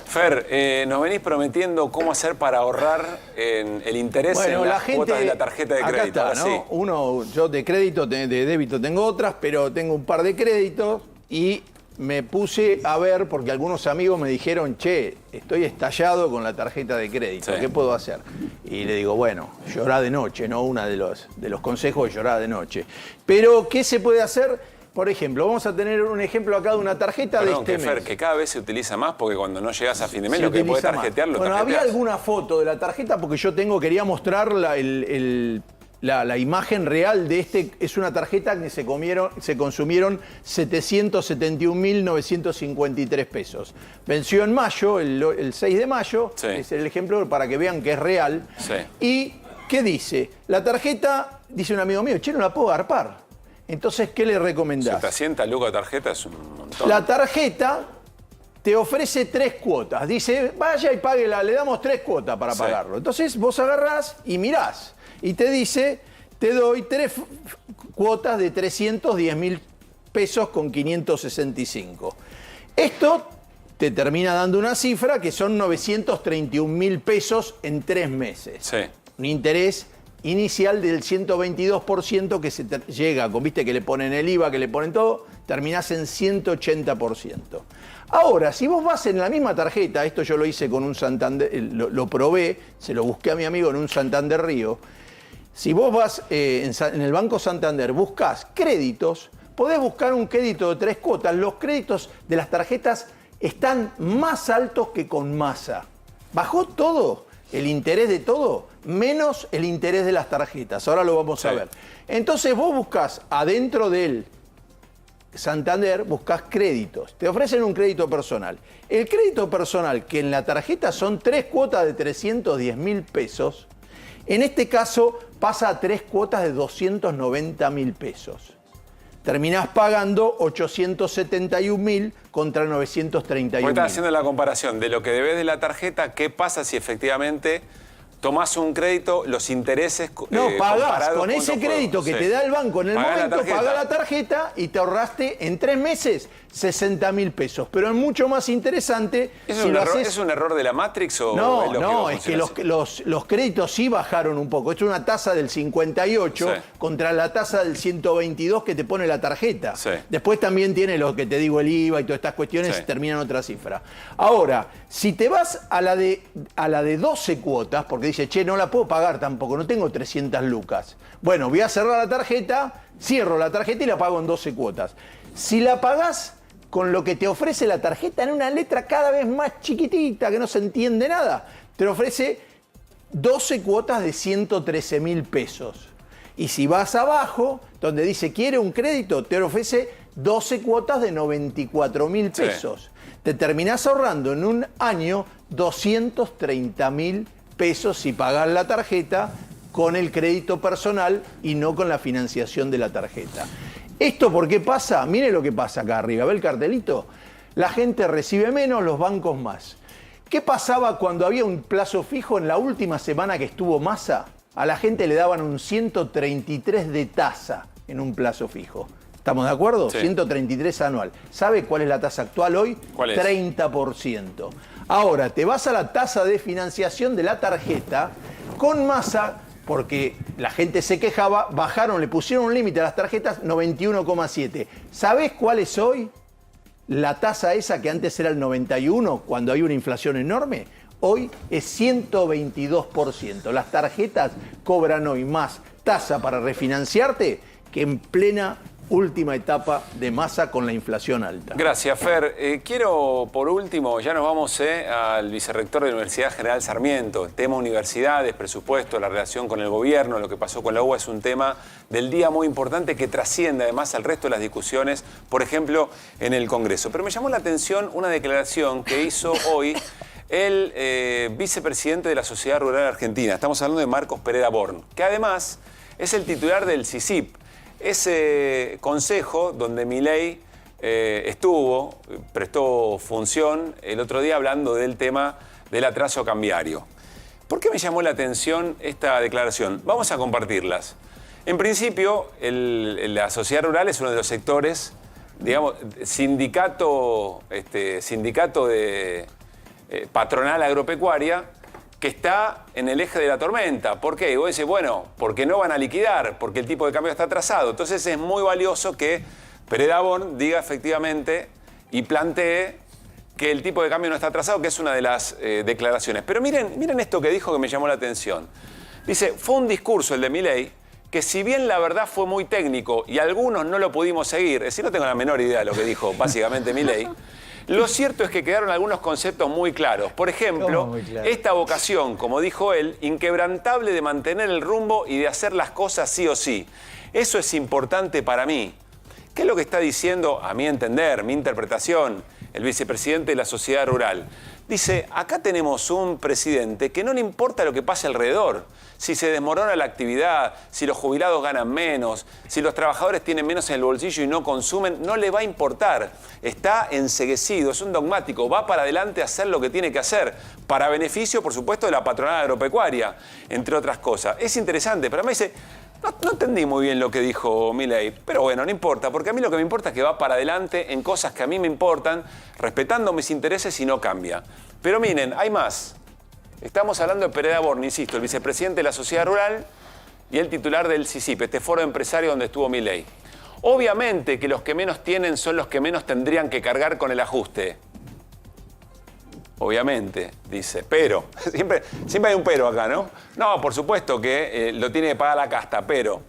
Fer, nos venís prometiendo cómo hacer para ahorrar en el interés en las cuotas de la tarjeta de crédito. Acá está, ¿no? Yo de crédito, de débito tengo otras, pero tengo un par de créditos y me puse a ver, porque algunos amigos me dijeron, che, estoy estallado con la tarjeta de crédito, ¿qué puedo hacer? Y le digo, bueno, llorá de noche, ¿no? Uno de los consejos es llorar de noche. Pero, ¿qué se puede hacer? Por ejemplo, vamos a tener un ejemplo acá de una tarjeta de este mes. Fer, que cada vez se utiliza más porque cuando no llegas a fin de mes lo que podés tarjetearlo. Bueno, había alguna foto de la tarjeta porque yo quería mostrar la imagen real de es una tarjeta que se consumieron 771.953 pesos. Venció en mayo, el 6 de mayo, es el ejemplo para que vean que es real. ¿Y qué dice? La tarjeta, dice un amigo mío, che, no la puedo garpar. Entonces, ¿qué le recomendás? 700 lucas de tarjeta es un montón. La tarjeta te ofrece 3 cuotas. Dice, vaya y páguela, le damos 3 cuotas para pagarlo. Entonces vos agarrás y mirás. Y te dice, te doy 3 cuotas de 310.000 pesos con 565. Esto te termina dando una cifra que son 931.000 pesos en 3 meses. Sí. Un interés inicial del 122% que se llega, viste que le ponen el IVA, que le ponen todo, terminás en 180%. Ahora, si vos vas en la misma tarjeta, esto yo lo hice con un Santander, lo probé, se lo busqué a mi amigo en un Santander Río. Si vos vas en el Banco Santander, buscas créditos, podés buscar un crédito de 3 cuotas. Los créditos de las tarjetas están más altos que con Massa. Bajó todo, el interés de todo, menos el interés de las tarjetas. Ahora lo vamos a ver. Entonces vos buscás adentro del Santander, buscás créditos. Te ofrecen un crédito personal. El crédito personal, que en la tarjeta son 3 cuotas de 310.000 pesos, en este caso pasa a 3 cuotas de 290.000 pesos. Terminás pagando 871.000 contra 931.000. Vos estás haciendo la comparación de lo que debes de la tarjeta, qué pasa si efectivamente tomás un crédito, los intereses no, pagás con ese crédito que te da el banco en el momento, pagás la tarjeta y te ahorraste en 3 meses 60.000 pesos. Pero es mucho más interesante. ¿Es un error de la Matrix o no, es lo no, que es que los créditos sí bajaron un poco. Es una tasa del 58 contra la tasa del 122 que te pone la tarjeta. Después también tiene lo que te digo, el IVA y todas estas cuestiones, terminan otra cifra. Ahora, si te vas a la de 12 cuotas, porque dice, che, no la puedo pagar tampoco, no tengo 300 lucas. Bueno, voy a cerrar la tarjeta, cierro la tarjeta y la pago en 12 cuotas. Si la pagás con lo que te ofrece la tarjeta en una letra cada vez más chiquitita, que no se entiende nada, te ofrece 12 cuotas de 113.000 pesos. Y si vas abajo, donde dice quiere un crédito, te ofrece 12 cuotas de 94.000 pesos. Te terminás ahorrando en un año 230.000 pesos si pagás la tarjeta con el crédito personal y no con la financiación de la tarjeta. ¿Esto por qué pasa? Mire lo que pasa acá arriba. ¿Ve el cartelito? La gente recibe menos, los bancos más. ¿Qué pasaba cuando había un plazo fijo en la última semana que estuvo Massa? A la gente le daban un 133 de tasa en un plazo fijo. ¿Estamos de acuerdo? 133 anual. ¿Sabe cuál es la tasa actual hoy? ¿Cuál es? 30%. Ahora, te vas a la tasa de financiación de la tarjeta con Massa, porque la gente se quejaba, bajaron, le pusieron un límite a las tarjetas, 91,7. ¿Sabés cuál es hoy la tasa esa que antes era el 91 cuando hay una inflación enorme? Hoy es 122%. Las tarjetas cobran hoy más tasa para refinanciarte que en plena última etapa de Massa con la inflación alta. Gracias, Fer. Quiero, por último, ya nos vamos al vicerrector de la Universidad General Sarmiento. El tema universidades, presupuesto, la relación con el gobierno, lo que pasó con la UBA es un tema del día muy importante que trasciende además al resto de las discusiones, por ejemplo, en el Congreso. Pero me llamó la atención una declaración que hizo hoy el vicepresidente de la Sociedad Rural Argentina. Estamos hablando de Marcos Pereda Born, que además es el titular del CICIP. Ese consejo donde Milei prestó función el otro día hablando del tema del atraso cambiario. ¿Por qué me llamó la atención esta declaración? Vamos a compartirlas. En principio, la sociedad rural es uno de los sectores, digamos, sindicato de patronal agropecuaria, que está en el eje de la tormenta. ¿Por qué? Y vos decís, bueno, porque no van a liquidar, porque el tipo de cambio está atrasado. Entonces es muy valioso que Pereda Born diga efectivamente y plantee que el tipo de cambio no está atrasado, que es una de las declaraciones. Pero miren esto que dijo que me llamó la atención. Dice, fue un discurso el de Milei que si bien la verdad fue muy técnico y algunos no lo pudimos seguir, es decir, no tengo la menor idea de lo que dijo básicamente Milei, lo cierto es que quedaron algunos conceptos muy claros. Por ejemplo, esta vocación, como dijo él, inquebrantable de mantener el rumbo y de hacer las cosas sí o sí. Eso es importante para mí. ¿Qué es lo que está diciendo, a mi entender, mi interpretación, el vicepresidente de la Sociedad Rural? Dice, acá tenemos un presidente que no le importa lo que pase alrededor. Si se desmorona la actividad, si los jubilados ganan menos, si los trabajadores tienen menos en el bolsillo y no consumen, no le va a importar. Está enceguecido, es un dogmático, va para adelante a hacer lo que tiene que hacer, para beneficio, por supuesto, de la patronal agropecuaria, entre otras cosas. Es interesante, pero me dice, no entendí muy bien lo que dijo Milei, pero bueno, no importa, porque a mí lo que me importa es que va para adelante en cosas que a mí me importan, respetando mis intereses y no cambia. Pero miren, hay más. Estamos hablando de Pereda Borni, insisto, el vicepresidente de la Sociedad Rural y el titular del CICIP, este foro empresario donde estuvo Milei. Obviamente que los que menos tienen son los que menos tendrían que cargar con el ajuste. Obviamente, dice, pero, siempre hay un pero acá, ¿no? No, por supuesto que lo tiene que pagar la casta, pero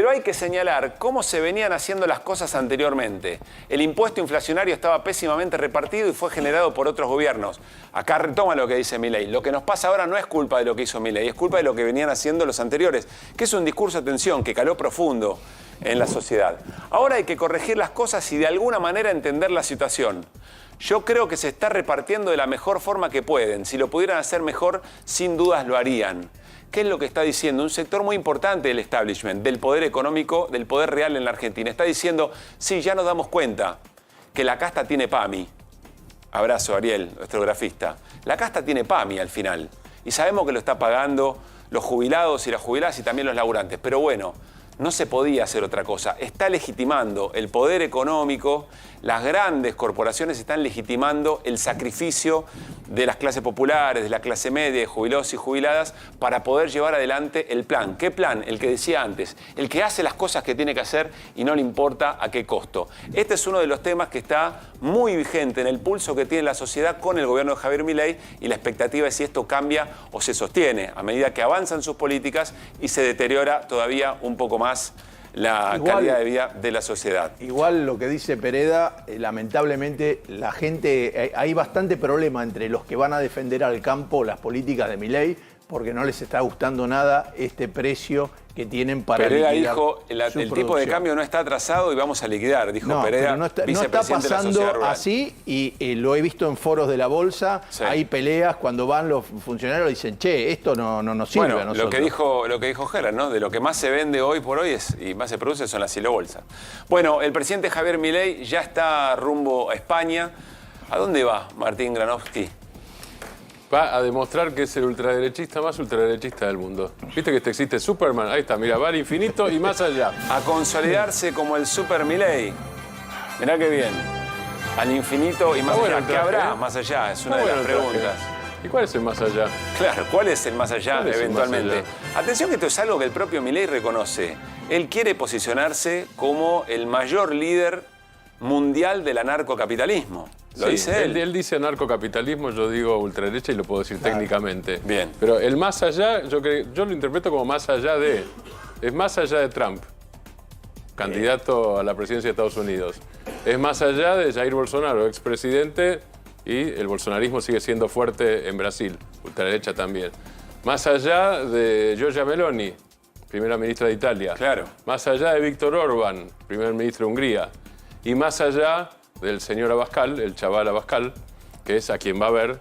hay que señalar cómo se venían haciendo las cosas anteriormente. El impuesto inflacionario estaba pésimamente repartido y fue generado por otros gobiernos. Acá retoma lo que dice Milei. Lo que nos pasa ahora no es culpa de lo que hizo Milei, es culpa de lo que venían haciendo los anteriores, que es un discurso, atención, que caló profundo en la sociedad. Ahora hay que corregir las cosas y de alguna manera entender la situación. Yo creo que se está repartiendo de la mejor forma que pueden. Si lo pudieran hacer mejor, sin dudas lo harían. ¿Qué es lo que está diciendo? Un sector muy importante del establishment, del poder económico, del poder real en la Argentina. Está diciendo, sí, ya nos damos cuenta que la casta tiene PAMI. Abrazo, Ariel, nuestro grafista. La casta tiene PAMI al final. Y sabemos que lo está pagando los jubilados y las jubiladas y también los laburantes. Pero bueno, no se podía hacer otra cosa. Está legitimando el poder económico, las grandes corporaciones están legitimando el sacrificio de las clases populares, de la clase media, de jubilados y jubiladas, para poder llevar adelante el plan. ¿Qué plan? El que decía antes, el que hace las cosas que tiene que hacer y no le importa a qué costo. Este es uno de los temas que está muy vigente en el pulso que tiene la sociedad con el gobierno de Javier Milei y la expectativa es si esto cambia o se sostiene a medida que avanzan sus políticas y se deteriora todavía un poco más la calidad de vida de la sociedad. Igual lo que dice Pereda, lamentablemente la gente, hay bastante problema entre los que van a defender al campo las políticas de Milei, porque no les está gustando nada este precio que tienen para Pereda liquidar dijo, el tipo de cambio no está atrasado y vamos a liquidar, dijo no, Pereda, no está vicepresidente de la Sociedad pasando Rural. así y lo he visto en foros de la bolsa, Sí. hay peleas cuando van los funcionarios y dicen, che, esto no nos sirve Bueno, a nosotros. lo que dijo Gerard, ¿no? De lo que más se vende hoy por hoy y más se produce son las silobolsas. Bueno, el presidente Javier Milei ya está rumbo a España. ¿A dónde va Martín Granovsky? Va a demostrar que es el ultraderechista más ultraderechista del mundo. ¿Viste que existe Superman? Ahí está, mira, va al infinito y más allá. A consolidarse como el Super Milei. Mirá qué bien. Al infinito y más Está bueno allá. el ¿Qué traje, habrá ¿eh? más allá? Es una Está de bueno las el traje. preguntas. ¿Y cuál es el más allá? Claro, ¿cuál es el más allá ¿Cuál es el eventualmente? más allá? Atención que esto es algo que el propio Milei reconoce. Él quiere posicionarse como el mayor líder mundial del anarcocapitalismo. Lo Sí, dice él. Él dice anarcocapitalismo, yo digo ultraderecha y lo puedo decir técnicamente. Bien. Pero el más allá, yo lo interpreto como más allá de... Es más allá de Trump, candidato a la presidencia de Estados Unidos. Es más allá de Jair Bolsonaro, expresidente, y el bolsonarismo sigue siendo fuerte en Brasil, ultraderecha también. Más allá de Giorgia Meloni, primera ministra de Italia. Claro. Más allá de Víctor Orbán, primer ministro de Hungría. Y más allá del señor Abascal, el chaval Abascal, que es a quien va a ver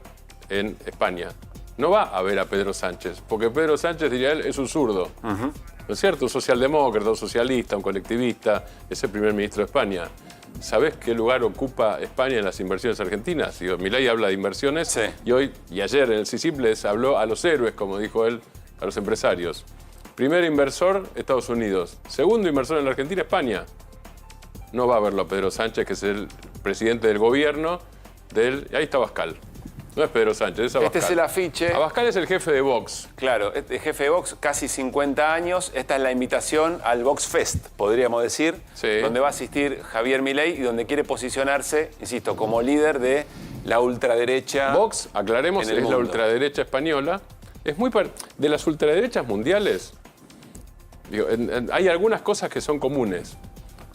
en España. No va a ver a Pedro Sánchez, porque Pedro Sánchez, diría él, es un zurdo. ¿No es cierto? Un socialdemócrata, un socialista, un colectivista, es el primer ministro de España. ¿Sabés qué lugar ocupa España en las inversiones argentinas? Digo, Milei habla de inversiones y ayer en el CICIP les habló a los héroes, como dijo él, a los empresarios. Primer inversor, Estados Unidos. Segundo inversor en la Argentina, España. No va a verlo a Pedro Sánchez, que es el presidente del gobierno ahí está Abascal. No es Pedro Sánchez, es Abascal. Este es el afiche. Abascal es el jefe de Vox. Claro, este jefe de Vox, casi 50 años. Esta es la invitación al Vox Fest, podríamos decir, donde va a asistir Javier Milei y donde quiere posicionarse, insisto, como líder de la ultraderecha. Vox, aclaremos, en el es la mundo. ultraderecha española. Es muy de las ultraderechas mundiales. Digo, hay algunas cosas que son comunes.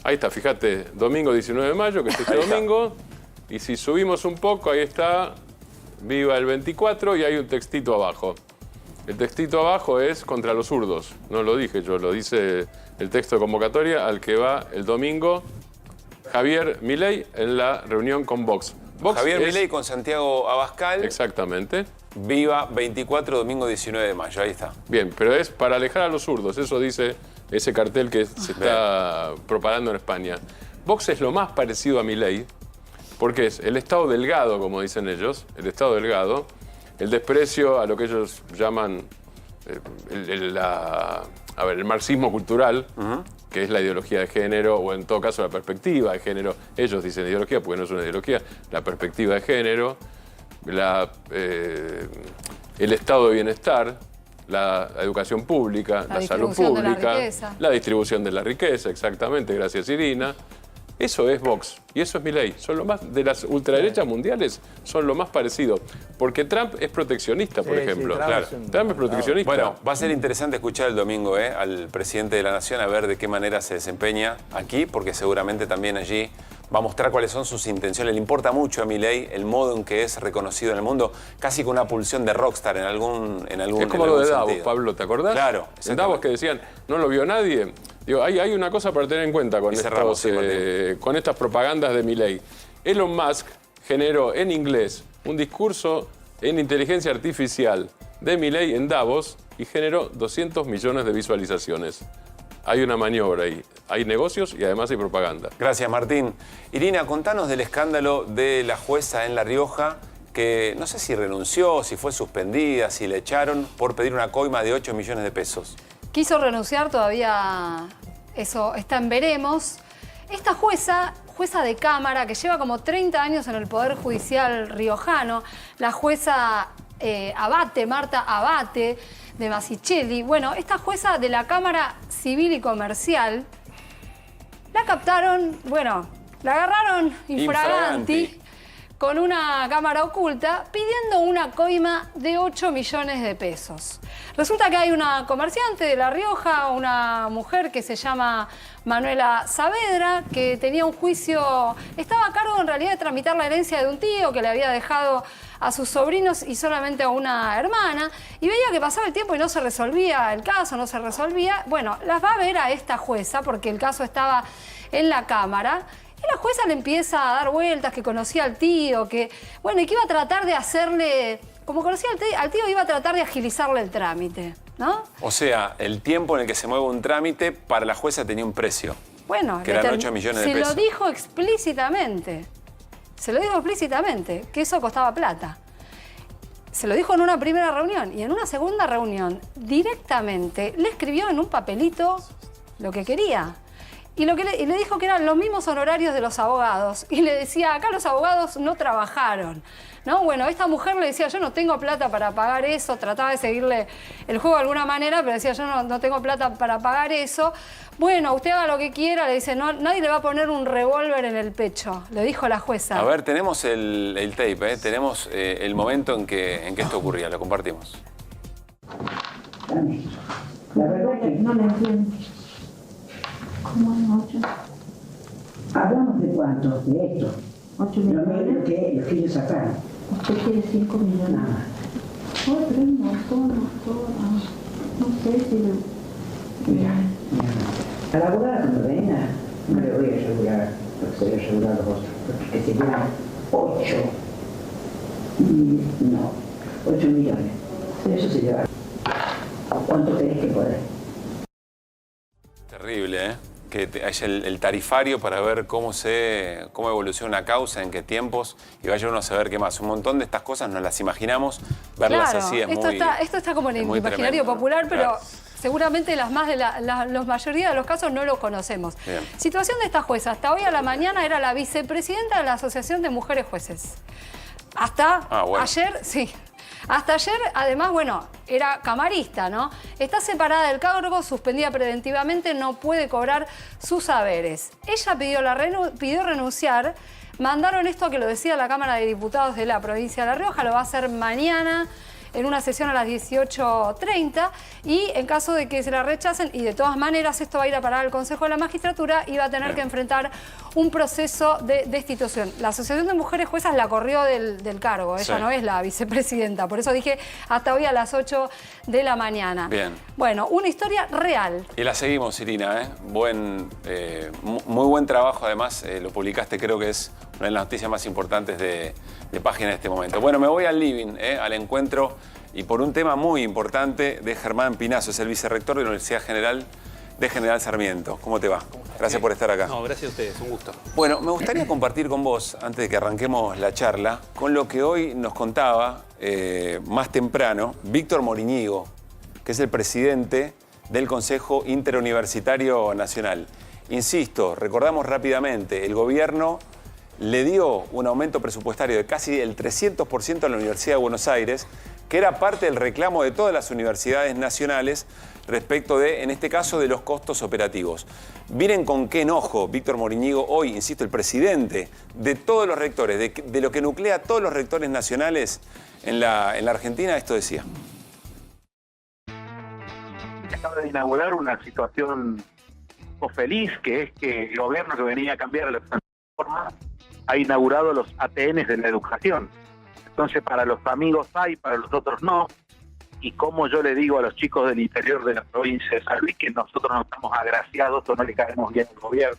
Ahí está, fíjate, domingo 19 de mayo, que es este domingo. Y si subimos un poco, ahí está, viva el 24 y hay un textito abajo. El textito abajo es contra los zurdos. No lo dije yo, lo dice el texto de convocatoria al que va el domingo Javier Milei en la reunión con Vox. Javier Milei con Santiago Abascal. Exactamente. Viva 24, domingo 19 de mayo. Ahí está. Bien, pero es para alejar a los zurdos. Eso dice ese cartel que se está propagando en España. Vox es lo más parecido a Milei, porque es el Estado delgado, como dicen ellos, el Estado delgado, el desprecio a lo que ellos llaman el marxismo cultural, que es la ideología de género, o en todo caso la perspectiva de género. Ellos dicen ideología porque no es una ideología, la perspectiva de género, el estado de bienestar, la educación pública, la salud pública, la distribución de la riqueza, exactamente, gracias Irina. Eso es Vox y eso es Milei. Son lo más de las ultraderechas mundiales, son lo más parecido. Porque Trump es proteccionista, por ejemplo. Trump es proteccionista. Bueno, va a ser interesante escuchar el domingo al presidente de la Nación a ver de qué manera se desempeña aquí, porque seguramente también allí va a mostrar cuáles son sus intenciones. Le importa mucho a Milei el modo en que es reconocido en el mundo, casi con una pulsión de rockstar en algún Es como lo de Davos, sentido. Pablo, ¿te acordás? Claro. En Davos que decían, no lo vio nadie. Digo, hay una cosa para tener en cuenta con estas propagandas de Milei. Elon Musk generó en inglés un discurso en inteligencia artificial de Milei en Davos y generó 200 millones de visualizaciones. Hay una maniobra ahí. Hay negocios y además hay propaganda. Gracias, Martín. Irina, contanos del escándalo de la jueza en La Rioja, que no sé si renunció, si fue suspendida, si le echaron por pedir una coima de 8 millones de pesos. Quiso renunciar, todavía eso está en veremos. Esta jueza de Cámara, que lleva como 30 años en el Poder Judicial riojano, la jueza Abate, Marta Abate, de Masichelli. Bueno, esta jueza de la Cámara Civil y Comercial, la captaron, bueno, la agarraron infraganti con una cámara oculta pidiendo una coima de 8 millones de pesos. Resulta que hay una comerciante de La Rioja, una mujer que se llama Manuela Saavedra, que tenía un juicio, estaba a cargo en realidad de tramitar la herencia de un tío que le había dejado a sus sobrinos y solamente a una hermana, y veía que pasaba el tiempo y no se resolvía el caso, no se resolvía. Bueno, las va a ver a esta jueza porque el caso estaba en la Cámara. Y la jueza le empieza a dar vueltas, que conocía al tío, que bueno, y que iba a tratar de hacerle, como conocía al tío, iba a tratar de agilizarle el trámite, ¿no? O sea, el tiempo en el que se mueve un trámite para la jueza tenía un precio. Bueno, que eran 8 millones de pesos. Se lo dijo explícitamente. Se lo dijo explícitamente, que eso costaba plata. Se lo dijo en una primera reunión y en una segunda reunión directamente le escribió en un papelito lo que quería. Y le dijo que eran los mismos honorarios de los abogados. Y le decía, acá los abogados no trabajaron, ¿no? Bueno, esta mujer le decía, yo no tengo plata para pagar eso. Trataba de seguirle el juego de alguna manera, pero decía, yo no tengo plata para pagar eso. Bueno, usted haga lo que quiera. Le dice, no, nadie le va a poner un revólver en el pecho, le dijo la jueza. A ver, tenemos el tape, tenemos el momento en que esto ocurría. Lo compartimos. La verdad que no la entiendo. ¿Cómo es 8? ¿Hablamos de cuánto? De esto. 8 millones. Lo que ellos sacaron. Usted quiere 5 millones. Nada. Oh, pero un montón. No sé si... Mira. A la abogada cuando venga, no le voy a asegurar lo que se le asegurar a los otros. Porque se llevan 8. No, 8 millones. Eso se lleva. ¿Cuánto crees que podés? Terrible, ¿eh? Que haya el tarifario para ver cómo evoluciona una causa, en qué tiempos, y vaya uno a saber qué más. Un montón de estas cosas nos las imaginamos, verlas claro, así es esto está como en el imaginario popular, pero claro, seguramente la mayoría de los casos no los conocemos. Bien. Situación de esta jueza. Hasta hoy a la mañana era la vicepresidenta de la Asociación de Mujeres Jueces. Hasta ayer, sí. Hasta ayer, además, bueno, era camarista, ¿no? Está separada del cargo, suspendida preventivamente, no puede cobrar sus haberes. Ella pidió renunciar, mandaron esto que lo decía la Cámara de Diputados de la provincia de La Rioja, lo va a hacer mañana en una sesión a las 18:30 y en caso de que se la rechacen, y de todas maneras esto va a ir a parar al Consejo de la Magistratura y va a tener que enfrentar un proceso de destitución. La Asociación de Mujeres Juezas la corrió del cargo, ella no es la vicepresidenta, por eso dije hasta hoy a las 8 de la mañana. Bien. Bueno, una historia real. Y la seguimos, Irina, ¿eh? Muy buen trabajo, además, lo publicaste, creo que es una de las noticias más importantes de página en este momento. Bueno, me voy al living, al encuentro, y por un tema muy importante de Germán Pinazo, es el vicerrector de la Universidad General de General Sarmiento. ¿Cómo te va? Gracias por estar acá. No, gracias a ustedes, un gusto. Bueno, me gustaría compartir con vos, antes de que arranquemos la charla, con lo que hoy nos contaba más temprano Víctor Moríñigo, que es el presidente del Consejo Interuniversitario Nacional. Insisto, recordamos rápidamente, el gobierno le dio un aumento presupuestario de casi el 300% a la Universidad de Buenos Aires, que era parte del reclamo de todas las universidades nacionales respecto de, en este caso, de los costos operativos. Miren con qué enojo Víctor Moríñigo, hoy, insisto, el presidente de todos los rectores, de lo que nuclea a todos los rectores nacionales en la Argentina, esto decía. Acaba de inaugurar una situación feliz, que es que el gobierno que venía a cambiar la forma ha inaugurado los ATNs de la educación. Entonces, para los amigos hay, para los otros no. Y como yo le digo a los chicos del interior de la provincia de San Luis, que nosotros no estamos agraciados o no le caemos bien al gobierno.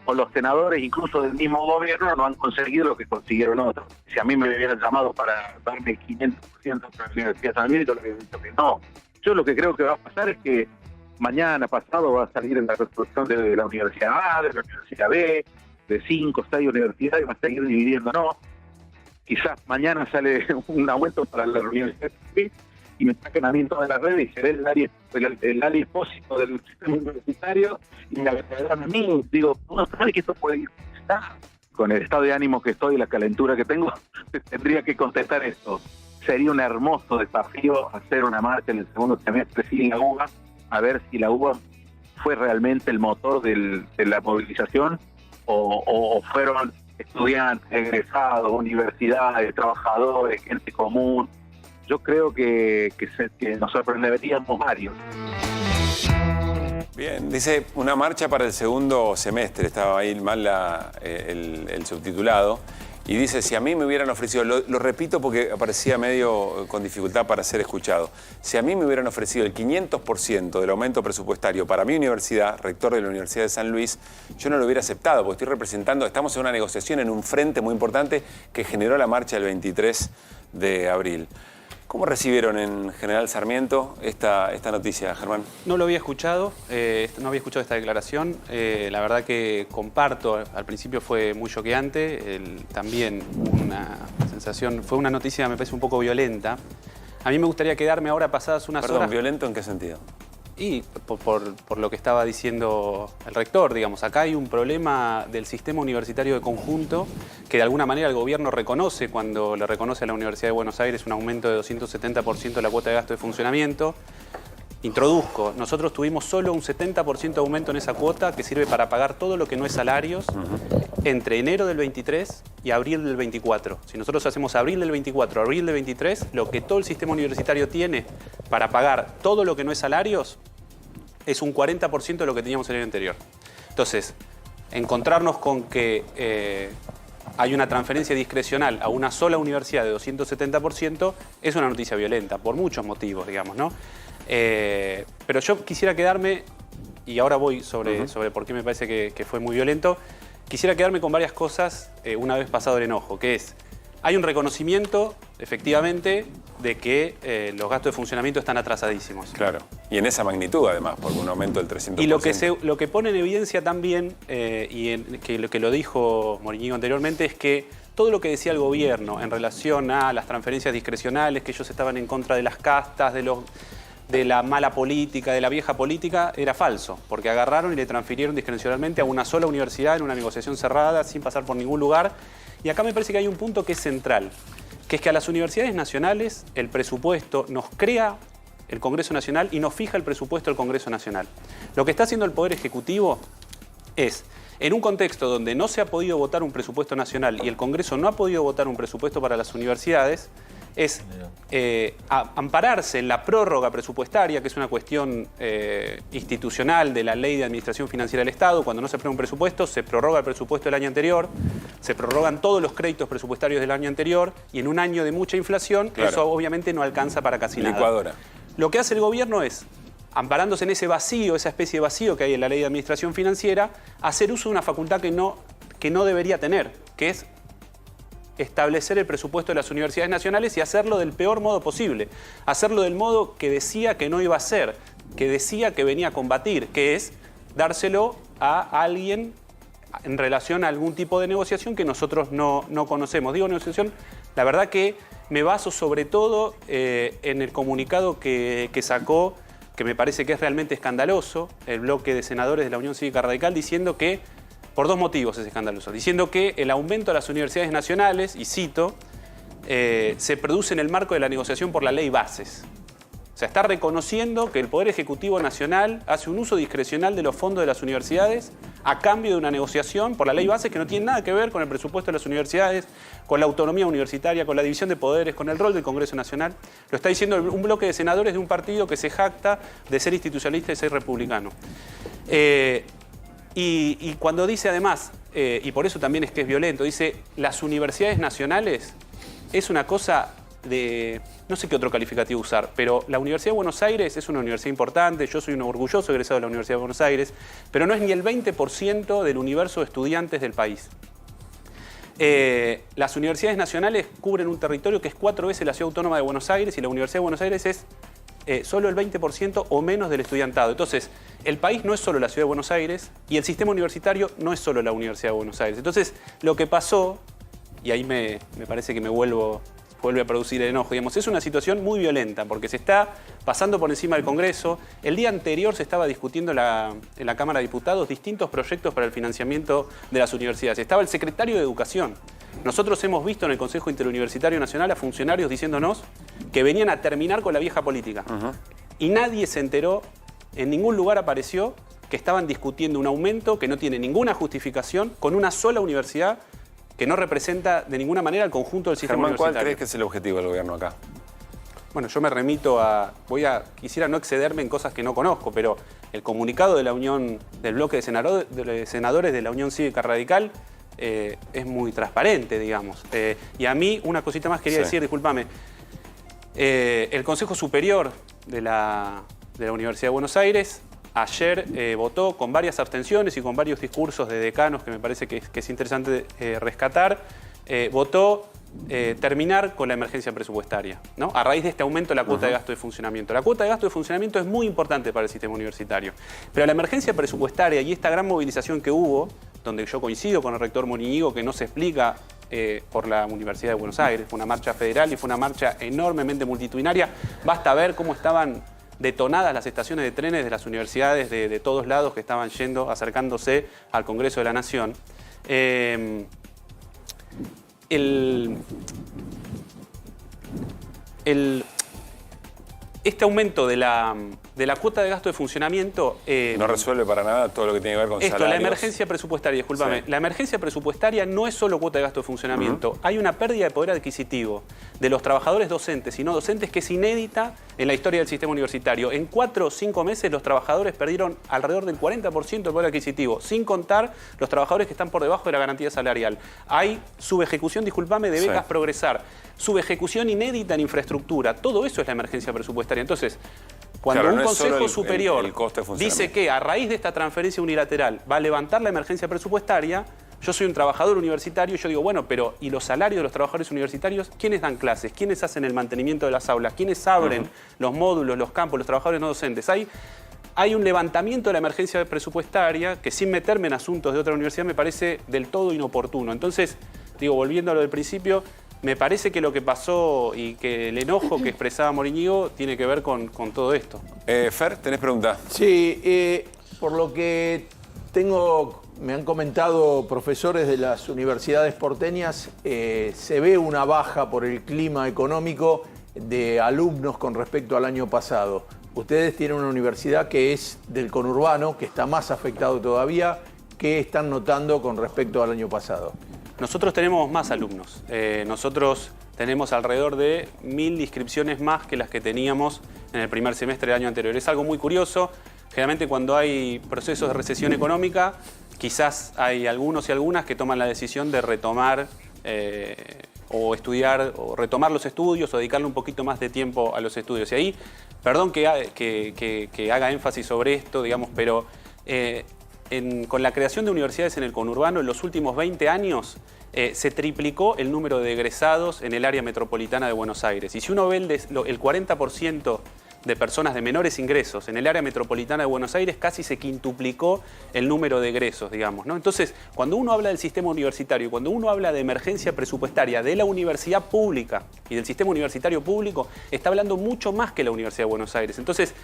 O los senadores, incluso del mismo gobierno, no han conseguido lo que consiguieron otros. Si a mí me hubieran llamado para darme el 500% para la Universidad de San Luis, yo le hubiera dicho que no. Yo lo que creo que va a pasar es que mañana, pasado, va a salir en la resolución de la Universidad A, de la Universidad B, de 5 o 6 universidades, va a seguir dividiendo, no. Quizás mañana sale un aumento para la Universidad B y me sacan a mí en todas las redes y seré el área expósito del sistema universitario y me agregarán a mí. Digo, uno sabe que esto puede ir. Con el estado de ánimo que estoy y la calentura que tengo, tendría que contestar esto. Sería un hermoso desafío hacer una marcha en el segundo semestre sin la UBA, a ver si la UBA fue realmente el motor de la movilización o fueron estudiantes, egresados, universidades, trabajadores, gente común. Yo creo que nos sorprenderíamos varios. Bien, dice una marcha para el segundo semestre, estaba ahí mal el subtitulado. Y dice, si a mí me hubieran ofrecido, lo repito porque aparecía medio con dificultad para ser escuchado, si a mí me hubieran ofrecido el 500% del aumento presupuestario para mi universidad, rector de la Universidad de San Luis, yo no lo hubiera aceptado porque estoy representando, estamos en una negociación en un frente muy importante que generó la marcha del 23 de abril. ¿Cómo recibieron en General Sarmiento esta noticia, Germán? No lo había escuchado, no había escuchado esta declaración. La verdad que comparto, al principio fue muy choqueante, también una sensación, fue una noticia me parece un poco violenta. A mí me gustaría quedarme ahora pasadas unas horas... ¿Violento en qué sentido? Y por lo que estaba diciendo el rector, digamos, acá hay un problema del sistema universitario de conjunto que de alguna manera el gobierno reconoce cuando le reconoce a la Universidad de Buenos Aires un aumento de 270% de la cuota de gasto de funcionamiento. Introduzco, nosotros tuvimos solo un 70% de aumento en esa cuota que sirve para pagar todo lo que no es salarios entre enero del 23 y abril del 24. Si nosotros hacemos abril del 24, abril del 23, lo que todo el sistema universitario tiene para pagar todo lo que no es salarios es un 40% de lo que teníamos el año anterior. Entonces, encontrarnos con que hay una transferencia discrecional a una sola universidad de 270% es una noticia violenta, por muchos motivos, digamos, ¿no? Pero yo quisiera quedarme, y ahora voy sobre por qué me parece que fue muy violento, quisiera quedarme con varias cosas una vez pasado el enojo, que es, hay un reconocimiento, efectivamente, de que los gastos de funcionamiento están atrasadísimos. Claro, y en esa magnitud además, por un aumento del 300%. Y lo que pone en evidencia también, que lo dijo Moríñigo anteriormente, es que todo lo que decía el gobierno en relación a las transferencias discrecionales, que ellos estaban en contra de las castas, de la mala política, de la vieja política, era falso, porque agarraron y le transfirieron discrecionalmente a una sola universidad en una negociación cerrada, sin pasar por ningún lugar. Y acá me parece que hay un punto que es central, que es que a las universidades nacionales el presupuesto nos crea el Congreso Nacional y nos fija el presupuesto del Congreso Nacional. Lo que está haciendo el Poder Ejecutivo es, en un contexto donde no se ha podido votar un presupuesto nacional y el Congreso no ha podido votar un presupuesto para las universidades, es ampararse en la prórroga presupuestaria, que es una cuestión institucional de la Ley de Administración Financiera del Estado. Cuando no se aprueba un presupuesto, se prorroga el presupuesto del año anterior, se prorrogan todos los créditos presupuestarios del año anterior y en un año de mucha inflación, claro, eso obviamente no alcanza para casi nada. Licuadora. Lo que hace el gobierno es, amparándose en ese vacío, esa especie de vacío que hay en la Ley de Administración Financiera, hacer uso de una facultad que no debería tener, que es establecer el presupuesto de las universidades nacionales y hacerlo del peor modo posible. Hacerlo del modo que decía que no iba a hacer, que decía que venía a combatir, que es dárselo a alguien en relación a algún tipo de negociación que nosotros no conocemos. Digo negociación, la verdad que me baso sobre todo en el comunicado que sacó, que me parece que es realmente escandaloso, el bloque de senadores de la Unión Cívica Radical, diciendo que, por dos motivos es escandaloso, diciendo que el aumento a las universidades nacionales, y cito, se produce en el marco de la negociación por la ley Bases. O sea, está reconociendo que el Poder Ejecutivo Nacional hace un uso discrecional de los fondos de las universidades a cambio de una negociación por la ley Bases que no tiene nada que ver con el presupuesto de las universidades, con la autonomía universitaria, con la división de poderes, con el rol del Congreso Nacional. Lo está diciendo un bloque de senadores de un partido que se jacta de ser institucionalista y ser republicano. Y cuando dice además, y por eso también es que es violento, dice las universidades nacionales es una cosa de... No sé qué otro calificativo usar, pero la Universidad de Buenos Aires es una universidad importante, yo soy un orgulloso egresado de la Universidad de Buenos Aires, pero no es ni el 20% del universo de estudiantes del país. Las universidades nacionales cubren un territorio que es 4 veces la Ciudad Autónoma de Buenos Aires y la Universidad de Buenos Aires es solo el 20% o menos del estudiantado. Entonces, el país no es solo la Ciudad de Buenos Aires y el sistema universitario no es solo la Universidad de Buenos Aires. Entonces, lo que pasó, y ahí me parece que vuelve a producir el enojo, digamos, es una situación muy violenta porque se está pasando por encima del Congreso. El día anterior se estaba discutiendo en la Cámara de Diputados distintos proyectos para el financiamiento de las universidades. Estaba el secretario de Educación. Nosotros hemos visto en el Consejo Interuniversitario Nacional a funcionarios diciéndonos que venían a terminar con la vieja política. Y nadie se enteró, en ningún lugar apareció que estaban discutiendo un aumento que no tiene ninguna justificación con una sola universidad que no representa de ninguna manera el conjunto del sistema universitario. ¿Cuál crees que es el objetivo del gobierno acá? Bueno, yo me remito a... Quisiera no excederme en cosas que no conozco, pero el comunicado de la Unión, del bloque de senadores de la Unión Cívica Radical es muy transparente, digamos. Y a mí, una cosita más quería decir, discúlpame. El Consejo Superior de la Universidad de Buenos Aires ayer votó con varias abstenciones y con varios discursos de decanos que me parece que es interesante rescatar, votó terminar con la emergencia presupuestaria, ¿no? A raíz de este aumento de la cuota de gasto de funcionamiento. La cuota de gasto de funcionamiento es muy importante para el sistema universitario, pero la emergencia presupuestaria y esta gran movilización que hubo, donde yo coincido con el rector Morínigo, que no se explica por la Universidad de Buenos Aires, fue una marcha federal y fue una marcha enormemente multitudinaria, basta ver cómo estaban detonadas las estaciones de trenes de las universidades de todos lados que estaban acercándose al Congreso de la Nación. Este aumento de la cuota de gasto de funcionamiento... no resuelve para nada todo lo que tiene que ver con salarios. La emergencia presupuestaria, discúlpame. Sí. La emergencia presupuestaria no es solo cuota de gasto de funcionamiento. Hay una pérdida de poder adquisitivo de los trabajadores docentes y no docentes que es inédita en la historia del sistema universitario. En 4 o 5 meses los trabajadores perdieron alrededor del 40% del poder adquisitivo, sin contar los trabajadores que están por debajo de la garantía salarial. Hay subejecución, discúlpame, de becas Progresar, subejecución inédita en infraestructura. Todo eso es la emergencia presupuestaria. Entonces, cuando un Consejo Superior dice que a raíz de esta transferencia unilateral va a levantar la emergencia presupuestaria, yo soy un trabajador universitario y yo digo, bueno, pero ¿y los salarios de los trabajadores universitarios? ¿Quiénes dan clases? ¿Quiénes hacen el mantenimiento de las aulas? ¿Quiénes abren los módulos, los campos, los trabajadores no docentes? Hay un levantamiento de la emergencia presupuestaria que, sin meterme en asuntos de otra universidad, me parece del todo inoportuno. Entonces, digo, volviendo a lo del principio, me parece que lo que pasó y que el enojo que expresaba Morínigo tiene que ver con todo esto. Fer, ¿tenés pregunta? Sí, por lo que me han comentado profesores de las universidades porteñas, se ve una baja por el clima económico de alumnos con respecto al año pasado. Ustedes tienen una universidad que es del conurbano, que está más afectado todavía. ¿Qué están notando con respecto al año pasado? Nosotros tenemos más alumnos. Nosotros tenemos alrededor de 1000 inscripciones más que las que teníamos en el primer semestre del año anterior. Es algo muy curioso. Generalmente cuando hay procesos de recesión económica, quizás hay algunos y algunas que toman la decisión de retomar o estudiar, o retomar los estudios, o dedicarle un poquito más de tiempo a los estudios. Y ahí, perdón que haga énfasis sobre esto, digamos, pero con la creación de universidades en el conurbano en los últimos 20 años se triplicó el número de egresados en el área metropolitana de Buenos Aires. Y si uno ve el 40% de personas de menores ingresos en el área metropolitana de Buenos Aires, casi se quintuplicó el número de egresos, digamos, ¿no? Entonces, cuando uno habla del sistema universitario, cuando uno habla de emergencia presupuestaria de la universidad pública y del sistema universitario público, está hablando mucho más que la Universidad de Buenos Aires. Entonces,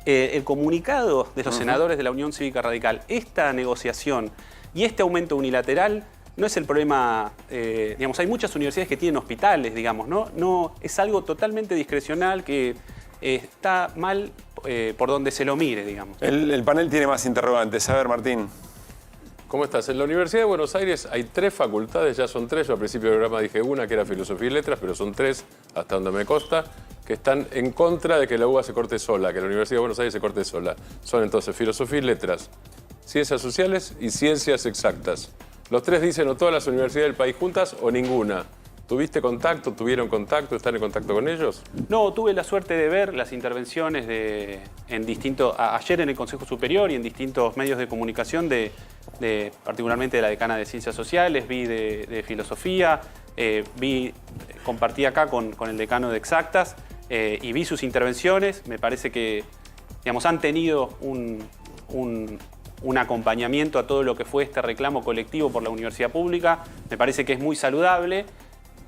el comunicado de los senadores de la Unión Cívica Radical, esta negociación y este aumento unilateral, no es el problema, digamos, hay muchas universidades que tienen hospitales, digamos, ¿no? No, es algo totalmente discrecional que está mal por donde se lo mire, digamos. El panel tiene más interrogantes. A ver, Martín. ¿Cómo estás? En la Universidad de Buenos Aires hay 3 facultades, ya son 3. Yo al principio del programa dije una, que era Filosofía y Letras, pero son 3, hasta donde me consta, que están en contra de que la UBA se corte sola, que la Universidad de Buenos Aires se corte sola. Son entonces Filosofía y Letras, Ciencias Sociales y Ciencias Exactas. Los 3 dicen o todas las universidades del país juntas o ninguna. ¿Tuviste contacto? ¿Tuvieron contacto? ¿Están en contacto con ellos? No, tuve la suerte de ver las intervenciones ayer en el Consejo Superior y en distintos medios de comunicación, particularmente de la decana de Ciencias Sociales, vi de Filosofía, compartí acá con el decano de Exactas y vi sus intervenciones. Me parece que, digamos, han tenido un acompañamiento a todo lo que fue este reclamo colectivo por la universidad pública. Me parece que es muy saludable.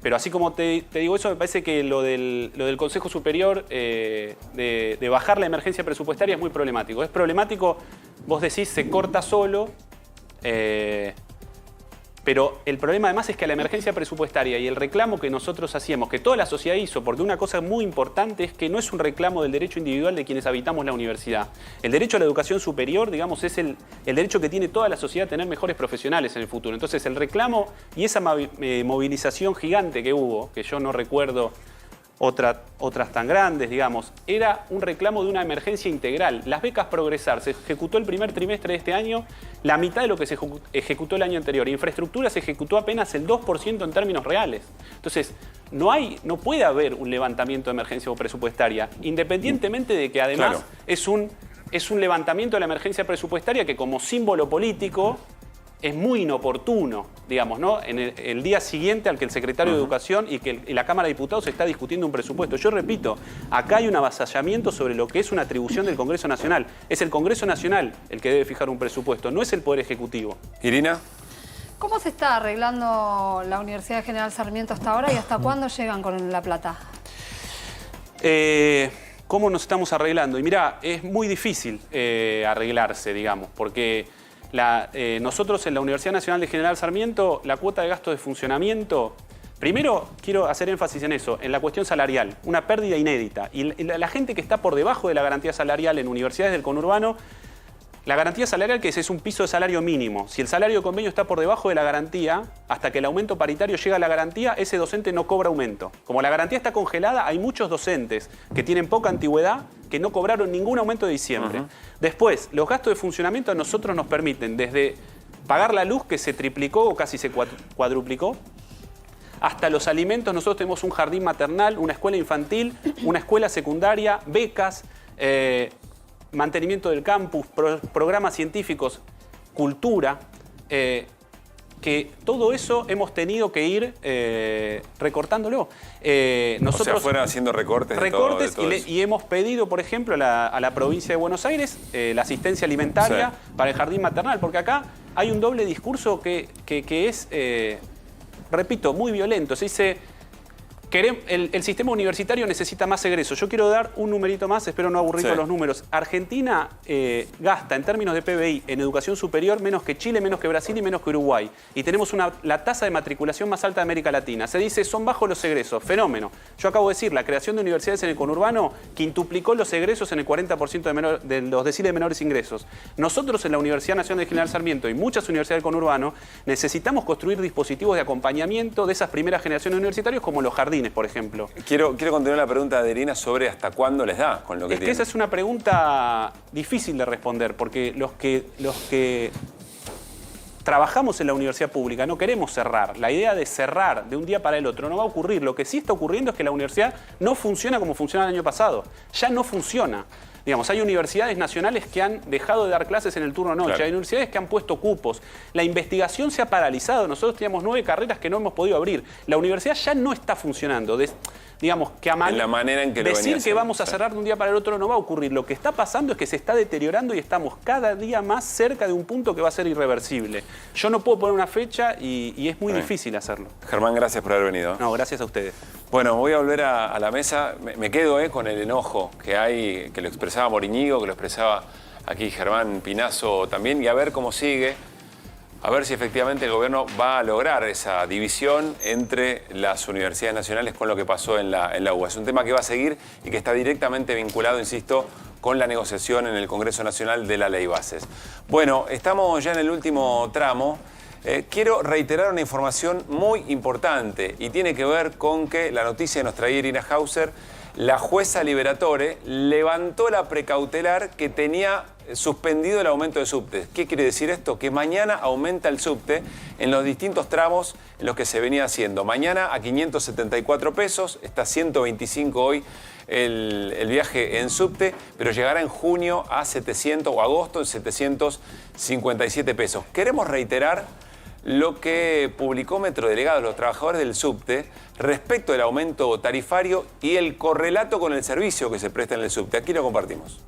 Pero así como te digo eso, me parece que lo del Consejo Superior de bajar la emergencia presupuestaria es muy problemático. Es problemático, vos decís, se corta solo, pero el problema además es que la emergencia presupuestaria y el reclamo que nosotros hacíamos, que toda la sociedad hizo, porque una cosa muy importante es que no es un reclamo del derecho individual de quienes habitamos la universidad. El derecho a la educación superior, digamos, es el derecho que tiene toda la sociedad a tener mejores profesionales en el futuro. Entonces el reclamo y esa movilización gigante que hubo, que yo no recuerdo otras tan grandes, digamos, era un reclamo de una emergencia integral. Las becas Progresar se ejecutó el primer trimestre de este año, la mitad de lo que se ejecutó el año anterior. Infraestructura se ejecutó apenas el 2% en términos reales. Entonces, no puede haber un levantamiento de emergencia presupuestaria, independientemente de que además es un levantamiento de la emergencia presupuestaria que como símbolo político es muy inoportuno, digamos, ¿no? En el día siguiente al que el secretario de Educación y que la Cámara de Diputados está discutiendo un presupuesto. Yo repito, acá hay un avasallamiento sobre lo que es una atribución del Congreso Nacional. Es el Congreso Nacional el que debe fijar un presupuesto, no es el Poder Ejecutivo. Irina. ¿Cómo se está arreglando la Universidad General Sarmiento hasta ahora y hasta cuándo llegan con la plata? ¿Cómo nos estamos arreglando? Y mirá, es muy difícil arreglarse, digamos, porque nosotros en la Universidad Nacional de General Sarmiento, la cuota de gasto de funcionamiento, primero quiero hacer énfasis en eso, en la cuestión salarial, una pérdida inédita. Y la gente que está por debajo de la garantía salarial en universidades del conurbano, la garantía salarial que es un piso de salario mínimo. Si el salario de convenio está por debajo de la garantía, hasta que el aumento paritario llega a la garantía, ese docente no cobra aumento. Como la garantía está congelada, hay muchos docentes que tienen poca antigüedad que no cobraron ningún aumento de diciembre. Después, los gastos de funcionamiento a nosotros nos permiten desde pagar la luz, que se triplicó o casi se cuadruplicó, hasta los alimentos. Nosotros tenemos un jardín maternal, una escuela infantil, una escuela secundaria, becas, mantenimiento del campus, programas científicos, cultura, que todo eso hemos tenido que ir recortándolo. Nosotros fueron haciendo recortes de todo y hemos pedido, por ejemplo, a la provincia de Buenos Aires la asistencia alimentaria para el jardín maternal, porque acá hay un doble discurso que es, repito, muy violento. Se dice, el sistema universitario necesita más egresos. Yo quiero dar un numerito más, espero no aburrir con los números. Argentina gasta en términos de PBI en educación superior menos que Chile, menos que Brasil y menos que Uruguay. Y tenemos la tasa de matriculación más alta de América Latina. Se dice, son bajos los egresos. Fenómeno. Yo acabo de decir, la creación de universidades en el conurbano quintuplicó los egresos en el 40% de los deciles de menores ingresos. Nosotros en la Universidad Nacional de General Sarmiento y muchas universidades del conurbano necesitamos construir dispositivos de acompañamiento de esas primeras generaciones universitarios como los jardines, por ejemplo. Quiero continuar la pregunta de Irina sobre hasta cuándo les da con lo que tienen. Esa es una pregunta difícil de responder, porque los que trabajamos en la universidad pública no queremos cerrar. La idea de cerrar de un día para el otro no va a ocurrir. Lo que sí está ocurriendo es que la universidad no funciona como funcionaba el año pasado. Ya no funciona. Digamos, hay universidades nacionales que han dejado de dar clases en el turno noche, Claro. hay universidades que han puesto cupos. La investigación se ha paralizado, nosotros teníamos 9 carreras que no hemos podido abrir. La universidad ya no está funcionando. Digamos, que a En la manera en que lo venía decir que haciendo, vamos a cerrar de un día para el otro no va a ocurrir. Lo que está pasando es que se está deteriorando y estamos cada día más cerca de un punto que va a ser irreversible. Yo no puedo poner una fecha y es muy difícil hacerlo. Germán, gracias por haber venido. No, gracias a ustedes. Bueno, voy a volver a la mesa. Me quedo con el enojo que hay, que lo expresaba Moriñigo, que lo expresaba aquí Germán Pinazo también, y a ver cómo sigue. A ver si efectivamente el gobierno va a lograr esa división entre las universidades nacionales con lo que pasó en la UBA. Es un tema que va a seguir y que está directamente vinculado, insisto, con la negociación en el Congreso Nacional de la Ley Bases. Bueno, estamos ya en el último tramo. Quiero reiterar una información muy importante y tiene que ver con que la noticia que nos traía Irina Hauser, la jueza Liberatore levantó la precautelar que tenía suspendido el aumento de subte. ¿Qué quiere decir esto? Que mañana aumenta el subte en los distintos tramos en los que se venía haciendo. Mañana a 574 pesos, está 125 hoy el viaje en subte, pero llegará en junio a 700 o agosto en 757 pesos. Queremos reiterar lo que publicó Metrodelegados, los trabajadores del subte, respecto del aumento tarifario y el correlato con el servicio que se presta en el subte. Aquí lo compartimos.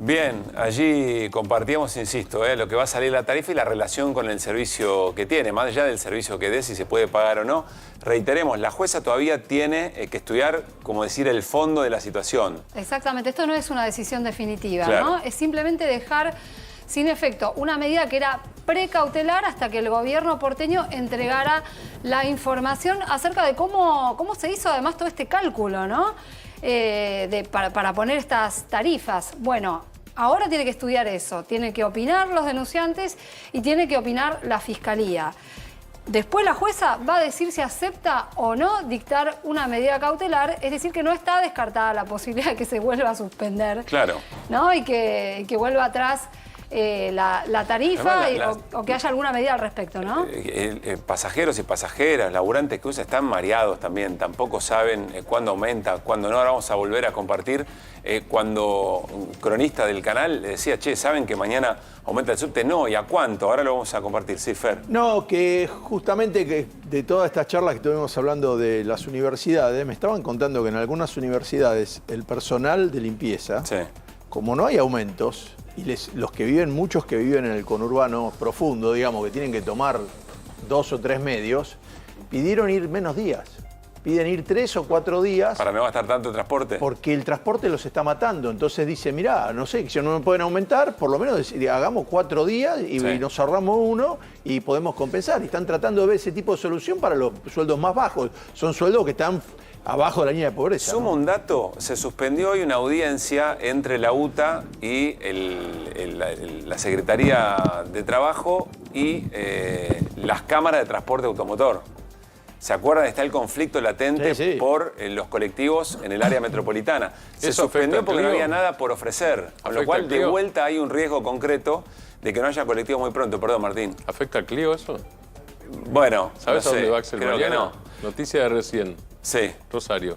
Bien, allí compartíamos, insisto, lo que va a salir la tarifa y la relación con el servicio que tiene, más allá del servicio que dé, si se puede pagar o no. Reiteremos, la jueza todavía tiene que estudiar, como decir, el fondo de la situación. Exactamente, esto no es una decisión definitiva, Claro. ¿no? Es simplemente dejar sin efecto una medida que era precautelar hasta que el gobierno porteño entregara la información acerca de cómo se hizo además todo este cálculo, ¿no? Para poner estas tarifas. Bueno, ahora tiene que estudiar eso, tiene que opinar los denunciantes y tiene que opinar la Fiscalía. Después la jueza va a decir si acepta o no dictar una medida cautelar, es decir, que no está descartada la posibilidad de que se vuelva a suspender, Claro. ¿no? Y que vuelva atrás la tarifa Además, o que haya alguna medida al respecto, ¿no? Pasajeros y pasajeras, laburantes que usan, están mareados también. Tampoco saben cuándo aumenta, cuándo no. Ahora vamos a volver a compartir cuando un cronista del canal le decía, che, ¿saben que mañana aumenta el subte? No, ¿y a cuánto? Ahora lo vamos a compartir. Sí, Fer. No, que justamente que de todas estas charlas que estuvimos hablando de las universidades, me estaban contando que en algunas universidades el personal de limpieza, como no hay aumentos, y los que viven, muchos que viven en el conurbano profundo, digamos, que tienen que tomar 2 o 3 medios, pidieron ir menos días. Piden ir 3 o 4 días. Para no gastar tanto transporte. Porque el transporte los está matando. Entonces dice, mirá, no sé, si no me pueden aumentar, por lo menos hagamos 4 días y nos ahorramos uno y podemos compensar. Y están tratando de ver ese tipo de solución para los sueldos más bajos. Son sueldos que están abajo de la línea de pobreza. Sumo un dato, se suspendió hoy una audiencia entre la UTA y la Secretaría de Trabajo y las cámaras de transporte automotor. ¿Se acuerdan? Está el conflicto latente por los colectivos en el área metropolitana. Se ¿Eso suspendió afecta al porque no Clio? había nada por ofrecer. Con lo ¿Afecta cual, al de Clio? vuelta hay un riesgo concreto de que no haya colectivos muy pronto. Perdón, Martín. ¿Afecta al Clio eso? Bueno, ¿Sabes no a sé, dónde va Axel creo mañana? que no. Noticia de recién. Sí. Rosario.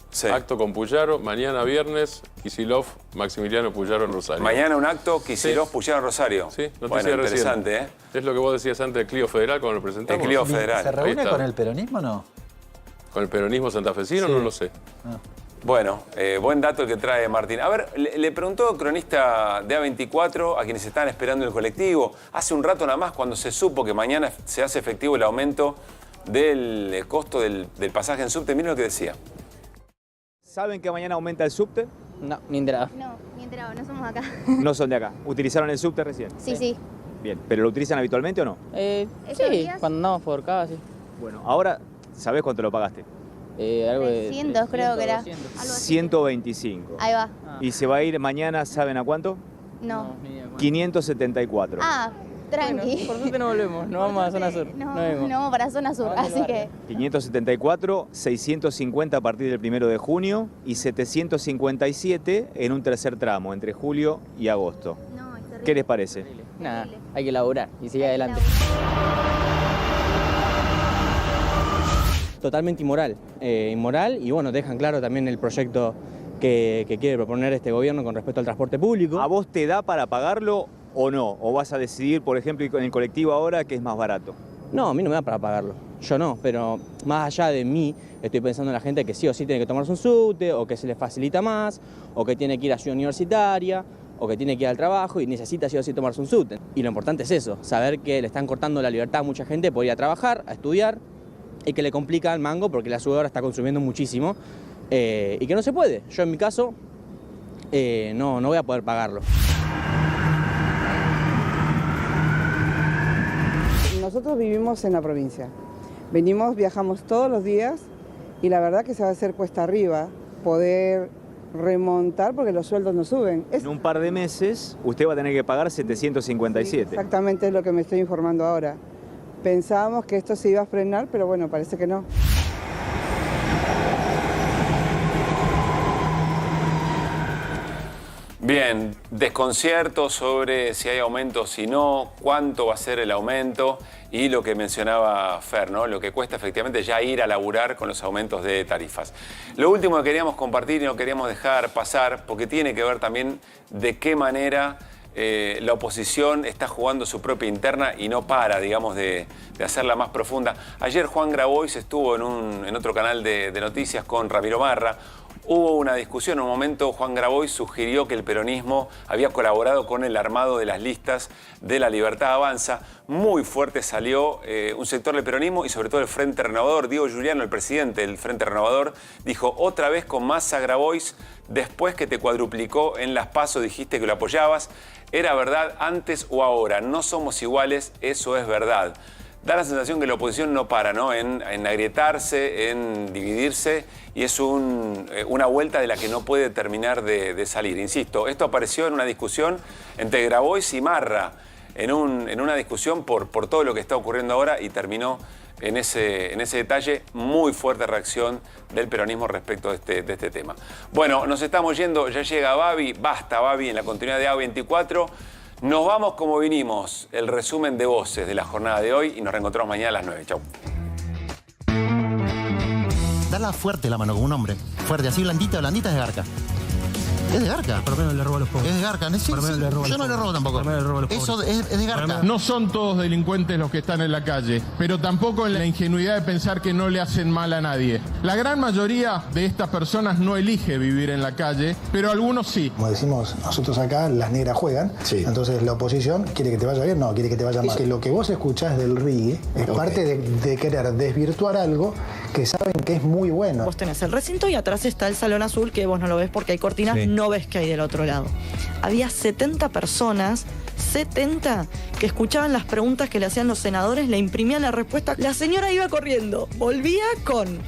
Sí. Acto con Puyaro, mañana viernes, Kicillof, Maximiliano Puyaro en Rosario. Mañana un acto, Kicillof, Puyaro, Rosario. Sí, noticia bueno, de recién. interesante, ¿eh? Es lo que vos decías antes del Clio Federal cuando lo presentamos. El Clio Federal. ¿Se Ahí reúne está. con el peronismo o no? ¿Con el peronismo santafesino? Sí. No lo sé. Bueno, buen dato el que trae Martín. A ver, le preguntó cronista de A24 a quienes están esperando el colectivo. Hace un rato nada más, cuando se supo que mañana se hace efectivo el aumento del costo del pasaje en subte. Miren lo que decía. ¿Saben que mañana aumenta el subte? No, ni enterado. No, ni enterado, no somos acá. No son de acá. ¿Utilizaron el subte recién? Sí, sí. Bien, ¿pero lo utilizan habitualmente o no? Sí, cuando andamos por acá, sí. Bueno, ahora, ¿sabés cuánto lo pagaste? Algo de 300 creo que era. 125. Ahí va. ¿Y se va a ir mañana, saben a cuánto? No. 574. Ah, tranqui. Bueno, por suerte no volvemos, no vamos a zona sur. No vamos para zona sur, así que... 574, 650 a partir del 1 de junio y 757 en un tercer tramo, entre julio y agosto. ¿Qué les parece? Nada, hay que laburar y seguir adelante. Totalmente inmoral. Inmoral y bueno, dejan claro también el proyecto que quiere proponer este gobierno con respecto al transporte público. ¿A vos te da para pagarlo o no? ¿O vas a decidir, por ejemplo, en el colectivo ahora que es más barato? No, a mí no me da para pagarlo. Yo no, pero más allá de mí, estoy pensando en la gente que sí o sí tiene que tomarse un subte, o que se les facilita más, o que tiene que ir a Ciudad Universitaria, o que tiene que ir al trabajo y necesita sí o sí tomarse un subte. Y lo importante es eso, saber que le están cortando la libertad a mucha gente por ir a trabajar, a estudiar, y que le complica el mango porque la ciudad ahora está consumiendo muchísimo, y que no se puede. Yo en mi caso no voy a poder pagarlo. Nosotros vivimos en la provincia. Viajamos todos los días y la verdad que se va a hacer cuesta arriba poder remontar porque los sueldos no suben. En un par de meses usted va a tener que pagar 757. Sí, exactamente es lo que me estoy informando ahora. Pensábamos que esto se iba a frenar, pero bueno, parece que no. Bien, desconcierto sobre si hay aumento o si no, cuánto va a ser el aumento y lo que mencionaba Fer, ¿no? Lo que cuesta efectivamente ya ir a laburar con los aumentos de tarifas. Lo último que queríamos compartir y no queríamos dejar pasar, porque tiene que ver también de qué manera la oposición está jugando su propia interna y no para, digamos, de hacerla más profunda. Ayer Juan Grabois estuvo en otro canal de noticias con Ramiro Marra. Hubo una discusión, en un momento Juan Grabois sugirió que el peronismo había colaborado con el armado de las listas de La Libertad Avanza. Muy fuerte salió un sector del peronismo y sobre todo el Frente Renovador. Diego Giuliano, el presidente del Frente Renovador, dijo otra vez con Massa Grabois, después que te cuadruplicó en las PASO dijiste que lo apoyabas. ¿Era verdad antes o ahora? No somos iguales, eso es verdad. Da la sensación que la oposición no para, ¿no? En agrietarse, en dividirse, y es una vuelta de la que no puede terminar de salir. Insisto, esto apareció en una discusión entre Grabois y Marra, en una discusión por todo lo que está ocurriendo ahora, y terminó en ese detalle. Muy fuerte reacción del peronismo respecto de este tema. Bueno, nos estamos yendo, ya llega Babi, basta Babi en la continuidad de A24. Nos vamos como vinimos, el resumen de voces de la jornada de hoy y nos reencontramos mañana a las 9. Chau. Dala fuerte la mano, como un hombre. Fuerte, así blandita es de Garca. Es de Garca. Por lo menos le roba a los pobres. Es de Garca. Sí, por lo menos le roba yo no le robo tampoco. Por lo menos le roba a los Eso pobres. es de Garca. No son todos delincuentes los que están en la calle, pero tampoco en la ingenuidad de pensar que no le hacen mal a nadie. La gran mayoría de estas personas no elige vivir en la calle, pero algunos sí. Como decimos nosotros acá, las negras juegan. Sí. Entonces la oposición quiere que te vaya bien, no, quiere que te vaya mal. Que lo que vos escuchás del RIE es parte de querer desvirtuar algo que saben que es muy bueno. Vos tenés el recinto y atrás está el salón azul, que vos no lo ves porque hay cortinas, sí. No ves que hay del otro lado. Había 70 personas, 70, que escuchaban las preguntas que le hacían los senadores, le imprimían la respuesta. La señora iba corriendo, volvía con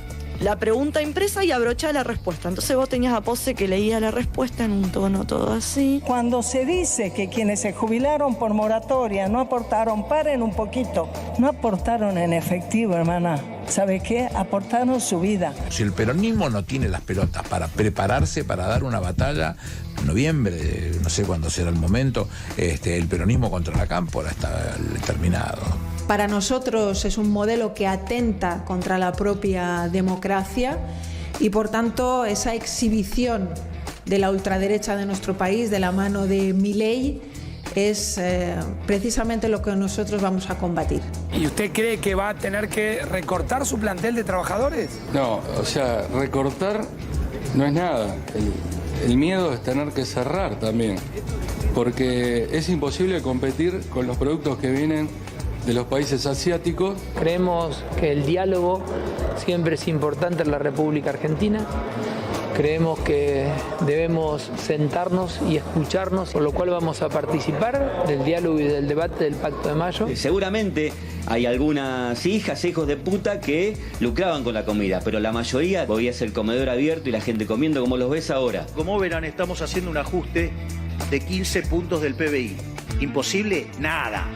la pregunta impresa y abrochaba la respuesta. Entonces vos tenías a Pose que leía la respuesta en un tono todo así. Cuando se dice que quienes se jubilaron por moratoria no aportaron, paren un poquito, no aportaron en efectivo, hermana. ¿Sabe qué? Aportaron su vida. Si el peronismo no tiene las pelotas para prepararse para dar una batalla en noviembre, no sé cuándo será el momento, el peronismo contra la cámpora está terminado. Para nosotros es un modelo que atenta contra la propia democracia y por tanto esa exhibición de la ultraderecha de nuestro país de la mano de Milei es precisamente lo que nosotros vamos a combatir. ¿Y usted cree que va a tener que recortar su plantel de trabajadores? No, o sea, recortar no es nada. El miedo es tener que cerrar también, porque es imposible competir con los productos que vienen de los países asiáticos. Creemos que el diálogo siempre es importante en la República Argentina. Creemos que debemos sentarnos y escucharnos, por lo cual vamos a participar del diálogo y del debate del Pacto de Mayo. Seguramente hay algunas hijas, hijos de puta que lucraban con la comida, pero la mayoría podía ser comedor abierto y la gente comiendo como los ves ahora. Como verán, estamos haciendo un ajuste de 15 puntos del PBI. ¿Imposible? Nada.